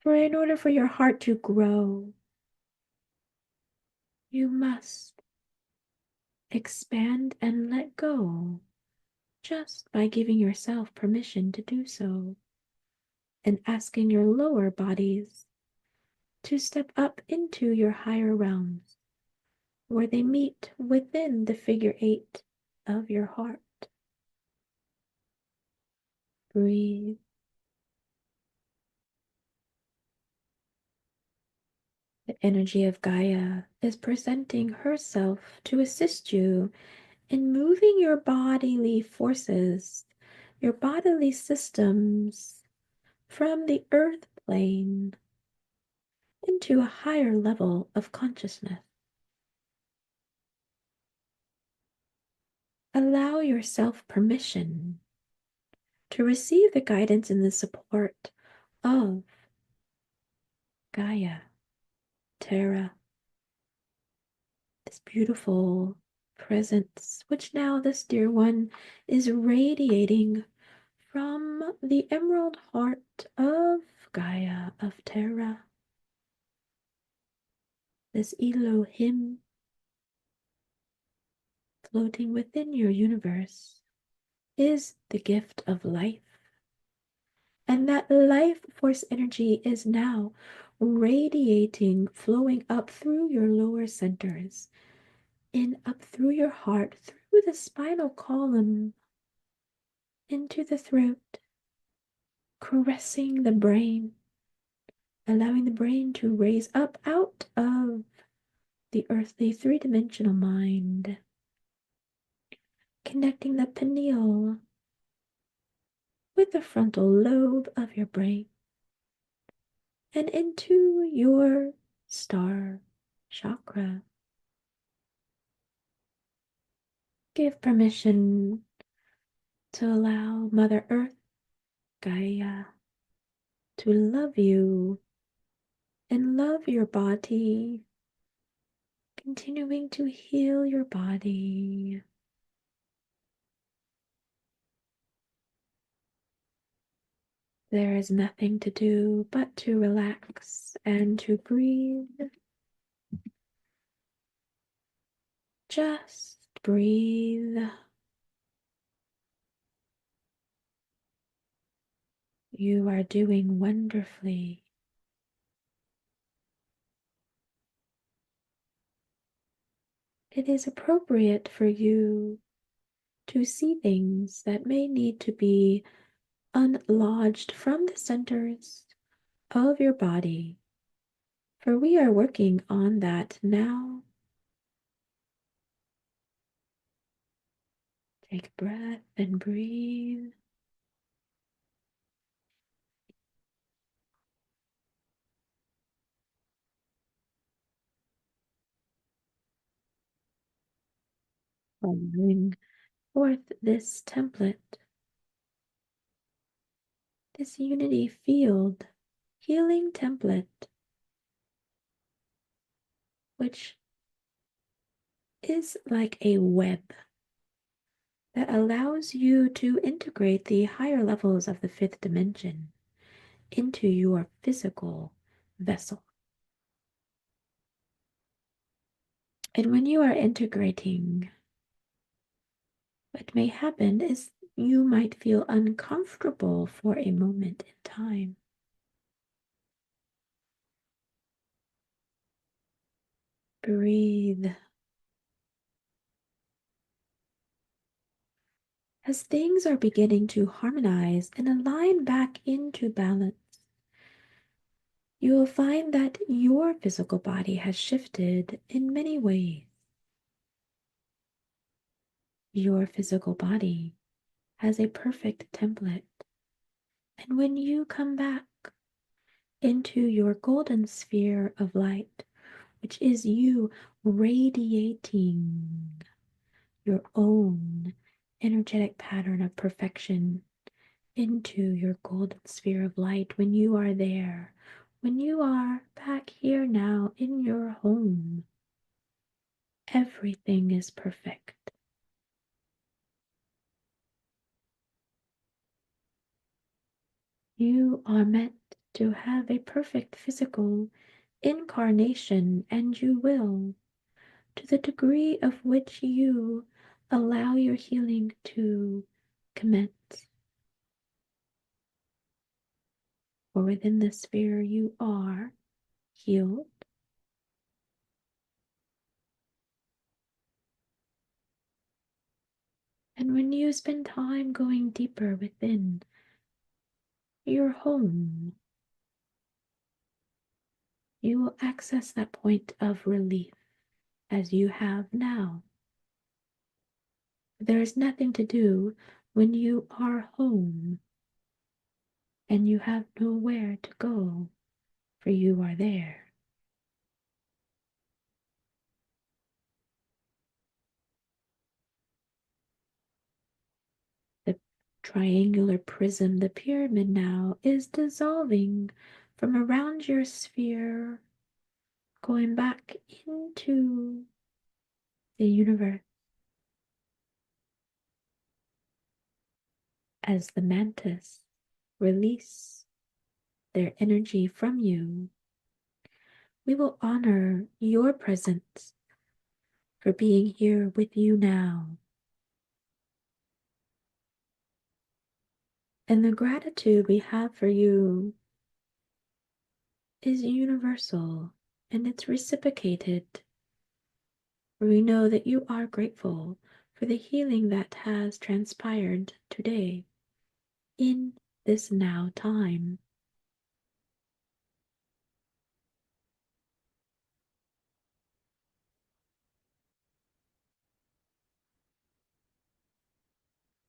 For in order for your heart to grow, you must expand and let go just by giving yourself permission to do so and asking your lower bodies to step up into your higher realms where they meet within the figure 8 of your heart. Breathe. The energy of Gaia is presenting herself to assist you in moving your bodily forces, your bodily systems from the earth plane into a higher level of consciousness. Allow yourself permission to receive the guidance and the support of Gaia, Terra, this beautiful presence, which now this dear one is radiating from the emerald heart of Gaia, of Terra, this Elohim floating within your universe is the gift of life. And that life force energy is now radiating, flowing up through your lower centers, in up through your heart, through the spinal column, into the throat, caressing the brain, allowing the brain to raise up out of the earthly three-dimensional mind, connecting the pineal with the frontal lobe of your brain and into your star chakra. Give permission to allow Mother Earth, Gaia, to love you and love your body, continuing to heal your body. There is nothing to do but to relax and to breathe. Just breathe. You are doing wonderfully. It is appropriate for you to see things that may need to be unlodged from the centers of your body, for we are working on that now. Take a breath and breathe. Bring forth this template, this unity field, healing template, which is like a web that allows you to integrate the higher levels of the fifth dimension into your physical vessel. And when you are integrating What may happen is you might feel uncomfortable for a moment in time. Breathe. As things are beginning to harmonize and align back into balance, you will find that your physical body has shifted in many ways. Your physical body has a perfect template. And when you come back into your golden sphere of light, which is you radiating your own energetic pattern of perfection into your golden sphere of light, when you are there, when you are back here now in your home, everything is perfect. You are meant to have a perfect physical incarnation, and you will, to the degree of which you allow your healing to commence. For within the sphere you are healed. And when you spend time going deeper within your home, you will access that point of relief as you have now. There is nothing to do when you are home and you have nowhere to go, for you are there. The triangular prism, the pyramid now, is dissolving from around your sphere, going back into the universe. As the mantis release their energy from you, we will honor your presence for being here with you now. And the gratitude we have for you is universal and it's reciprocated. For we know that you are grateful for the healing that has transpired today in this now time.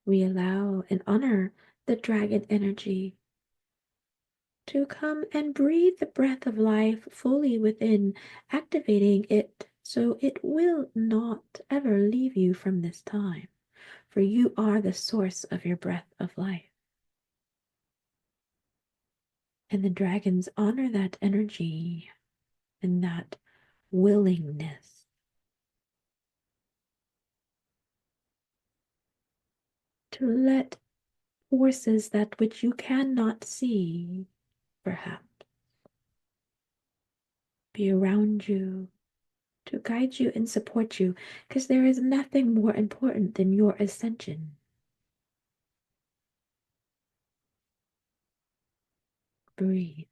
We allow and honor the dragon energy to come and breathe the breath of life fully within, activating it so it will not ever leave you from this time, for you are the source of your breath of life. And the dragons honor that energy and that willingness to let forces that which you cannot see, perhaps, be around you to guide you and support you, because there is nothing more important than your ascension. Breathe.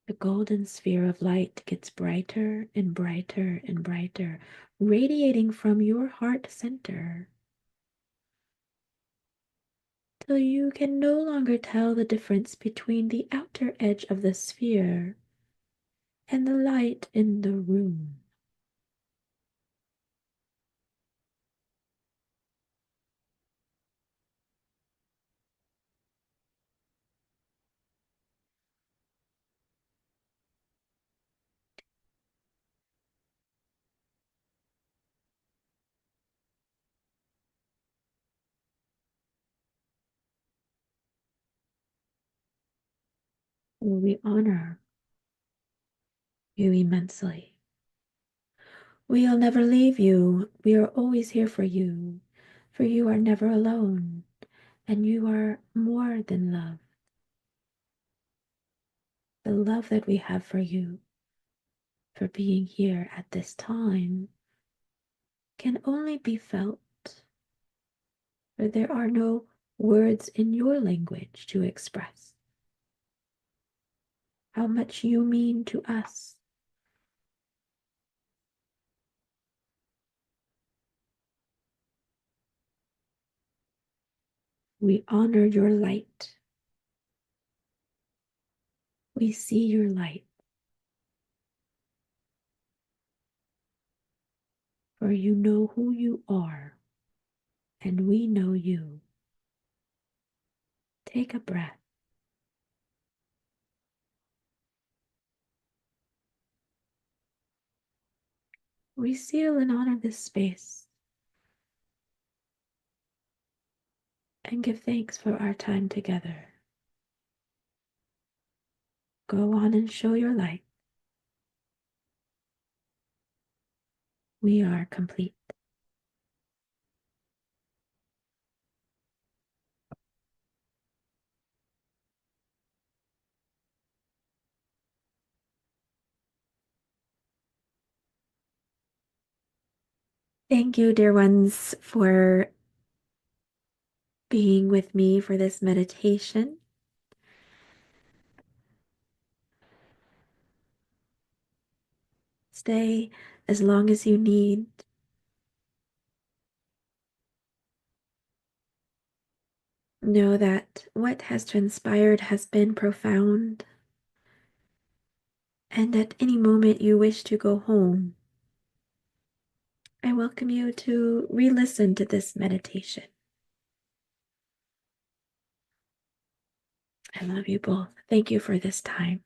The golden sphere of light gets brighter and brighter and brighter, radiating from your heart center, till you can no longer tell the difference between the outer edge of the sphere and the light in the room. We honor you immensely. We'll never leave you. We are always here for you are never alone, and you are more than love. The love that we have for you for being here at this time can only be felt, for there are no words in your language to express how much you mean to us. We honor your light. We see your light. For you know who you are, and we know you. Take a breath. We seal and honor this space and give thanks for our time together. Go on and show your light. We are complete. Thank you, dear ones, for being with me for this meditation. Stay as long as you need. Know that what has transpired has been profound, and at any moment you wish to go home, I welcome you to re-listen to this meditation. I love you both. Thank you for this time.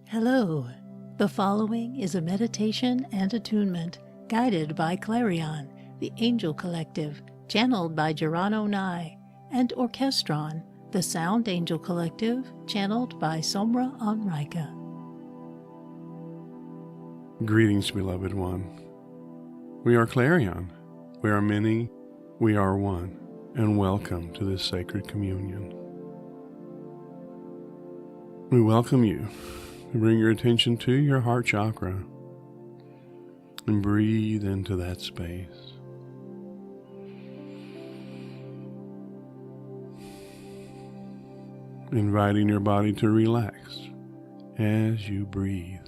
Hello. The following is a meditation and attunement guided by Clarion, the Angel Collective, channeled by Serratore and Orchestron, the Sound Angel Collective, channeled by Somra Onrika. Greetings, beloved one. We are Clarion. We are many. We are one. And welcome to this sacred communion. We welcome you to bring your attention to your heart chakra and breathe into that space. Inviting your body to relax as you breathe.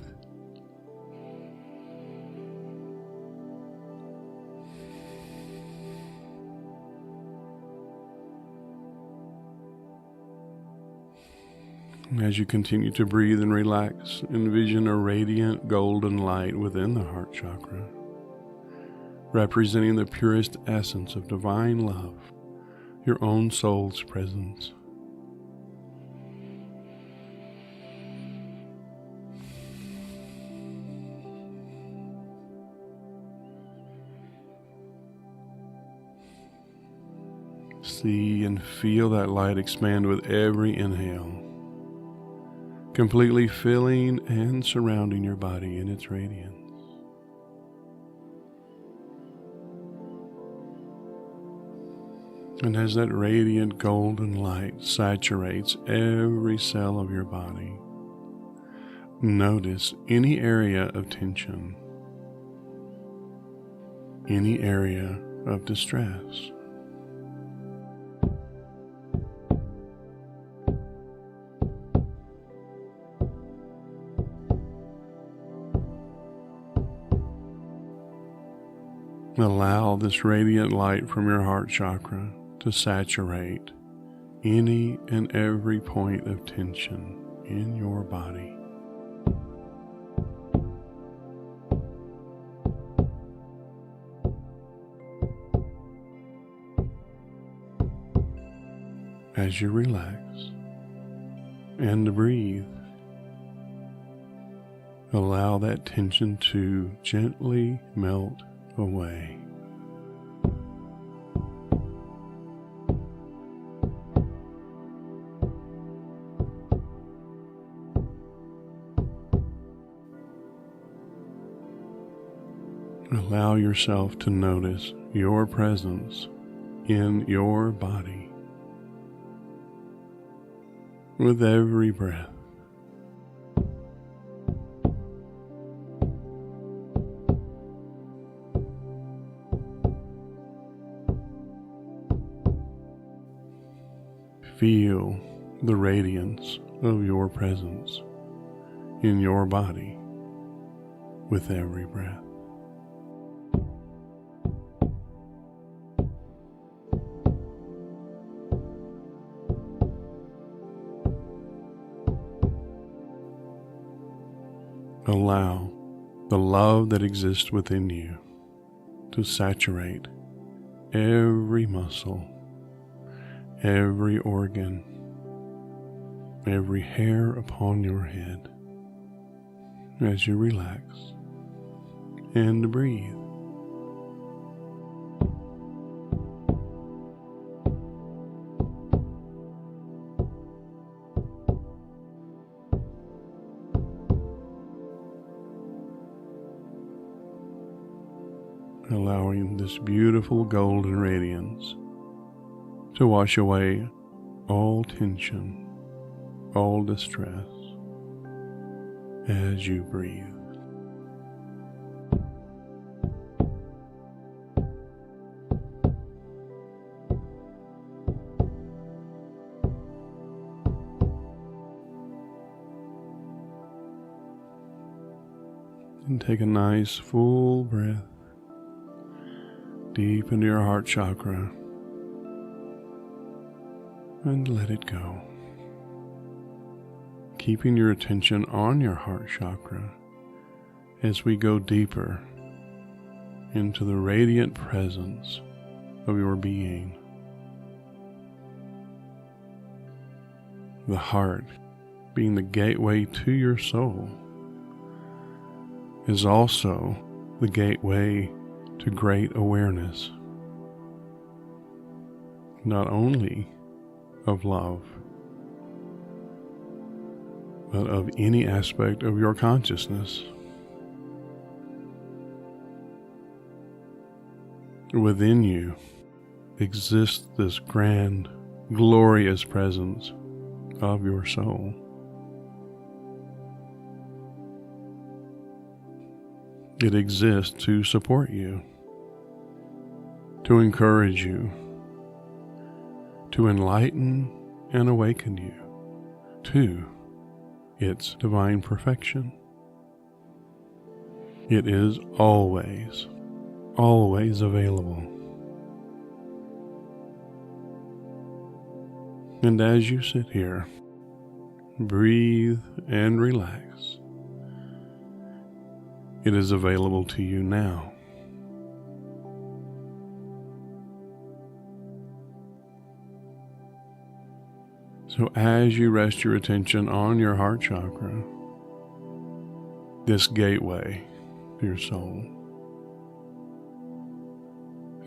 As you continue to breathe and relax, envision a radiant golden light within the heart chakra, representing the purest essence of divine love, your own soul's presence. See and feel that light expand with every inhale, completely filling and surrounding your body in its radiance. And as that radiant golden light saturates every cell of your body, notice any area of tension, any area of distress. Allow this radiant light from your heart chakra to saturate any and every point of tension in your body. As you relax and breathe, allow that tension to gently melt away. Allow yourself to notice your presence in your body with every breath. Feel the radiance of your presence in your body with every breath. Allow the love that exists within you to saturate every muscle, every organ, every hair upon your head as you relax and breathe. Allowing this beautiful golden radiance to wash away all tension, all distress as you breathe. And take a nice full breath deep into your heart chakra and let it go. Keeping your attention on your heart chakra as we go deeper into the radiant presence of your being. The heart, being the gateway to your soul, is also the gateway to great awareness, not only of love, but of any aspect of your consciousness. Within you exists this grand, glorious presence of your soul. It exists to support you, to encourage you, to enlighten and awaken you to its divine perfection. It is always, always available. And as you sit here, breathe and relax. It is available to you now. So as you rest your attention on your heart chakra, this gateway to your soul,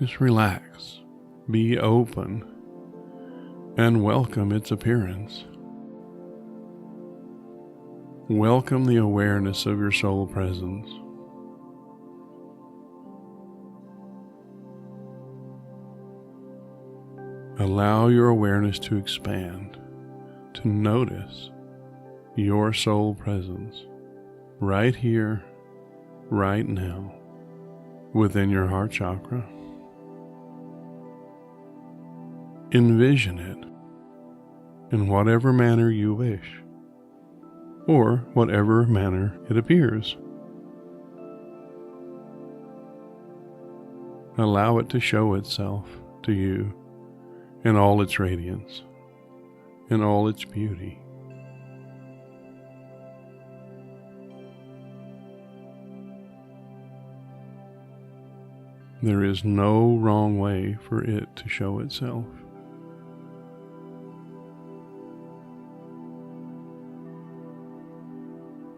just relax, be open, and welcome its appearance. Welcome the awareness of your soul presence. Allow your awareness to expand, to notice your soul presence right here, right now, within your heart chakra. Envision it in whatever manner you wish, or whatever manner it appears. Allow it to show itself to you in all its radiance, in all its beauty. There is no wrong way for it to show itself.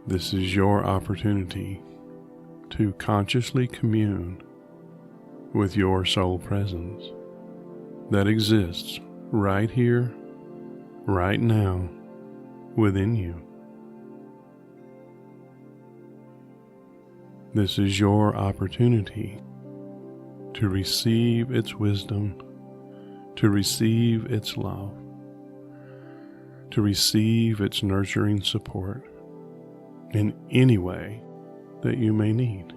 This is your opportunity to consciously commune with your soul presence that exists right here, right now, within you. This is your opportunity to receive its wisdom, to receive its love, to receive its nurturing support in any way that you may need.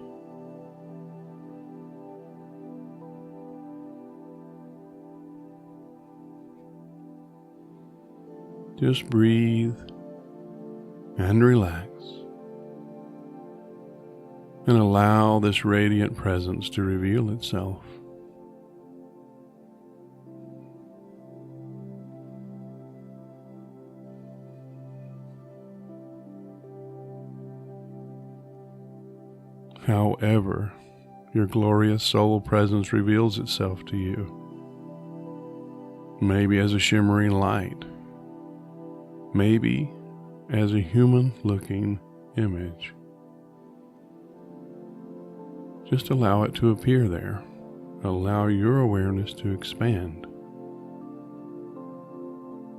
Just breathe and relax and allow this radiant presence to reveal itself. However your glorious soul presence reveals itself to you, maybe as a shimmering light, maybe as a human-looking image. Just allow it to appear there. Allow your awareness to expand.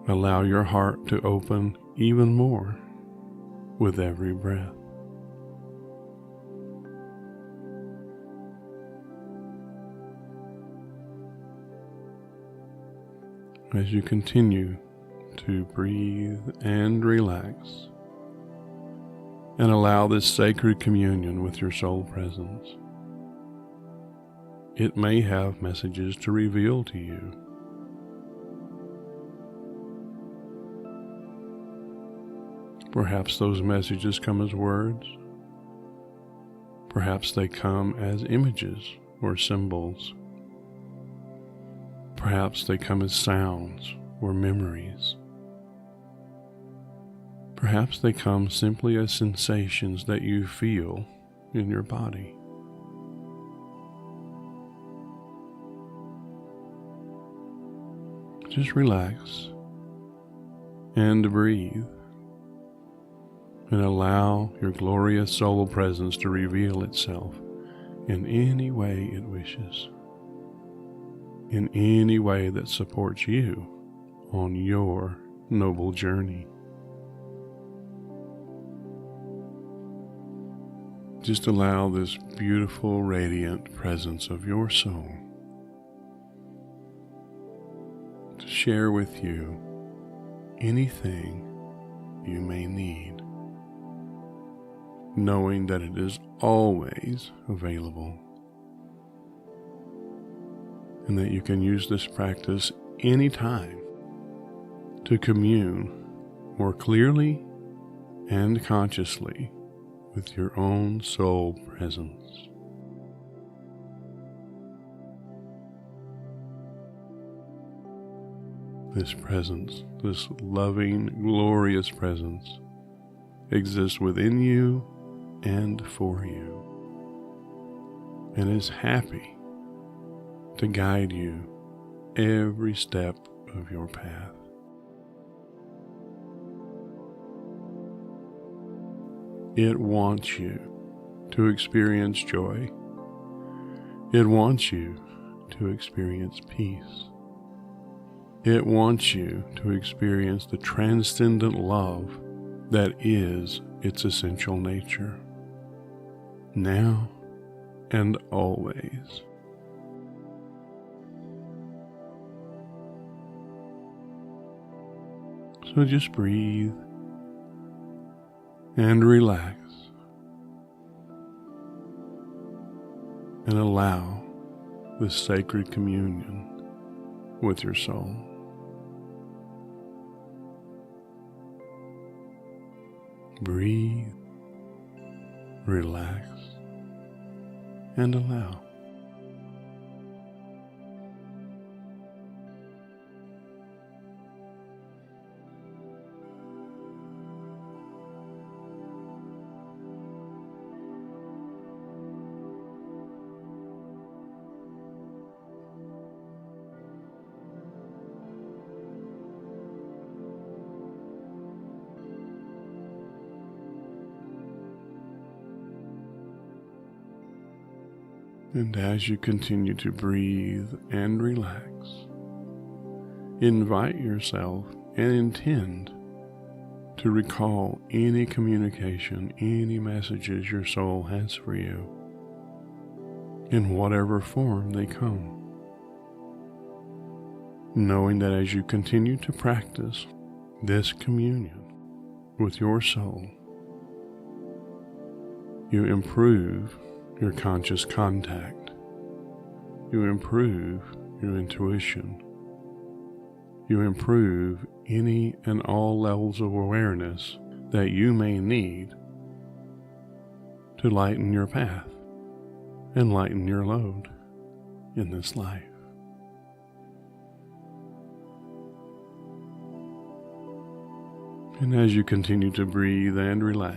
Allow your heart to open even more with every breath. As you continue to breathe and relax, and allow this sacred communion with your soul presence, it may have messages to reveal to you. Perhaps those messages come as words. Perhaps they come as images or symbols. Perhaps they come as sounds or memories. Perhaps they come simply as sensations that you feel in your body. Just relax and breathe and allow your glorious soul presence to reveal itself in any way it wishes, in any way that supports you on your noble journey. Just allow this beautiful, radiant presence of your soul share with you anything you may need, knowing that it is always available, and that you can use this practice anytime to commune more clearly and consciously with your own soul presence. This presence, this loving, glorious presence, exists within you and for you, and is happy to guide you every step of your path. It wants you to experience joy. It wants you to experience peace. It wants you to experience the transcendent love that is its essential nature, now and always. So just breathe and relax and allow this sacred communion with your soul. Breathe, relax, and allow. And as you continue to breathe and relax, invite yourself and intend to recall any communication, any messages your soul has for you, in whatever form they come. Knowing that as you continue to practice this communion with your soul, you improve your conscious contact, you improve your intuition, you improve any and all levels of awareness that you may need to lighten your path and lighten your load in this life. And as you continue to breathe and relax,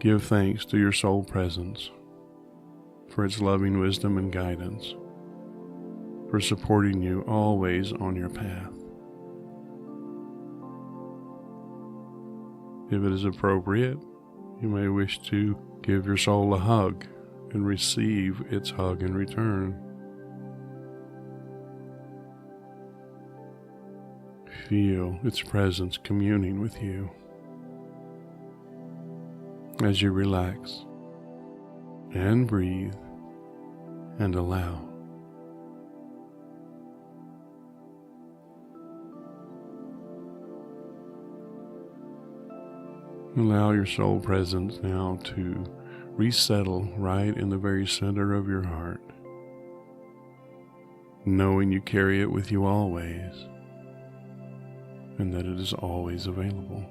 give thanks to your soul presence for its loving wisdom and guidance, for supporting you always on your path. If it is appropriate, you may wish to give your soul a hug and receive its hug in return. Feel its presence communing with you as you relax and breathe and allow. Allow your soul presence now to resettle right in the very center of your heart, knowing you carry it with you always and that it is always available.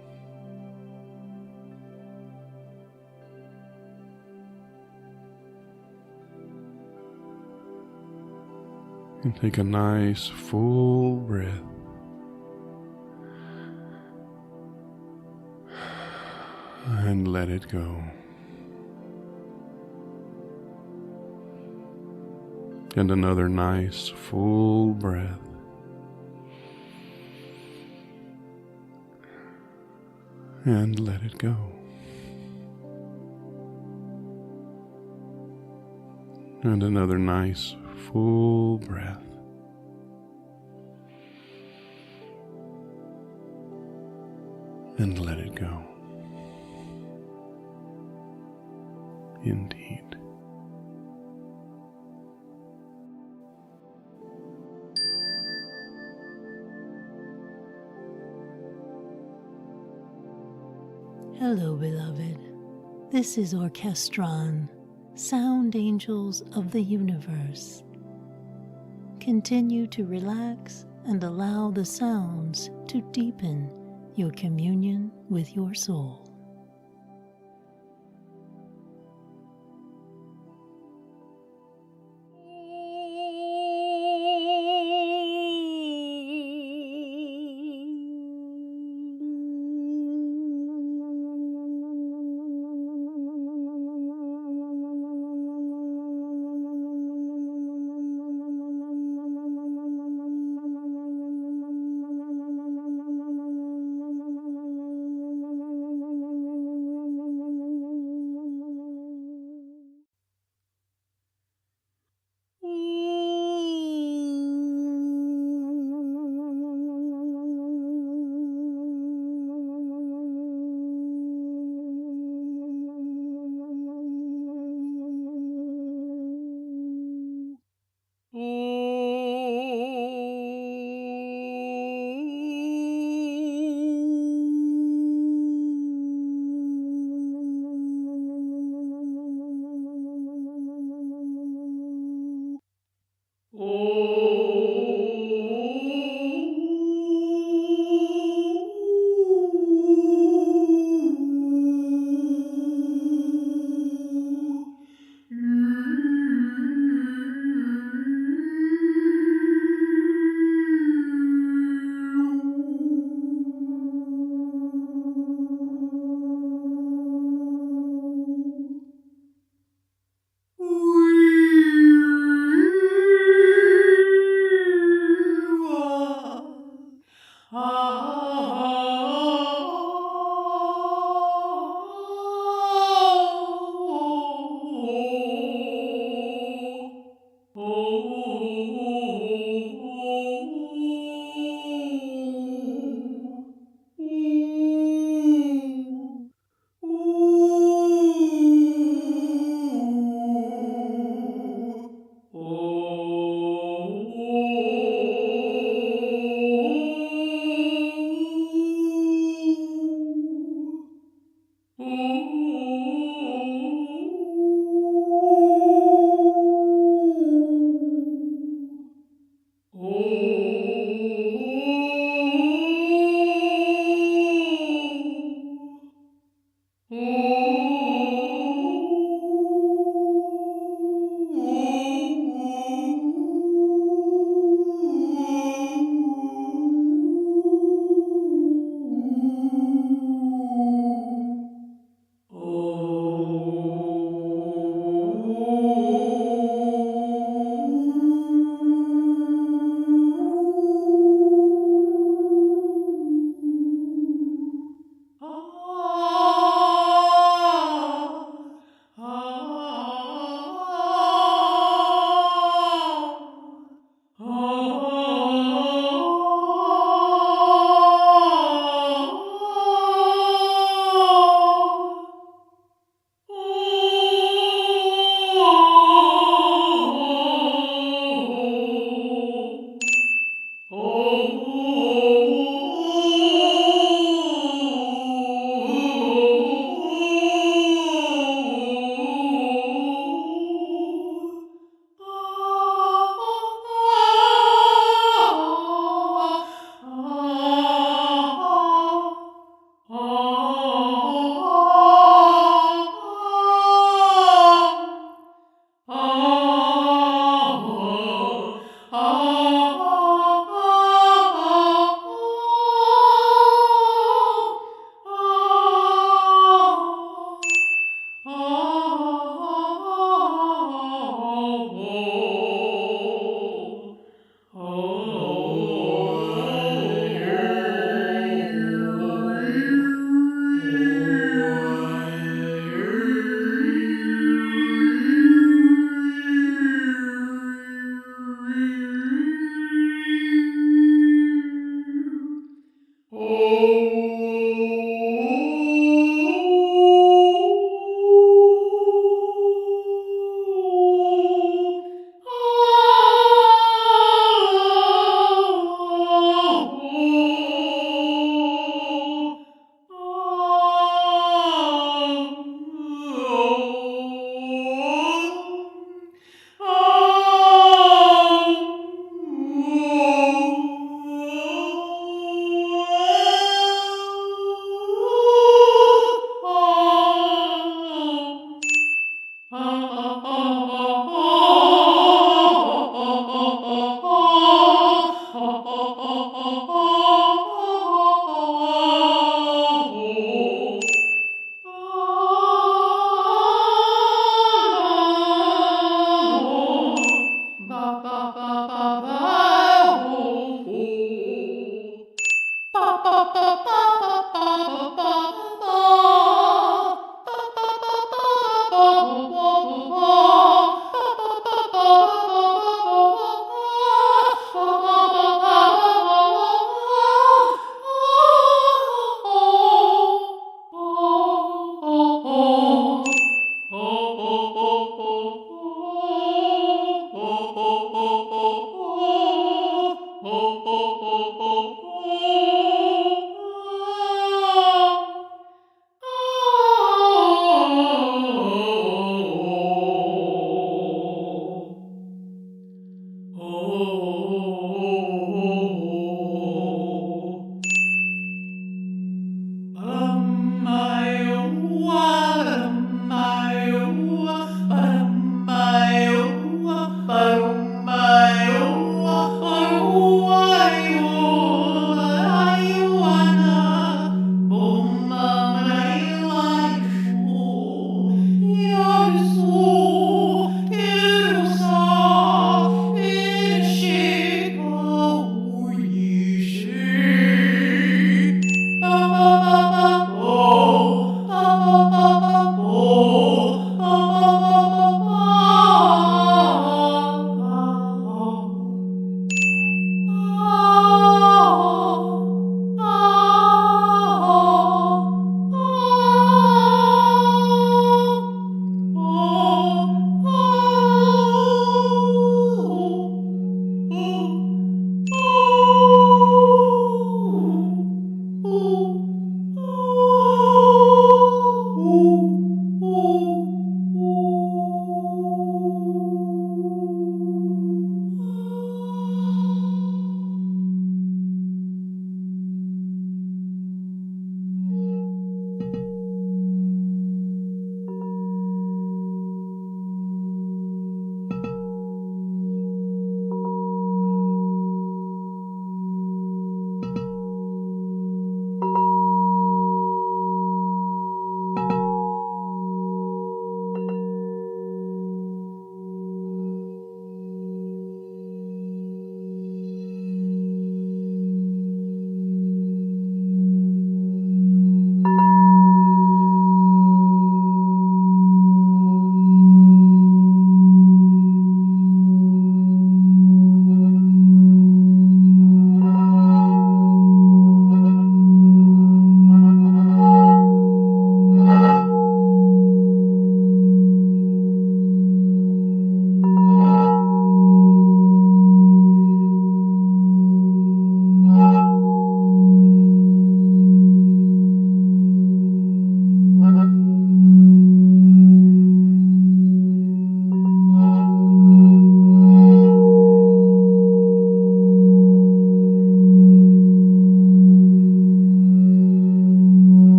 And take a nice full breath. And let it go. And another nice full breath. And let it go. And another nice full breath. And let it go. Indeed. Hello, beloved. This is Orchestron, sound angels of the universe. Continue to relax and allow the sounds to deepen your communion with your soul.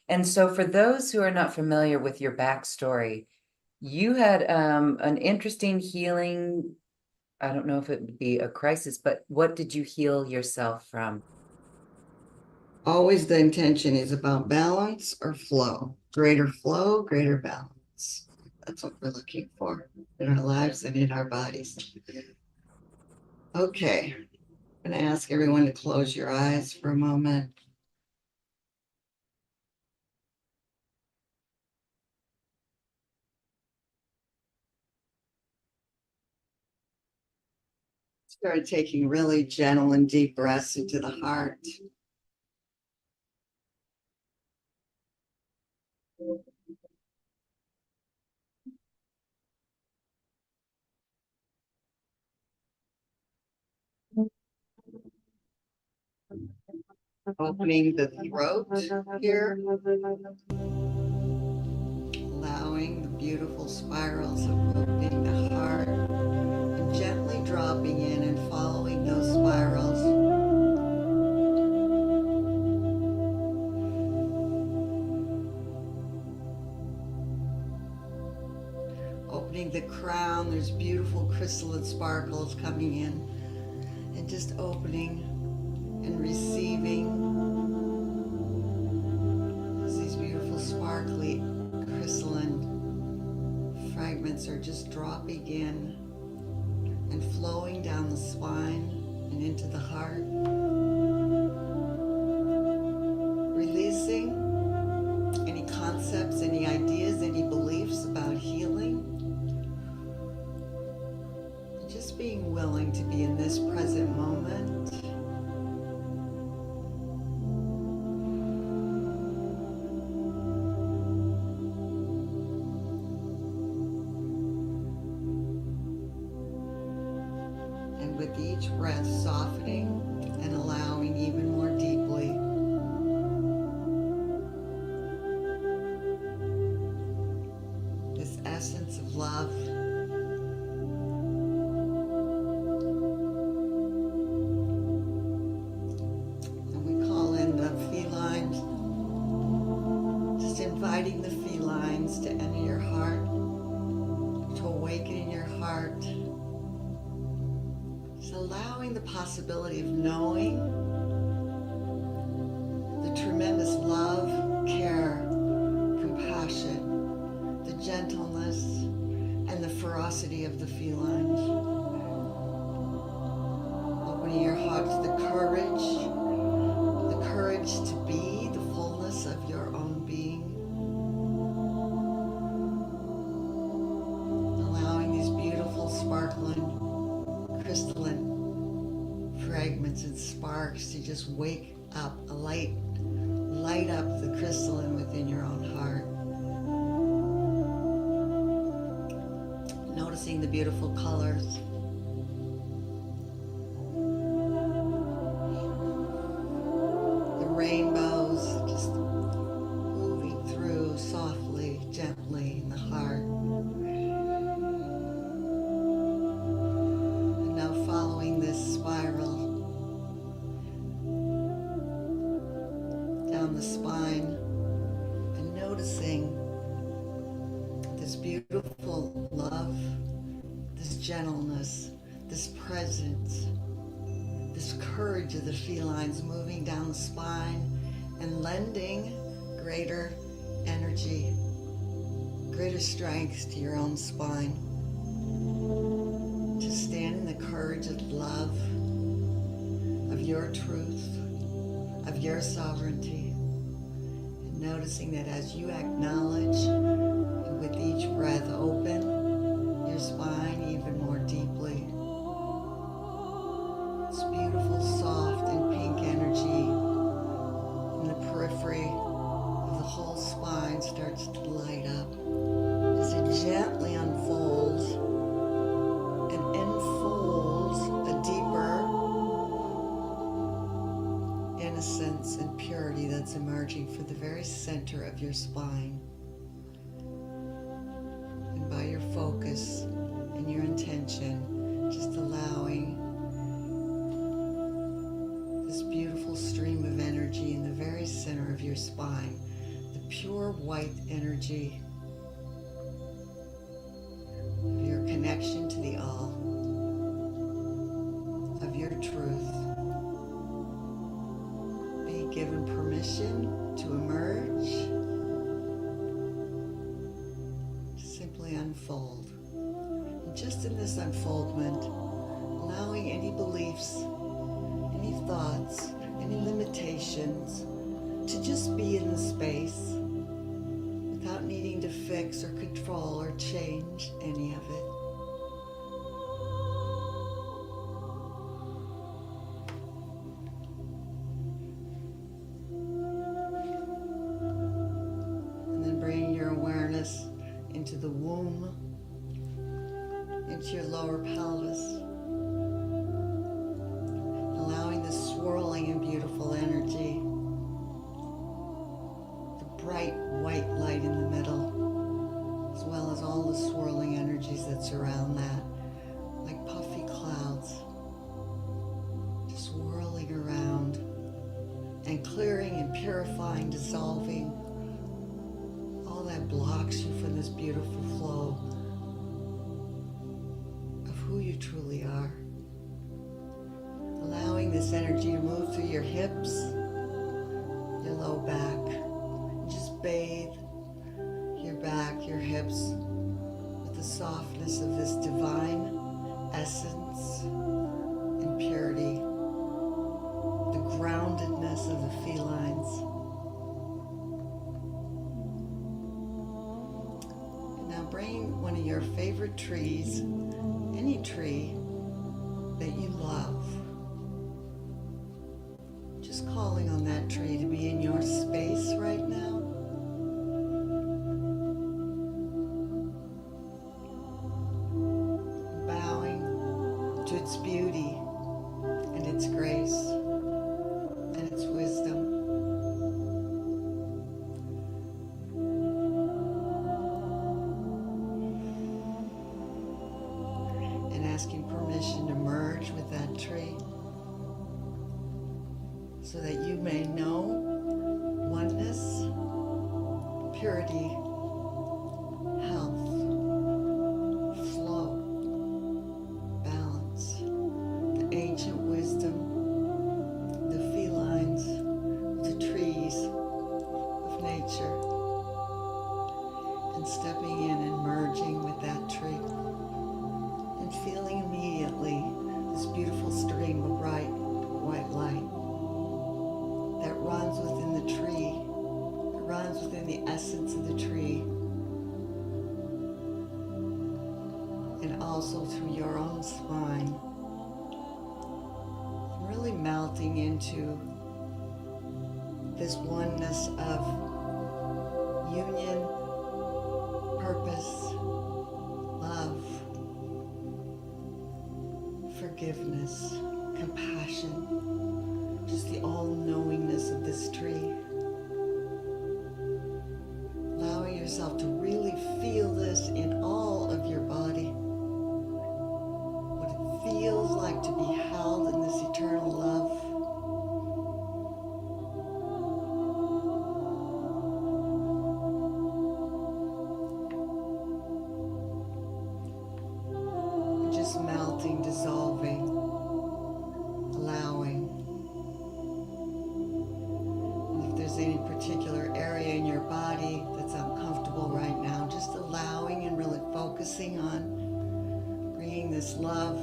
And so for those who are not familiar with your backstory, you had an interesting healing. I don't know if it would be a crisis, but what did you heal yourself from? Always the intention is about balance or flow. Greater flow, greater balance. That's what we're looking for in our lives and in our bodies. Okay, I'm going to ask everyone to close your eyes for a moment. Start taking really gentle and deep breaths into the heart. Opening the throat here. Allowing the beautiful spirals of opening the heart. And gently dropping in and following those spirals. Opening the crown, there's beautiful crystalline sparkles coming in. And just opening and receiving as these beautiful sparkly crystalline fragments are just dropping in and flowing down the spine and into the heart. Releasing any concepts, any ideas, any beliefs about healing. Just being willing to be in this present moment. And with each breath softening and allowing even more deeply. This essence of love. Inviting the felines to enter your heart, to awaken in your heart. Just allowing the possibility of knowing the tremendous love, care, compassion, the gentleness, and the ferocity of the felines. Opening your heart to the courage to be the fullness of your own being. Sparkling, crystalline fragments and sparks to just wake up, light up the crystalline within your own heart. Noticing the beautiful colors. The rainbows just moving through softly, gently in the heart. Following this spiral down the spine and noticing this beautiful love, this gentleness, this presence, this courage of the felines moving down the spine and lending greater energy, greater strength to your own spine. To stand in the courage of love, of your truth, of your sovereignty, and noticing that as you acknowledge, with each breath open your spine even more deeply. This beautiful, soft, and pink energy in the periphery of the whole spine starts to light up as it gently unfolds and enfolds a deeper innocence and purity that's emerging from the very center of your spine. And by your focus and your intention, just allowing this beautiful stream of energy in the very center of your spine, the pure white energy of your connection to the all, of your truth. Be given permission to emerge, to simply unfold. And just in this unfoldment, allowing any beliefs, any thoughts, any limitations to just be in the space without needing to fix or control or change any of it. And then bring your awareness into the womb, into your lower pelvis, allowing this swirling and beautiful energy, the bright white light in the middle, as well as all the swirling energies that surround that, like puffy clouds, just whirling around and clearing and purifying, dissolving all that blocks you from this beautiful flow of who you truly are. Allowing this energy to move through your hips, your low back, and just bathe your back, your hips with the softness of this divine essence and purity, the groundedness of the felines. And now bring one of your favorite trees, any tree that you love. Just calling on that tree to be in your space right now. Bowing to its beauty and its grace and its wisdom. And asking permission to merge with that tree, so that you may know oneness, purity, health, flow, balance, the ancient wisdom, the felines, the trees of nature, and stepping in and merging with that tree, and feeling immediately this beautiful stream of bright white light that runs within the tree, that runs within the essence of the tree, and also through your own spine, and really melting into this oneness of union, purpose, love, forgiveness, compassion, just the all-knowingness of this tree. Allowing yourself to really feel this in all of your body. What it feels like to be held in this eternal love. Just melting, dissolving, allowing. And if there's any particular area in your body that's uncomfortable right now, just allowing and really focusing on bringing this love,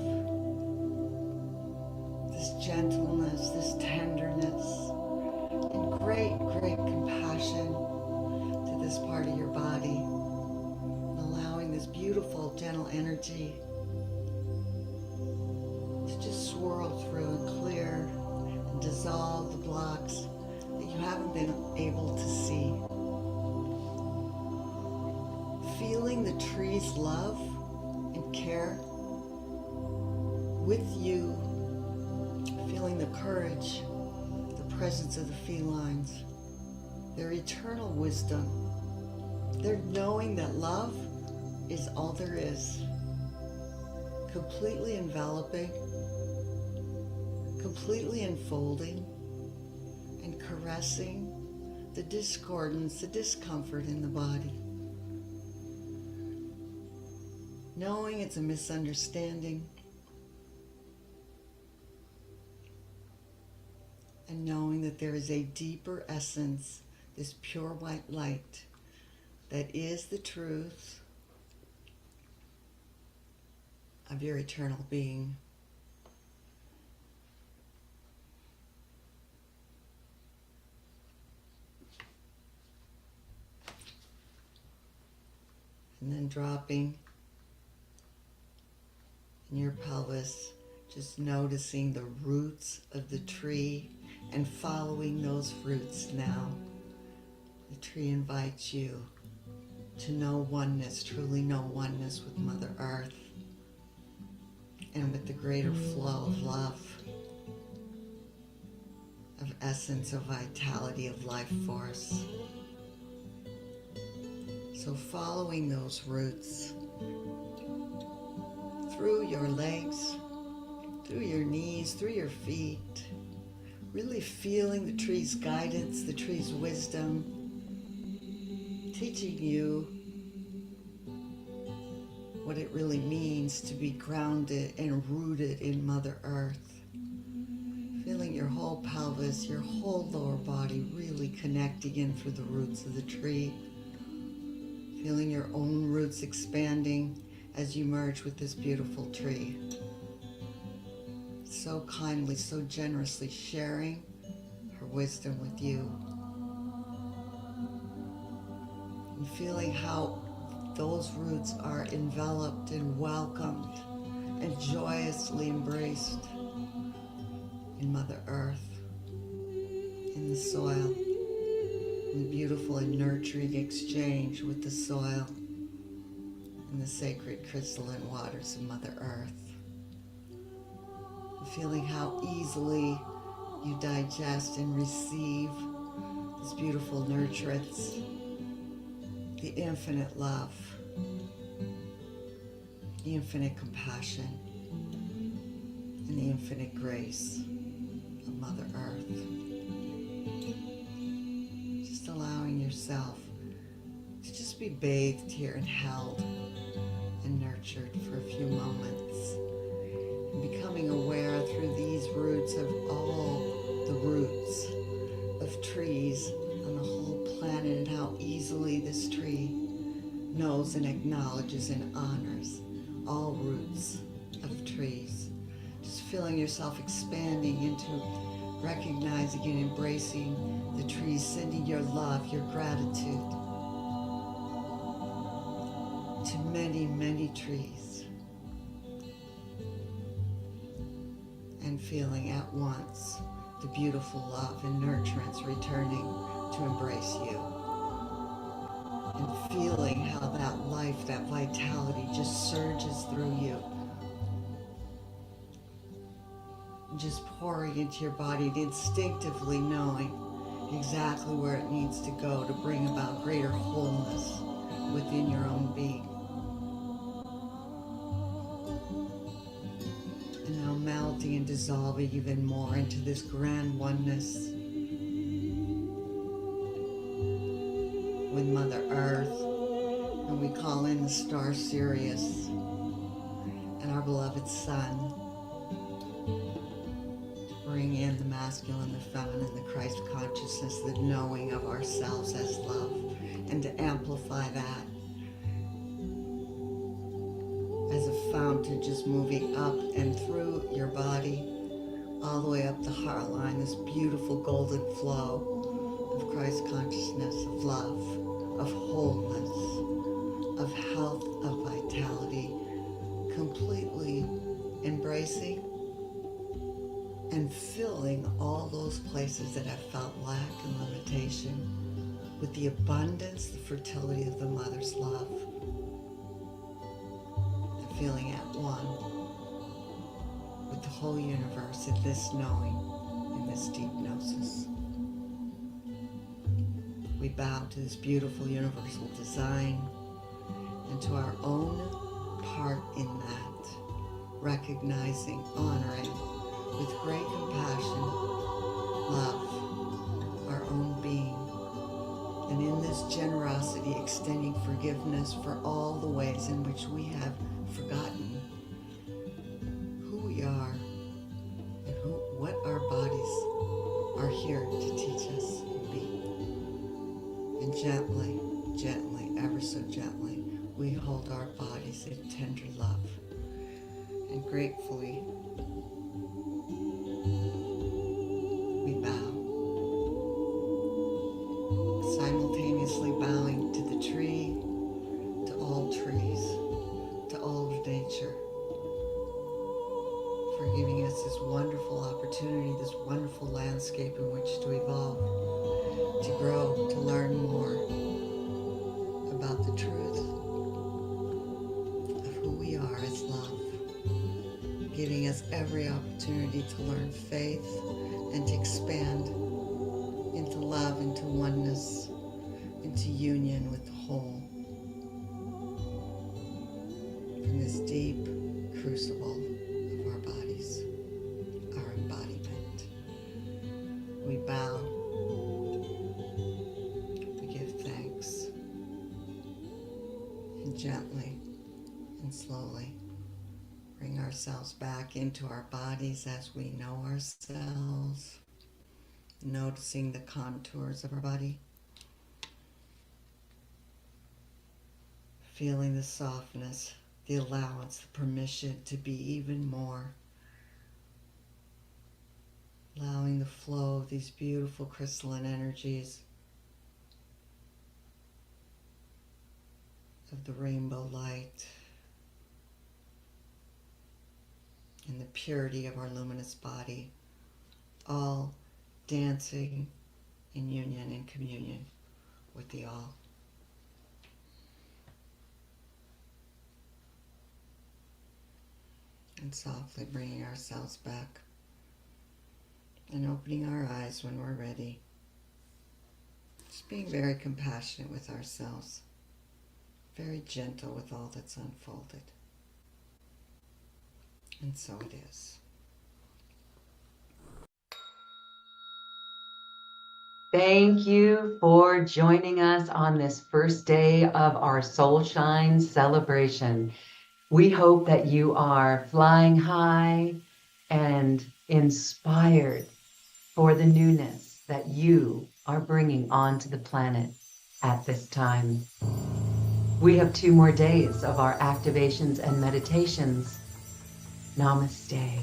this gentleness, this tenderness, and great, great compassion to this part of your body. And allowing this beautiful, gentle energy to just swirl through and clear and dissolve the blocks that you haven't been able to see. Feeling the tree's love and care with you, feeling the courage, the presence of the felines, their eternal wisdom, their knowing that love is all there is, completely enveloping, completely enfolding, and caressing, the discordance, the discomfort in the body. Knowing it's a misunderstanding, and knowing that there is a deeper essence, this pure white light that is the truth of your eternal being. And then dropping in your pelvis, just noticing the roots of the tree and following those roots now. The tree invites you to know oneness, truly know oneness with Mother Earth and with the greater flow of love, of essence, of vitality, of life force. So following those roots through your legs, through your knees, through your feet, really feeling the tree's guidance, the tree's wisdom, teaching you what it really means to be grounded and rooted in Mother Earth. Feeling your whole pelvis, your whole lower body really connecting in through the roots of the tree. Feeling your own roots expanding as you merge with this beautiful tree. So kindly, so generously sharing her wisdom with you. And feeling how those roots are enveloped and welcomed and joyously embraced in Mother Earth, in the soil, in the beautiful and nurturing exchange with the soil and the sacred crystalline waters of Mother Earth. And feeling how easily you digest and receive this beautiful nurturance, the infinite love, the infinite compassion, and the infinite grace of Mother Earth. Just allowing yourself to just be bathed here and held and nurtured for a few moments, and becoming aware through these roots of all the roots of trees on the whole planet, and how easily this tree knows and acknowledges and honors all roots of trees. Just feeling yourself expanding into recognizing and embracing the trees, sending your love, your gratitude to many, many trees. And feeling at once the beautiful love and nurturance returning to embrace you. And feeling how that life, that vitality just surges through you. Just pouring into your body and instinctively knowing exactly where it needs to go to bring about greater wholeness within your own being. And now melting and dissolving even more into this grand oneness with Mother Earth. And we call in the star Sirius and our beloved Sun. Bring in the masculine, the feminine, the Christ consciousness, the knowing of ourselves as love, and to amplify that as a fountain just moving up and through your body, all the way up the heart line, this beautiful golden flow of Christ consciousness, of love, of wholeness, of health, of vitality, completely embracing and filling all those places that have felt lack and limitation with the abundance, the fertility of the Mother's love. And feeling at one with the whole universe in this knowing, in this deep gnosis. We bow to this beautiful universal design and to our own part in that, recognizing, honoring, with great compassion, love, our own being, And in this generosity, extending forgiveness for all the ways in which we have forgotten who we are and what our bodies are here to teach us and be. And gently, gently, ever so gently, we hold our bodies in tender love. And gratefully, we bow, simultaneously bowing to the tree, to all trees, to all of nature, for giving us this wonderful opportunity, this wonderful landscape in which to evolve, to grow, to learn more about the truth of who we are as love, giving us every opportunity to learn faith and to expand into love, into oneness, into union with the whole. From this deep crucible of our bodies, our embodiment, we bow, we give thanks, and gently and slowly bring ourselves back into our bodies as we know ourselves, noticing the contours of our body, feeling the softness, the allowance, the permission to be even more, allowing the flow of these beautiful crystalline energies of the rainbow light and the purity of our luminous body, all dancing in union and communion with the all. And softly bringing ourselves back and opening our eyes when we're ready. Just being very compassionate with ourselves, very gentle with all that's unfolded. And so it is. Thank you for joining us on this first day of our Soul Shine celebration. We hope that you are flying high and inspired for the newness that you are bringing onto the planet at this time. We have 2 more days of our activations and meditations. Namaste.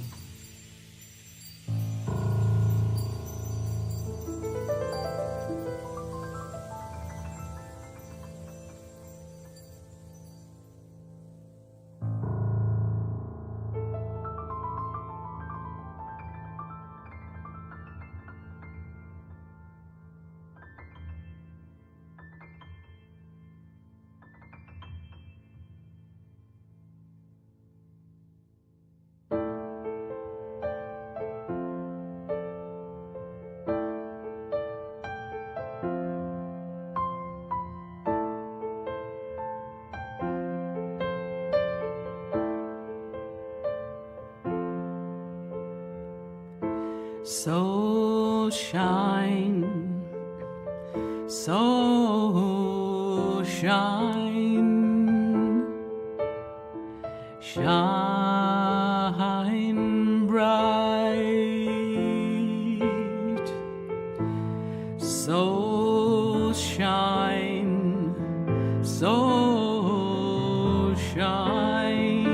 So shine, so shine, shine bright, so shine, so shine,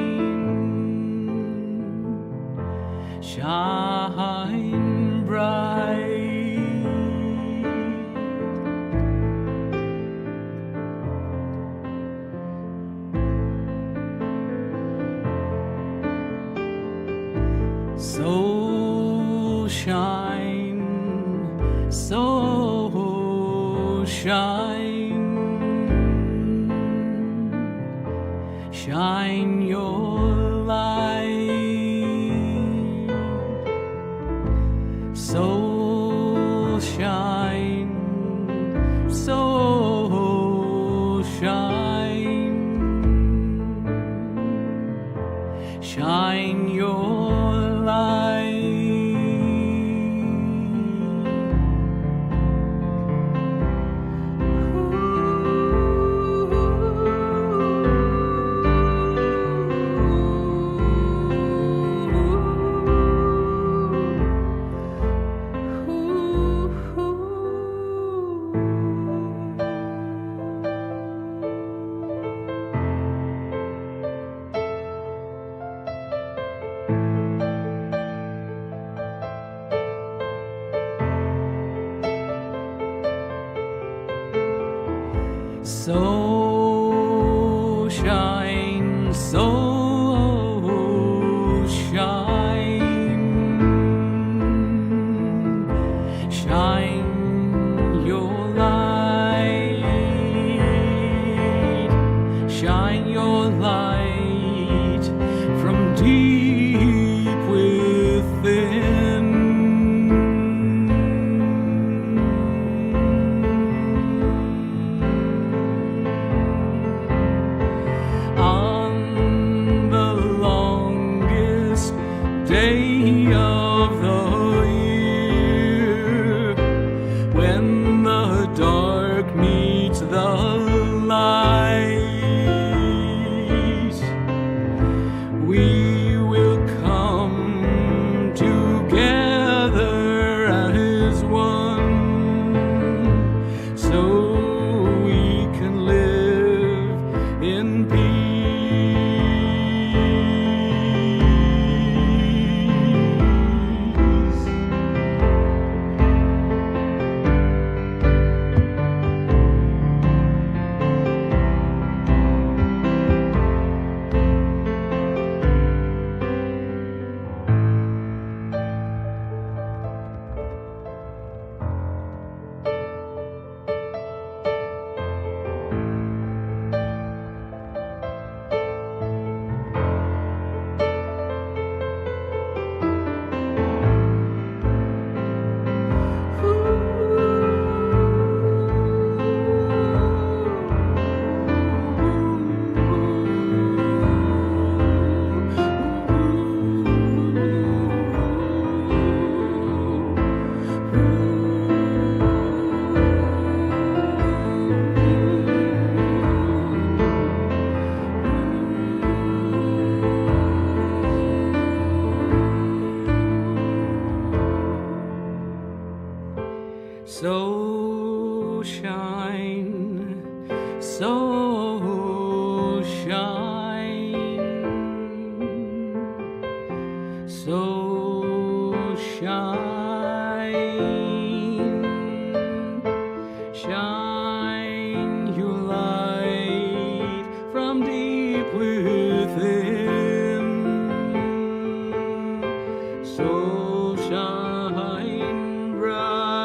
shine bright. So shine, so shine, shine your light. So shine, so shine, shine your light. So shine, so shine, shine your light, shine your light from deep within. On the longest day of the year, when the dark meets the light, we will come together as one, so we can live in peace. So shine, so shine, so shine, shine your light from deep within. So shine bright.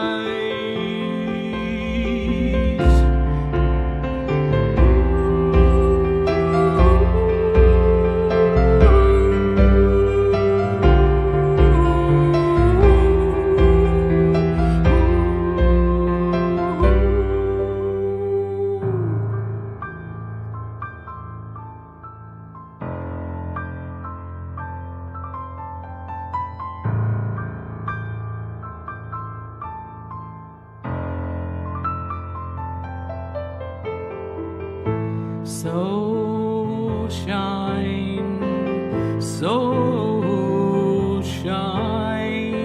So shine, so shine,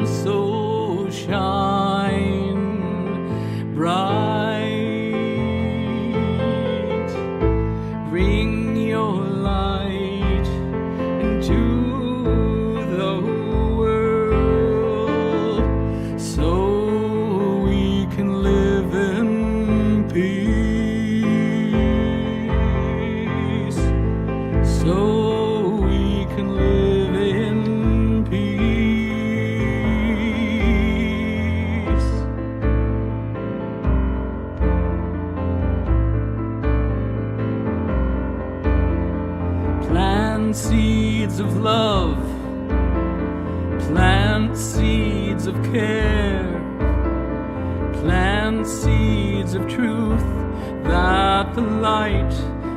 so shine bright. Bring your light into the world, so we can live in peace. So we can live in peace. Plant seeds of love, plant seeds of care, plant seeds of truth that the light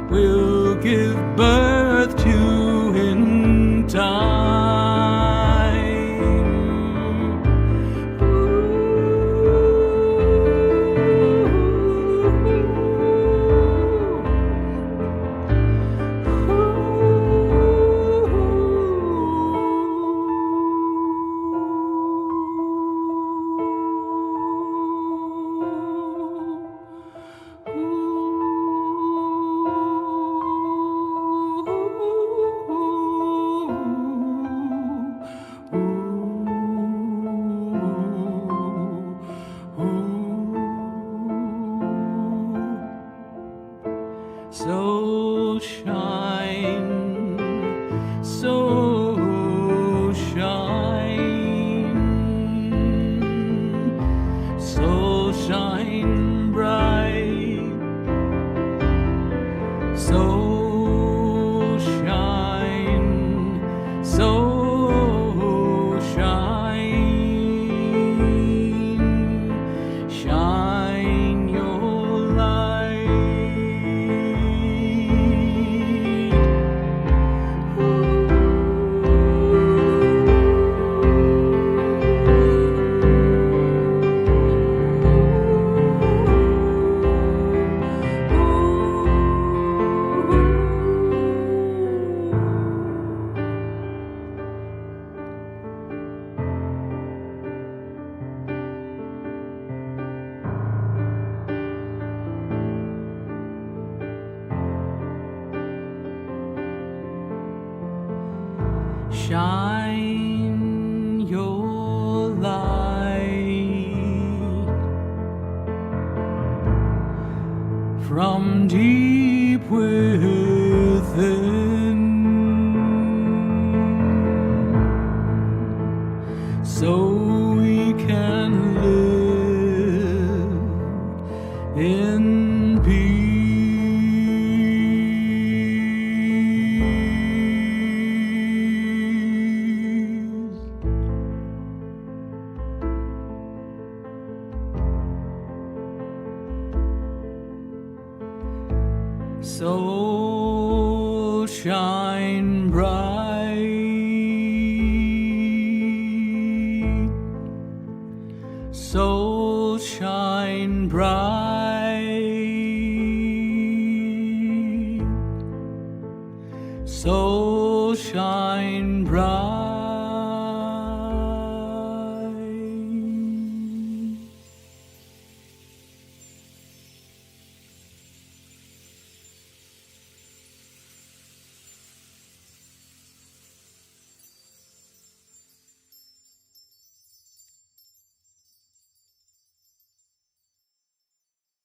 will give birth to in time. so shine, so shine, so shine bright, so shine, so shine, shine your light. Shine your light from deep within, so we can live in peace. So shine bright.